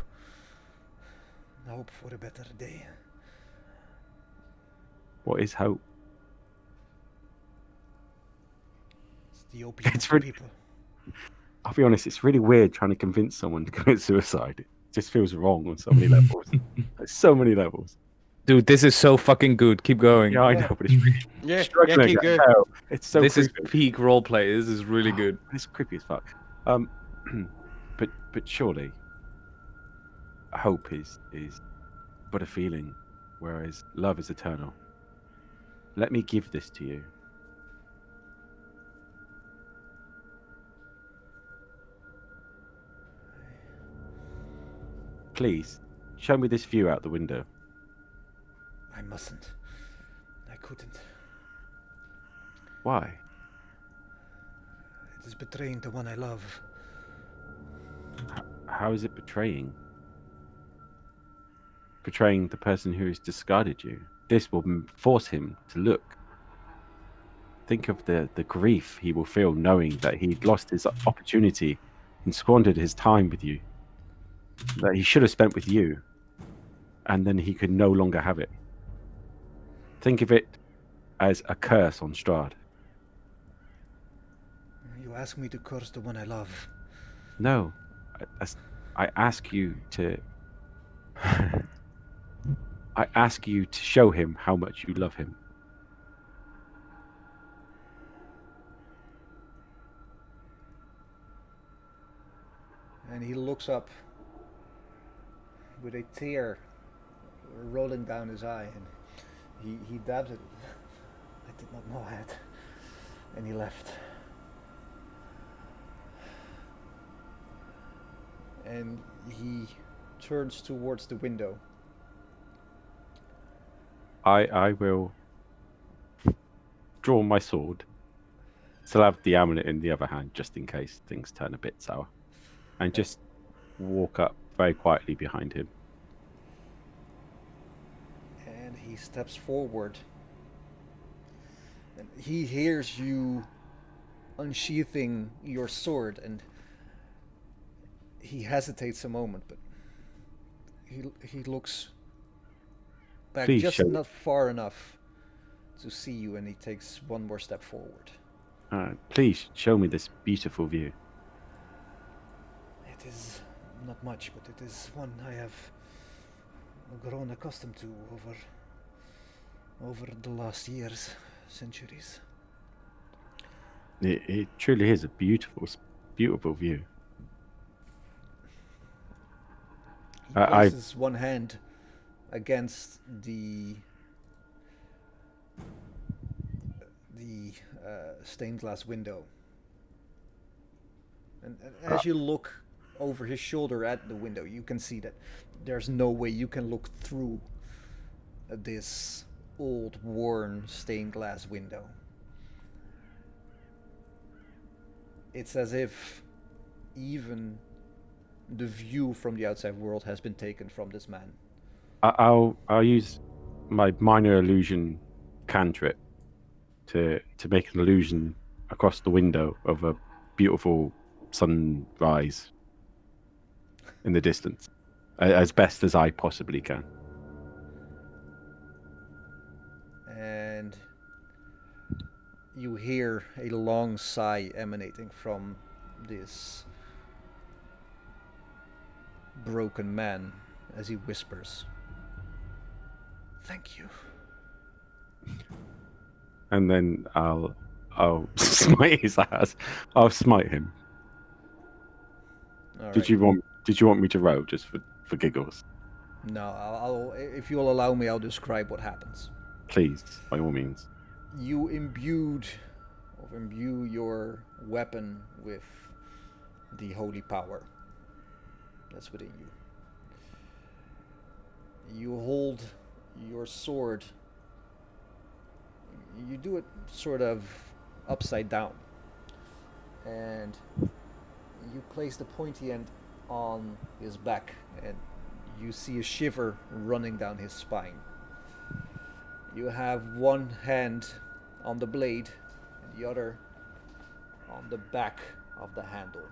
Hope for a better day. What is hope? It's the opium It's of the really- people. I'll be honest, it's really weird trying to convince someone to commit suicide. It just feels wrong on so many levels. Like, so many levels. Dude, this is so fucking good. Keep going. Yeah, I know, but it's really Yeah, struggling. keep I going. know. It's so This is creepy. peak roleplay. This is really good. It's creepy as fuck. But surely hope is but a feeling, whereas love is eternal. Let me give this to you. Please, show me this view out the window. I mustn't. I couldn't. Why? It is betraying the one I love. How is it betraying? Betraying the person who has discarded you. This will force him to look. Think of the grief he will feel knowing that he lost his opportunity and squandered his time with you. That he should have spent with you. And then he could no longer have it. Think of it as a curse on Strahd. You ask me to curse the one I love. No. I ask you to... I ask you to show him how much you love him. And he looks up with a tear rolling down his eye, and he dabs it. I did not know that. And he left. And he turns towards the window. I will draw my sword still have the amulet in the other hand, just in case things turn a bit sour. And just walk up very quietly behind him. And he steps forward. And he hears you unsheathing your sword, and he hesitates a moment, but he looks back Please just show- not far enough to see you, and he takes one more step forward. Please show me this beautiful view. It is not much, but it is one I have grown accustomed to over the last years, centuries. It truly is a beautiful view. He places one hand against the stained glass window, and as you look over his shoulder at the window, you can see that there's no way you can look through this old, worn stained glass window. It's as if even the view from the outside world has been taken from this man. I'll use my minor illusion cantrip to make an illusion across the window of a beautiful sunrise in the distance, as best as I possibly can. And you hear a long sigh emanating from this broken man as he whispers, "Thank you." And then I'll smite his ass. I'll smite him. All Did right. you want me to roll just for giggles? No, I'll if you'll allow me, I'll describe what happens. Please, by all means. You imbue your weapon with the holy power that's within you. You hold your sword. You do it sort of upside down, and you place the pointy end on his back, and you see a shiver running down his spine. You have one hand on the blade and the other on the back of the handle.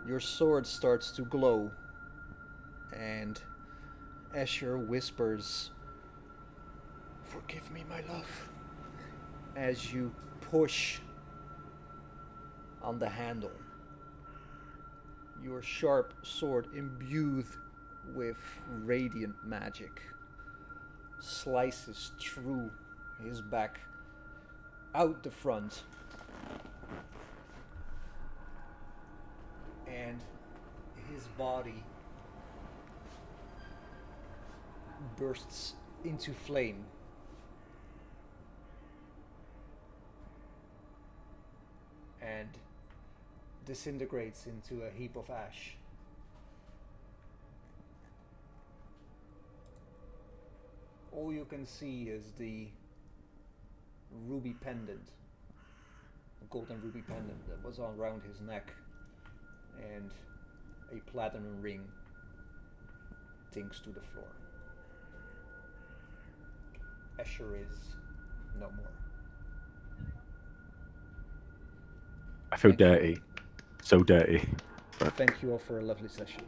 Your sword starts to glow, and Escher whispers, "Forgive me, my love," as you push on the handle. Your sharp sword, imbued with radiant magic, slices through his back, out the front, and his body bursts into flame. And disintegrates into a heap of ash. All you can see is the ruby pendant, a golden ruby pendant that was around his neck, and a platinum ring dinks to the floor. Escher is no more. I feel dirty. So dirty. Thank you all for a lovely session.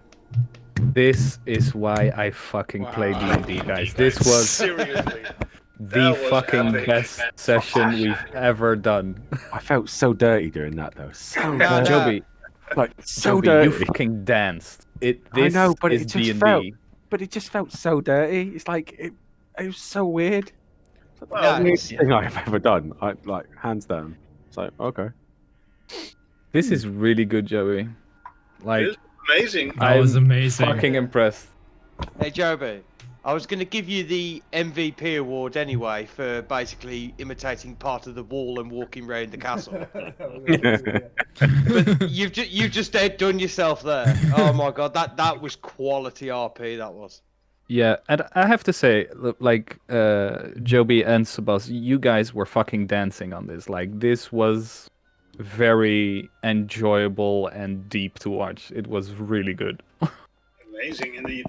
This is why I fucking play D&D, guys. This was Seriously. the That was fucking epic. best session we've ever done. I felt so dirty during that though. So No, dirty. no. Joby, Like so Joby, dirty. you fucking danced. This I know, but is it just D&D. felt. But it just felt so dirty. It's like it was so weird. It's like Yeah, the weirdest thing I've ever done. I like hands down. It's like okay. This is really good, Joey. Like, It's amazing. That was I'm amazing. fucking impressed. Hey Joby, I was going to give you the MVP award anyway for basically imitating part of the wall and walking around the castle. But you've just outdone yourself there. Oh my god, that was quality RP. That was. Yeah, and I have to say, like, Joby and Sebas, you guys were fucking dancing on this. Like, this was very enjoyable and deep to watch. It was really good. Amazing indeed.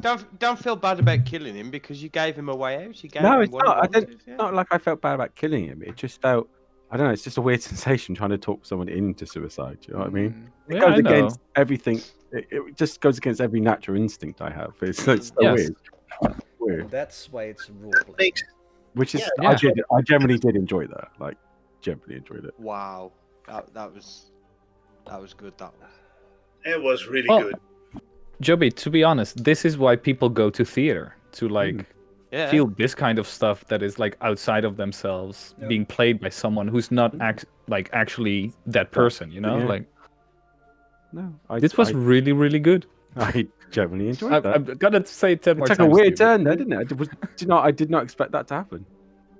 Don't feel bad about killing him because you gave him a way out. You gave No, him it's what not. he I wanted. didn't. Yeah. Not like I felt bad about killing him. It just felt. I don't know. It's just a weird sensation trying to talk someone into suicide. Do you know what I mean? It Yeah, goes I know. against everything. It just goes against every natural instinct I have. It's so Yes. weird. That's why it's roleplay. Makes Which is, Yeah. I generally did enjoy that. Like, generally enjoyed it. Wow, that was good. That was. it was really Well, good. Joby, to be honest, this is why people go to theater to like Yeah. feel this kind of stuff that is like outside of themselves, Yep. being played by someone who's not actually that person. You know, Yeah. like No, this was really, really good. I generally enjoyed that. I'm gonna say it 10 more It took times. a weird to you, turn there, didn't it? I did not expect that to happen.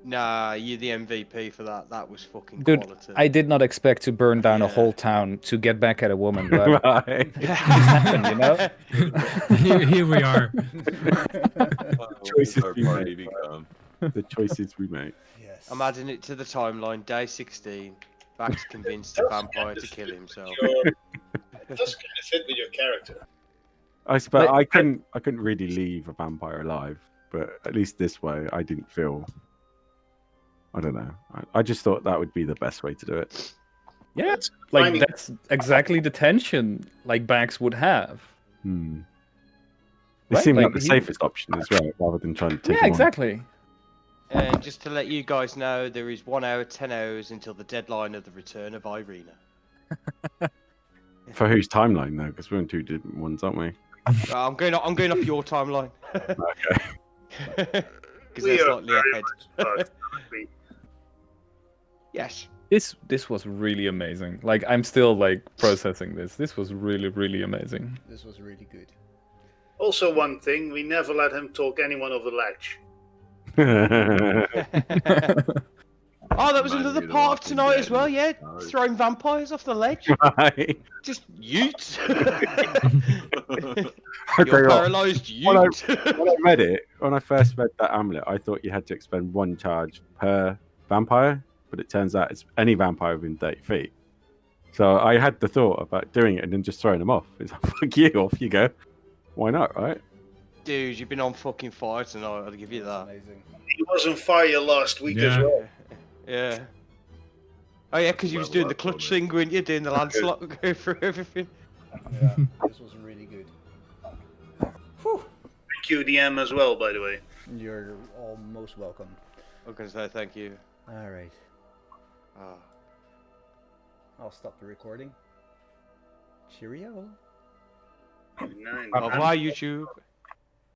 Nah, you're the MVP for that. That was fucking Dude, quality. I did not expect to burn down a Yeah. whole town to get back at a woman, but Right. it happened, you know? Here we are. Choices our we party make. become. The choices we make. Yes. I'm adding it to the timeline. Day 16. Bax convinced the vampire to kill himself. It does kind of fit with your character. I suppose Like- I couldn't really leave a vampire alive, but at least this way I didn't feel. I don't know. I just thought that would be the best way to do it. Yeah, It's like finding- that's exactly the tension like Bax would have. Hmm. It Right, seemed like like the he- safest option as well, rather than trying to take. Yeah, him on. exactly. And just to let you guys know, there is 1 hour, 10 hours until the deadline of the return of Irina. For whose timeline though? Because we're in two different ones, aren't we? I'm going off your timeline. Okay. Because We they're are slightly very ahead. much starting. Yes. This was really amazing. Like I'm still like processing this. This was really, really amazing. This was really good. Also, one thing, we never let him talk anyone off the ledge. Oh, that was Reminds another me of The part of Walking tonight as Dead. well, yeah? Oh. Throwing vampires off the ledge? Right. Just ute. Okay, You're well, paralysed when I- ute. when I read it, when I first read that amulet, I thought you had to expend one charge per vampire, but it turns out it's any vampire within 30 feet. So I had the thought about doing it and then just throwing them off. It's like, fuck you, off you go. Why not, right? Dude, you've been on fucking fire tonight, I'll give you that. Amazing. He was on fire last week as Yeah. well. Yeah. Oh yeah, because you was doing the clutch thing, weren't you? Doing the landslot, go through everything. Yeah, this was really good. Thank you, DM, as well, by the way. You're all most welcome. I'm gonna say thank you. All right, Ah. I'll stop the recording. Cheerio. Nine. Au revoir, YouTube.